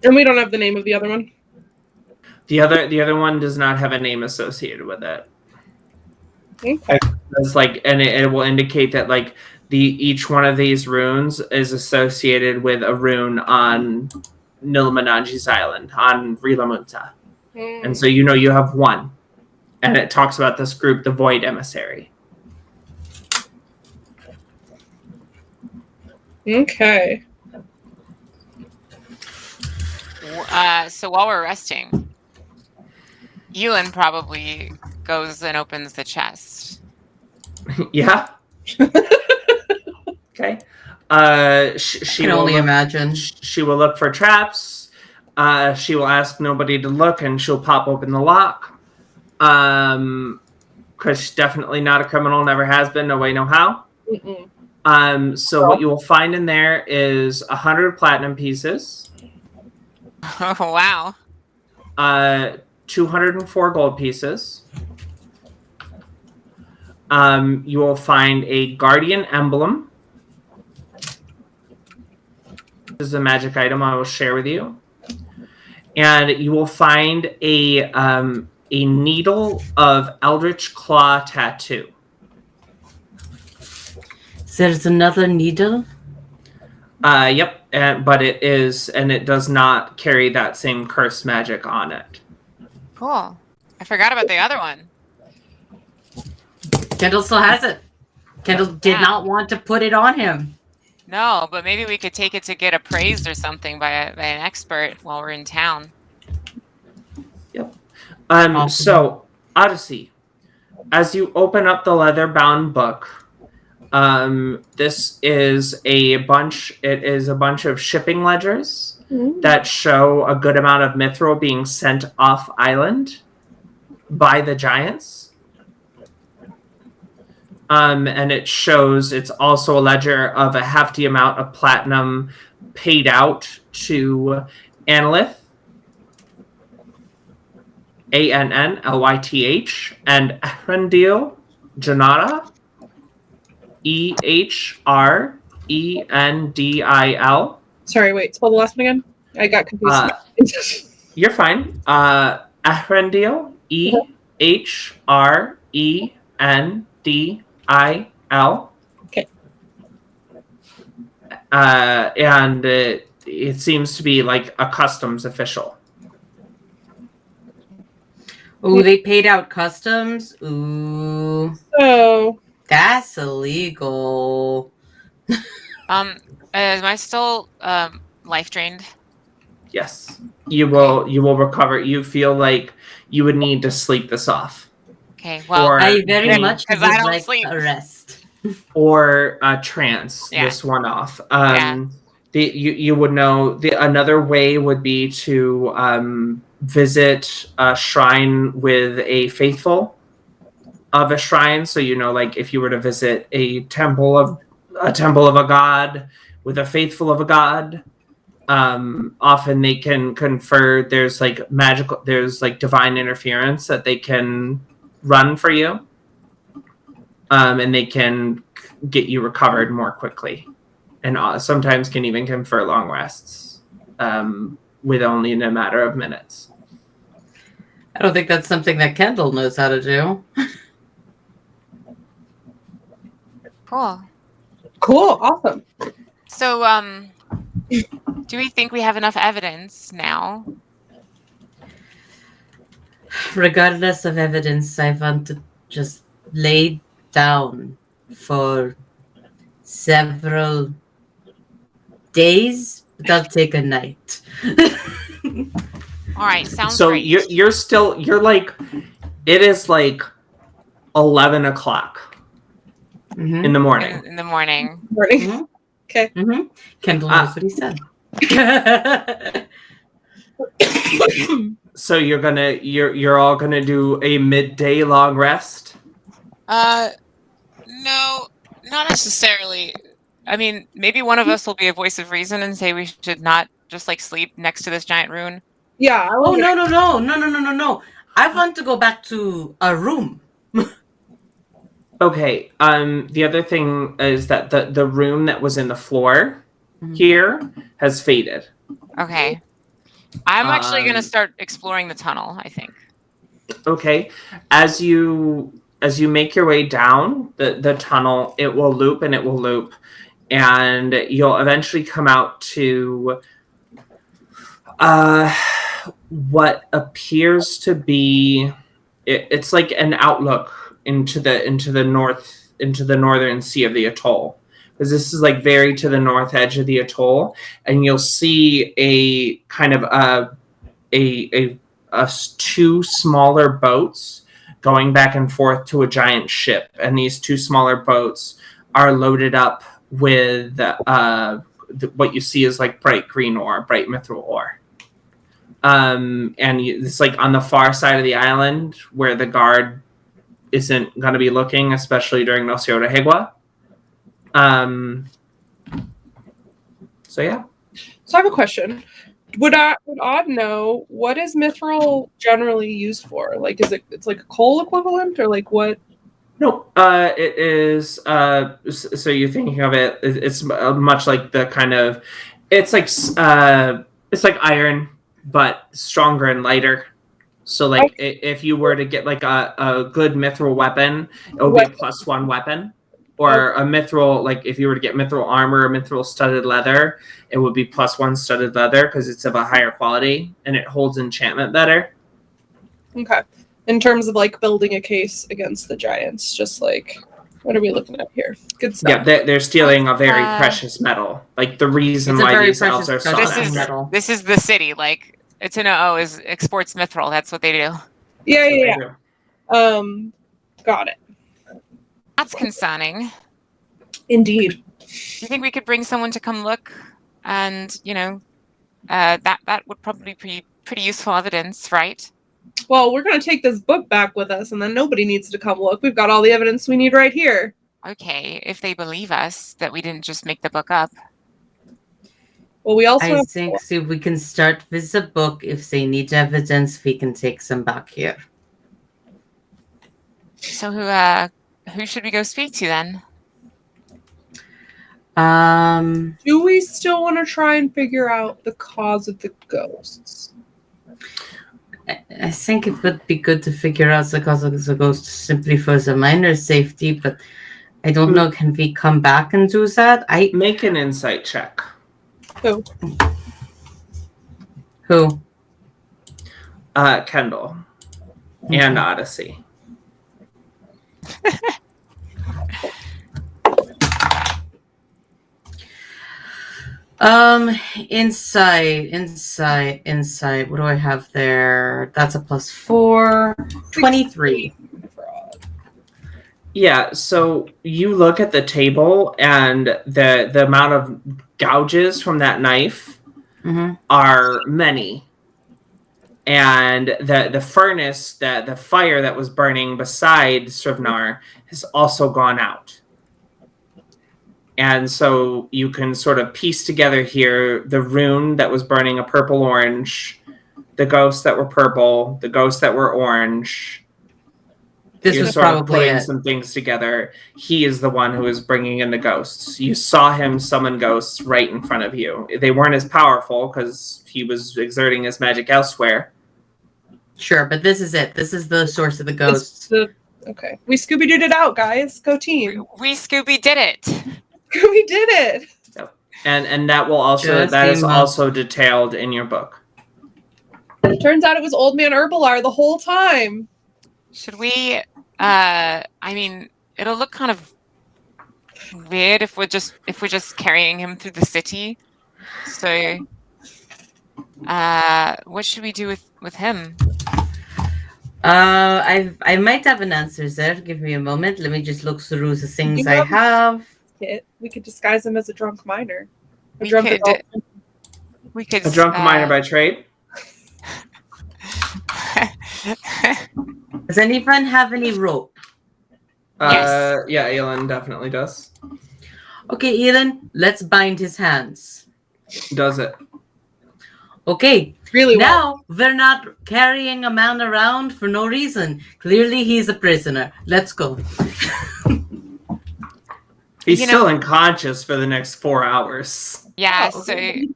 And we don't have the name of the other one. The other one does not have a name associated with it. Okay. It's and it will indicate that each one of these runes is associated with a rune on Nilamananji's island on Rilamunta. And so you have 1. And it talks about this group, the Void Emissary. Okay. So while we're resting, Ewan probably goes and opens the chest. Yeah. Okay. She can only imagine. She will look for traps. She will ask nobody to look, and she'll pop open the lock. Because she's definitely not a criminal, never has been, no way, no how. So what you will find in there is 100 platinum pieces. Oh, wow. 204 gold pieces. You will find a guardian emblem. This is a magic item I will share with you. And you will find a needle of Eldritch Claw tattoo. There's another needle? Yep. But it does not carry that same curse magic on it. Cool. I forgot about the other one. Kendall still has it. Kendall did not want to put it on him. No, but maybe we could take it to get appraised or something by an expert while we're in town. Yep. So, Odyssey, as you open up the leather-bound book, this is a bunch of shipping ledgers that show a good amount of mithril being sent off island by the giants. And it's also a ledger of a hefty amount of platinum paid out to Annlyth, Annlyth, and Ehrendil Janata, Ehrendil. Sorry, wait. Spell the last one again. I got confused. You're fine. Ehrendil, Ehrendil. H-I-L. Okay. And it seems to be like a customs official. Ooh, they paid out customs. Ooh, So that's illegal. Am I still life drained? Yes. You will recover. You feel like you would need to sleep this off. Okay, well, Or I very the- much would 'cause I don't like sleep. a rest. or trance Yeah. this one off. Yeah. You would know another way would be to visit a shrine with a faithful of a shrine. So like if you were to visit a temple of a god with a faithful of a god, often they can confer. There's like divine interference that they can run for you, and they can get you recovered more quickly, and sometimes can even confer long rests with only in a matter of minutes. I don't think that's something that Kendall knows how to do. Cool. cool, awesome. So, do we think we have enough evidence now? Regardless of evidence, I want to just lay down for several days, but I'll take a night. All right, sounds So great. you're like, it is like 11 o'clock Mhm. in the morning. in the morning. Morning. Mhm. Okay. Mhm. Kendall knows what he said. So you're all gonna do a midday long rest. No, not necessarily. I mean, maybe one of us will be a voice of reason and say we should not just like sleep next to this giant rune. Yeah. I Oh will no! I want to go back to a room. Okay. The other thing is that the room that was in the floor Mhm. here has faded. Okay. I'm actually going to Um, start exploring the tunnel, I think. Okay. As you make your way down the tunnel, it will loop and it will loop, and you'll eventually come out to what appears to be it's like an outlook into the northern sea of the atoll, because this is like very to the north edge of the atoll, and you'll see a kind of a two smaller boats going back and forth to a giant ship, and these two smaller boats are loaded up with what you see is like bright green ore, bright mithril ore. And it's like on the far side of the island where the guard isn't going to be looking, especially during Nocio de Hegua. So yeah. So I have a question. Would Odd know what is mithril generally used for? Like, it's like a coal equivalent, or like what? No, it is. So you're thinking of it. It's much like the kind of. It's like iron, but stronger and lighter. So like, if you were to get like a good mithril weapon, it would be a +1 weapon. Or a mithril, like if you were to get mithril armor or mithril studded leather, it would be +1 studded leather because it's of a higher quality and it holds enchantment better. Okay. In terms of like building a case against the giants, just like, what are we looking at here? Good stuff. Yeah, they're stealing a very precious metal. Like the reason It's a why very these elves are precious sought precious after. metal. This is the city. Like, Atuna'o is exports mithril. That's what they do. Yeah. Got it. That's concerning. Indeed. Do you think we could bring someone to come look? And, that would probably be pretty useful evidence, right? Well, we're gonna take this book back with us, and then nobody needs to come look. We've got all the evidence we need right here. Okay, if they believe us that we didn't just make the book up. Well, we also I have think so we can start with the book. If they need evidence, we can take some back here. So who should we go speak to then? Do we still want to try and figure out the cause of the ghosts? I think it would be good to figure out the cause of the ghost simply for the miner's safety, but I don't know. Can we come back and do that? Make an insight check. Who? Kendall and Odyssey. Insight. What do I have there? That's a +4. 23. Yeah, so you look at the table and the amount of gouges from that knife are many. And the furnace, the fire that was burning beside Srivnar has also gone out. And so you can sort of piece together here the rune that was burning a purple-orange, the ghosts that were purple, the ghosts that were orange. This You're was sort of probably putting it. some things together. He is the one who is bringing in the ghosts. You saw him summon ghosts right in front of you. They weren't as powerful because he was exerting his magic elsewhere. Sure, but this is it. This is the source of the ghosts. Okay. We Scooby-Dooed it out, guys. Go team. We Scooby did it. We did it. Yep. And that will also is also detailed in your book. It turns out it was Old Man Herbalar the whole time. Should we? I mean, it'll look kind of weird if we're just carrying him through the city. So, what should we do with him? I might have an answer there. Give me a moment. Let me just look through the things I have. We could disguise him as a drunk miner. We could. A drunk miner by trade. Does anyone have any rope? Yes. Yeah, Elin definitely does. Okay, Elin, let's bind his hands. Does it? Okay. Really now we're not carrying a man around for no reason. Clearly he's a prisoner. Let's go. He's still unconscious for the next 4 hours. Yeah, so maybe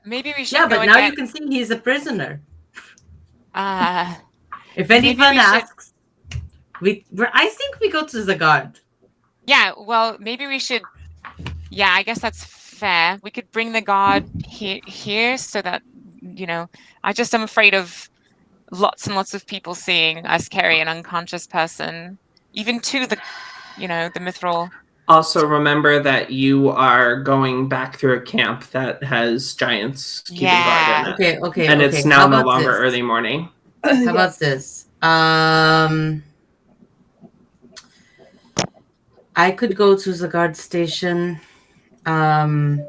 we should. Yeah, but now you can see he's a prisoner. If anyone asks, I think we go to the guard. Yeah, well, maybe we should. Yeah, I guess that's fair. We could bring the guard here so that, I just am afraid of lots and lots of people seeing us carry an unconscious person, even to the mithril. Also, remember that you are going back through a camp that has giants keeping guard in it. Okay. And it's now no longer early morning. How about this? I could go to the guard station and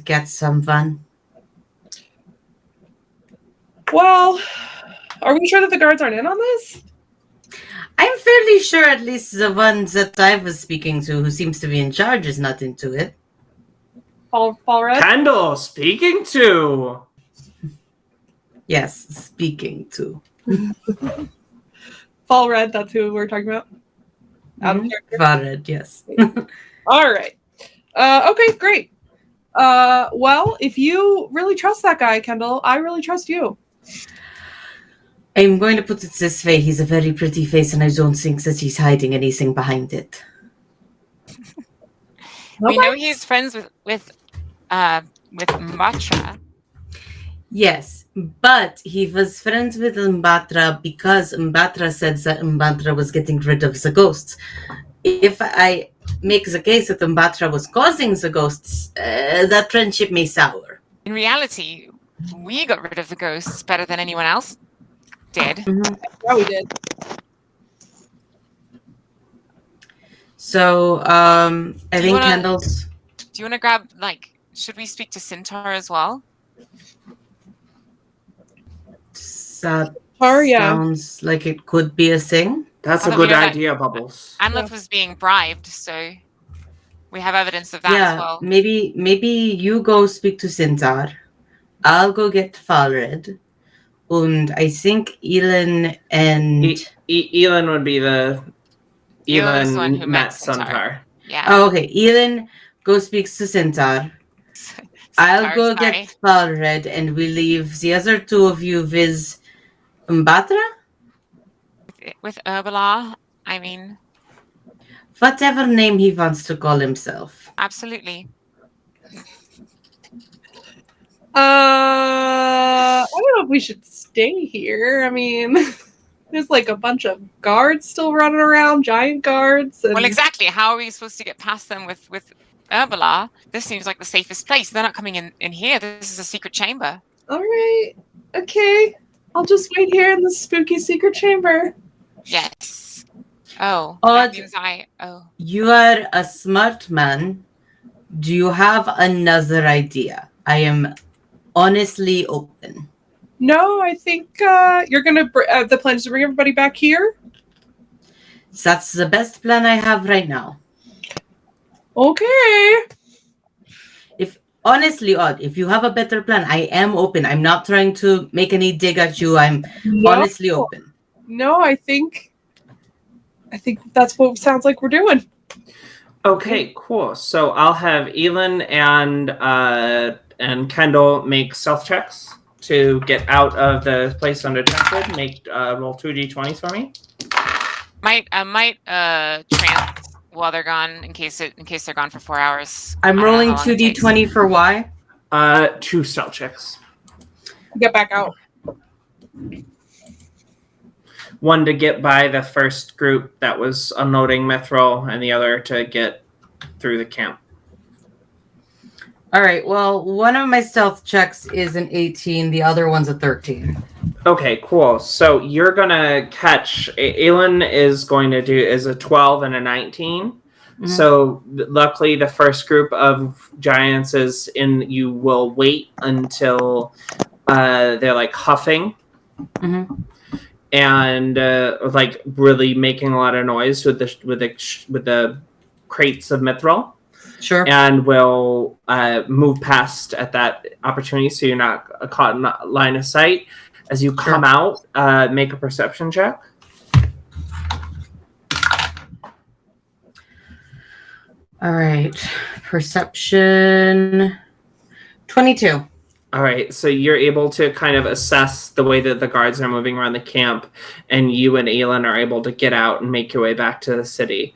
get some fun. Well, are we sure that the guards aren't in on this? I'm fairly sure at least the one that I was speaking to, who seems to be in charge, is not into it. Fall Red? Kendall, speaking to. Yes, speaking to. Fall Red, that's who we're talking about? Out of character? Fall Red, yes. All right. Okay, great. Well, if you really trust that guy, Kendall, I really trust you. I'm going to put it this way. He's a very pretty face, and I don't think that he's hiding anything behind it. We know he's friends with Mbatra. Yes, but he was friends with Mbatra because Mbatra said that Mbatra was getting rid of the ghosts. If I make the case that Mbatra was causing the ghosts, that friendship may sour. In reality, we got rid of the ghosts better than anyone else did. Mm-hmm. Yeah, we did. So, I think Kendall's... Do you want to grab, should we speak to Sintar as well? That sounds like it could be a thing. That's a good idea, Bubbles. Anlith was being bribed, so we have evidence of that as well. Maybe you go speak to Sintar. I'll go get Falred. And I think Elin and... Elin would be the... Elin who met Sintar. Yeah. Oh, okay. Elin, go speak to Sintar. I'll go get Falred, and we leave the other two of you with Mbatra? With Herbalar, I mean... Whatever name he wants to call himself. Absolutely. I don't know if we should stay here. I mean, there's like a bunch of guards still running around, giant guards. And... Well, exactly. How are we supposed to get past them with Herbala? This seems like the safest place. They're not coming in here. This is a secret chamber. All right. Okay. I'll just wait here in the spooky secret chamber. Yes. Oh, Odd. that means You are a smart man. Do you have another idea? I am honestly open. No, I think you're gonna. The plan is to bring everybody back here. That's the best plan I have right now. Okay. Honestly, Odd, if you have a better plan, I am open. I'm not trying to make any dig at you. I'm honestly open. No, I think that's what sounds like we're doing. Okay, cool. So I'll have Elin and Kendall make stealth checks to get out of the place undetected. Make roll 2d20s for me. might trance while they're gone in case they're gone for 4 hours. I'm I don't know rolling how long it takes. 2d20 for why? 2 stealth checks. Get back out. One to get by the first group that was unloading mithril, and the other to get through the camp. All right. Well, one of my stealth checks is an 18. The other one's a 13. Okay, cool. So you're gonna catch. Elin is going to do is a 12 and a 19. Mm-hmm. So luckily, the first group of giants is in. You will wait until they're like huffing. Mm-hmm. And like really making a lot of noise with the crates of mithril. Sure. And we'll move past at that opportunity, so you're not caught in line of sight. As you come out, make a perception check. All right, perception 22. All right, so you're able to kind of assess the way that the guards are moving around the camp, and you and Elin are able to get out and make your way back to the city.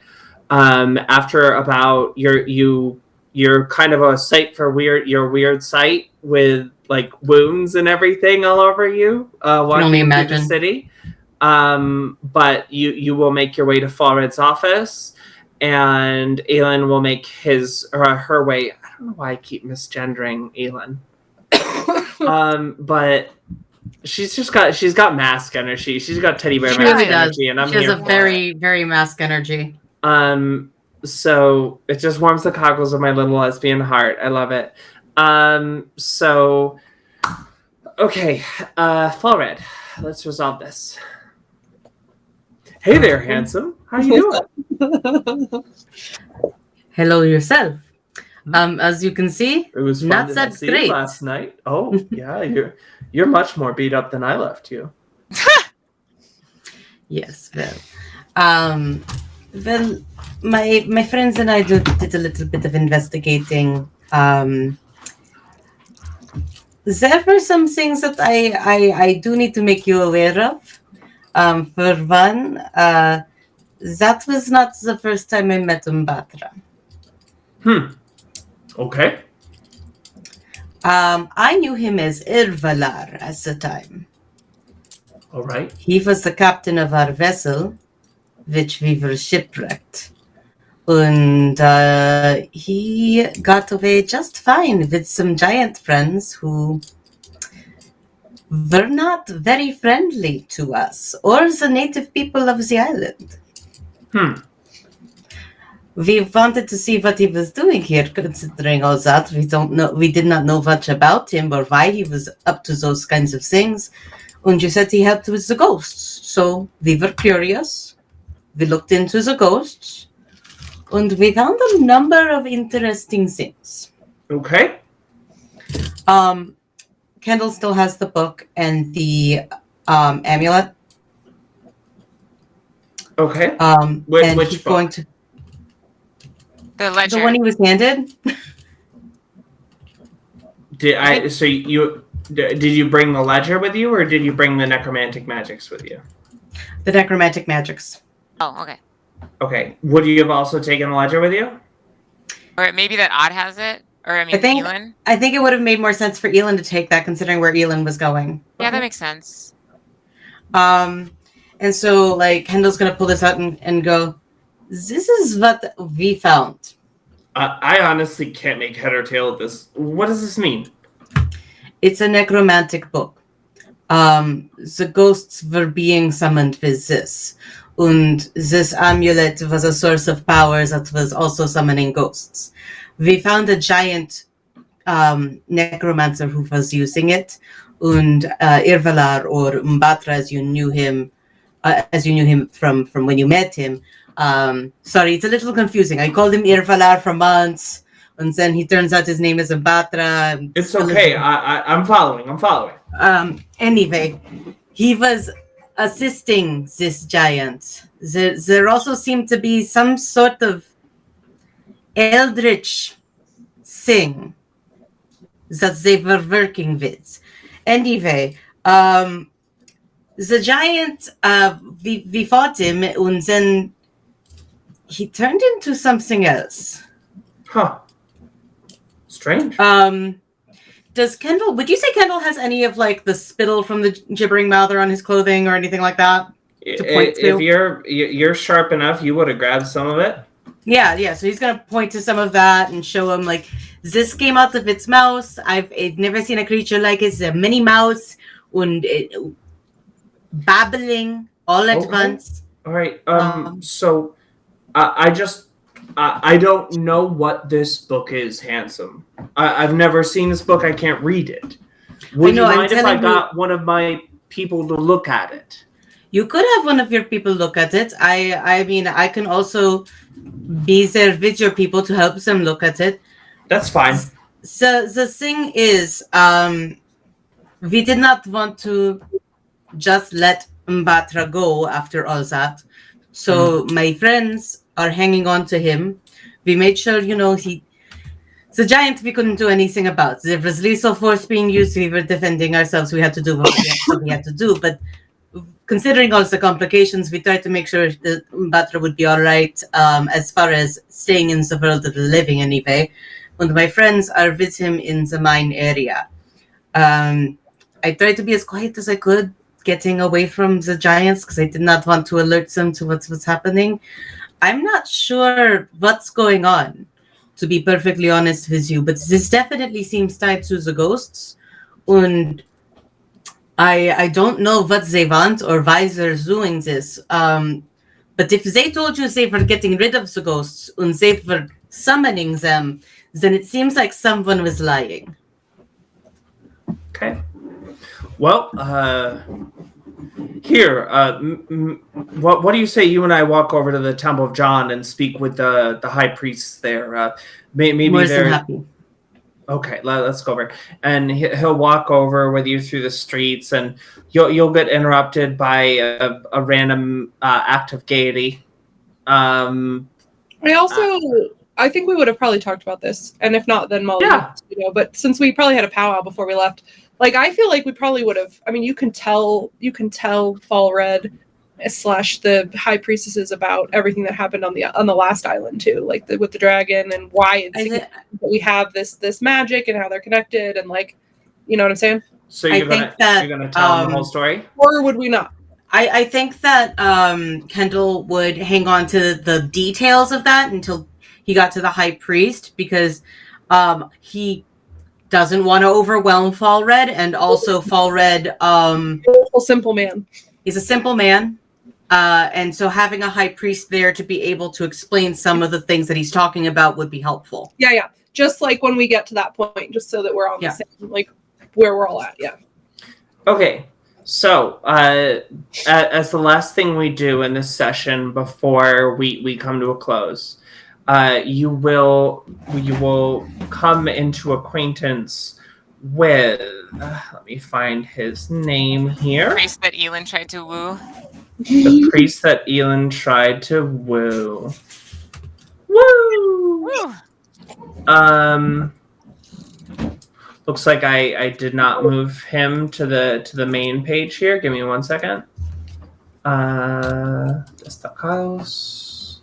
After about you're kind of a sight for your weird sight with like wounds and everything all over you. Walking through the city, but you will make your way to Falred's office, and Elin will make his or her way. I don't know why I keep misgendering Elin. But she's got mask energy. She's got teddy bear mask energy, and I'm here. She has a very, very mask energy. So it just warms the cockles of my little lesbian heart. I love it. So okay, Falred, let's resolve this. Hey there, handsome. How you doing? Hello yourself. As you can see, it was fun not to that see great you last night. Oh, yeah, you're much more beat up than I left you. Yes, well, my friends and I did a little bit of investigating. There were some things that I do need to make you aware of. For one, that was not the first time I met Umbatra. Okay. I knew him as Irvalar at the time. All right. He was the captain of our vessel, which we were shipwrecked. And he got away just fine with some giant friends who were not very friendly to us or the native people of the island. We wanted to see what he was doing here, considering all that. We did not know much about him or why he was up to those kinds of things. And you said he helped with the ghosts. So we were curious. We looked into the ghosts. And we found a number of interesting things. Okay. Kendall still has the book and the amulet. Okay. Which book? Going to the ledger. the one he was handed. Did you bring the ledger with you, or did you bring the necromantic magics with you? The necromantic magics. Oh, okay. Okay. Would you have also taken the ledger with you? Or maybe that Odd has it? Or, I mean, Elin? I think it would have made more sense for Elin to take that, considering where Elin was going. Yeah, that makes sense. And so, like, Kendall's gonna pull this out and go, this is what we found. I honestly can't make head or tail of this. What does this mean? It's a necromantic book. The ghosts were being summoned with this. And this amulet was a source of power that was also summoning ghosts. We found a giant necromancer who was using it. And Irvalar, or Umbatra, as you knew him from when you met him. Sorry, it's a little confusing. I called him Irvalar for months, and then he turns out his name is Umbatra. It's okay. I'm following. Anyway, he was assisting this giant. There also seemed to be some sort of eldritch thing that they were working with. Anyway, the giant, we fought him, and then he turned into something else. Huh. Strange. Would you say Kendall has any of, like, the spittle from the gibbering mouther on his clothing or anything like that to point to? If you're sharp enough, you would have grabbed some of it. Yeah. So he's gonna point to some of that and show him, like, this came out of its mouth. I've never seen a creature like it. It's a mini mouse and babbling all at once. All right. So I don't know what this book is, Handsome. I've never seen this book. I can't read it. Would you mind if I got one of my people to look at it? You could have one of your people look at it. I mean, I can also be there with your people to help them look at it. That's fine. So the thing is, we did not want to just let Mbatra go after all that. So my friends are hanging on to him. We made sure, the giant we couldn't do anything about. There was lethal force being used. We were defending ourselves. We had to do what we had to do. But considering all the complications, we tried to make sure that Mbatra would be all right as far as staying in the world of the living anyway. And my friends are with him in the mine area. I tried to be as quiet as I could, getting away from the giants, because I did not want to alert them to what's happening. I'm not sure what's going on, to be perfectly honest with you, but this definitely seems tied to the ghosts. And I don't know what they want or why they're doing this. But if they told you they were getting rid of the ghosts and they were summoning them, then it seems like someone was lying. Okay. Well, here, what do you say you and I walk over to the Temple of John and speak with the high priests there? Maybe More they're than happy. Okay. Let's go over, and he'll walk over with you through the streets, and you'll get interrupted by a random act of gaiety. I think we would have probably talked about this, and if not, then Molly. Yeah. But since we probably had a powwow before we left, like, I feel like we probably would have. I mean, you can tell Fall Red / the high priestesses about everything that happened on the last island too, like with the dragon and why that we have this magic and how they're connected, and, like, you know what I'm saying. So you're gonna tell them the whole story, or would we not? I think that Kendall would hang on to the details of that until he got to the high priest, because he doesn't want to overwhelm Fall Red, and also Fall Red a simple man. He's a simple man. And so having a high priest there to be able to explain some of the things that he's talking about would be helpful. Yeah. Just like when we get to that point, just so that we're on the same, like, where we're all at. Yeah. Okay. So, as the last thing we do in this session before we come to a close, you will come into acquaintance with. Let me find his name here. The priest that Elin tried to woo. The priest that Elin tried to woo. Woo! Looks like I did not move him to the main page here. Give me 1 second. Destacados.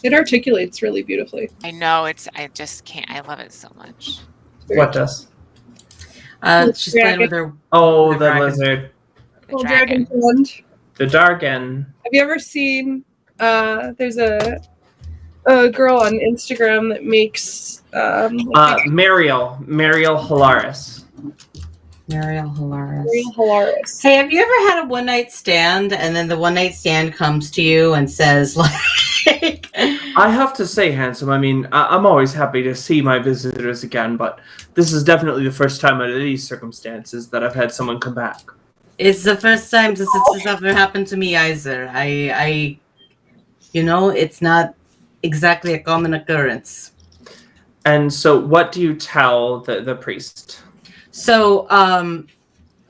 It articulates really beautifully. I know I just can't. I love it so much. What does? She's playing with her. Oh, The the dragon. lizard. The Well, dragon. friend. The Dargan. Have you ever seen? There's a girl on Instagram that makes Mariel Hilaris. Mariel Hilaris. real hilarious. Hey, have you ever had a one night stand and then the one night stand comes to you and says like I have to say, Handsome, I mean, I'm always happy to see my visitors again, but this is definitely the first time under these circumstances that I've had someone come back. it's the first time this has ever happened to me either. I it's not exactly a common occurrence. And so what do you tell the priest? So,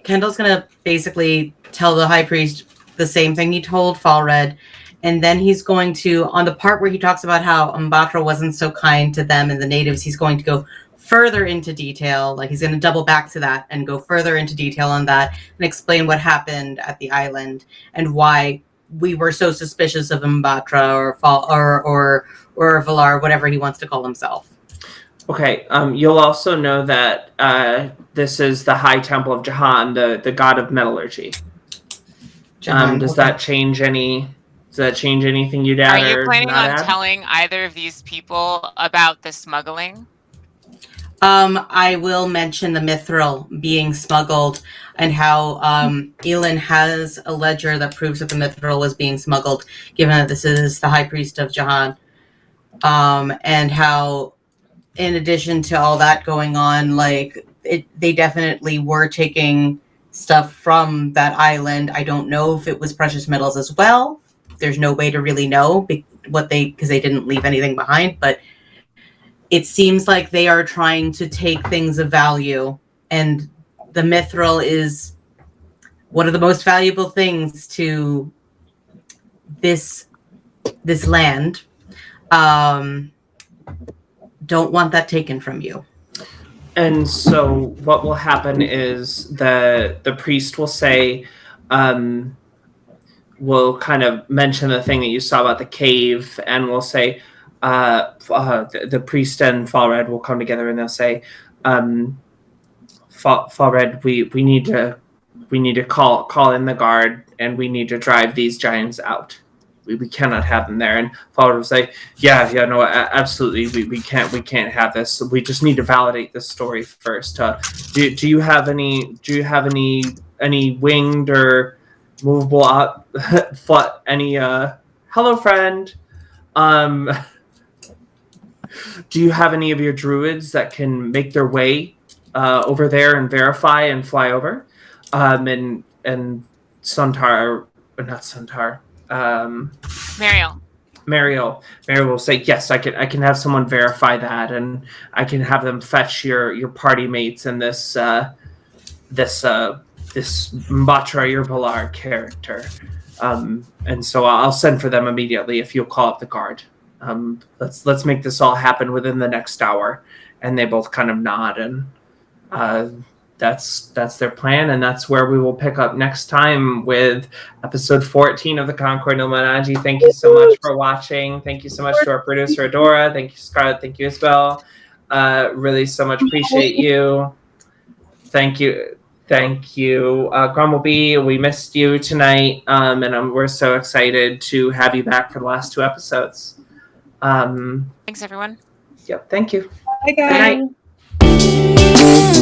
Kendall's gonna basically tell the high priest the same thing he told Falred, and then he's going to, on the part where he talks about how Mbatra wasn't so kind to them and the natives, he's going to go further into detail. Like he's going to double back to that and go further into detail on that and explain what happened at the island and why we were so suspicious of Mbatra or Valar, whatever he wants to call himself. Okay, you'll also know that this is the High Temple of Jahan, the god of metallurgy. Does that change anything you'd add? Are you planning on add? telling either of these people about the smuggling? I will mention the mithril being smuggled and how Elin has a ledger that proves that the mithril was being smuggled, given that this is the High Priest of Jahan. And how, in addition to all that going on, they definitely were taking stuff from that island. I don't know if it was precious metals as well. There's no way to really know because they didn't leave anything behind, but it seems like they are trying to take things of value, and the mithril is one of the most valuable things to this land. Don't want that taken from you. And so what will happen is the priest will say, will kind of mention the thing that you saw about the cave, and will say, the priest and Falred will come together and they'll say, Falred, we need to call in the guard, and we need to drive these giants out. We cannot have them there. And Falred will say, no, absolutely, we can't have this. We just need to validate this story first. Do you have any winged or movable hello friend? Do you have any of your druids that can make their way over there and verify and fly over? And Suntar, not Suntar. Mariel will say, yes, I can have someone verify that, and I can have them fetch your party mates and this Mbatra Valar character. And so I'll send for them immediately if you'll call up the guard. Let's make this all happen within the next hour. And they both kind of nod, and that's their plan, and that's where we will pick up next time with episode 14 of the Concord Nilamananji. Thank you so much for watching. Thank you so much to our producer Adora. Thank you, Scarlett. Thank you, Isabel. Really so much appreciate you. Thank you. Grumblebee, we missed you tonight, and we're so excited to have you back for the last 2 episodes. Thanks, everyone. Yep, thank you. Bye, guys. Good night.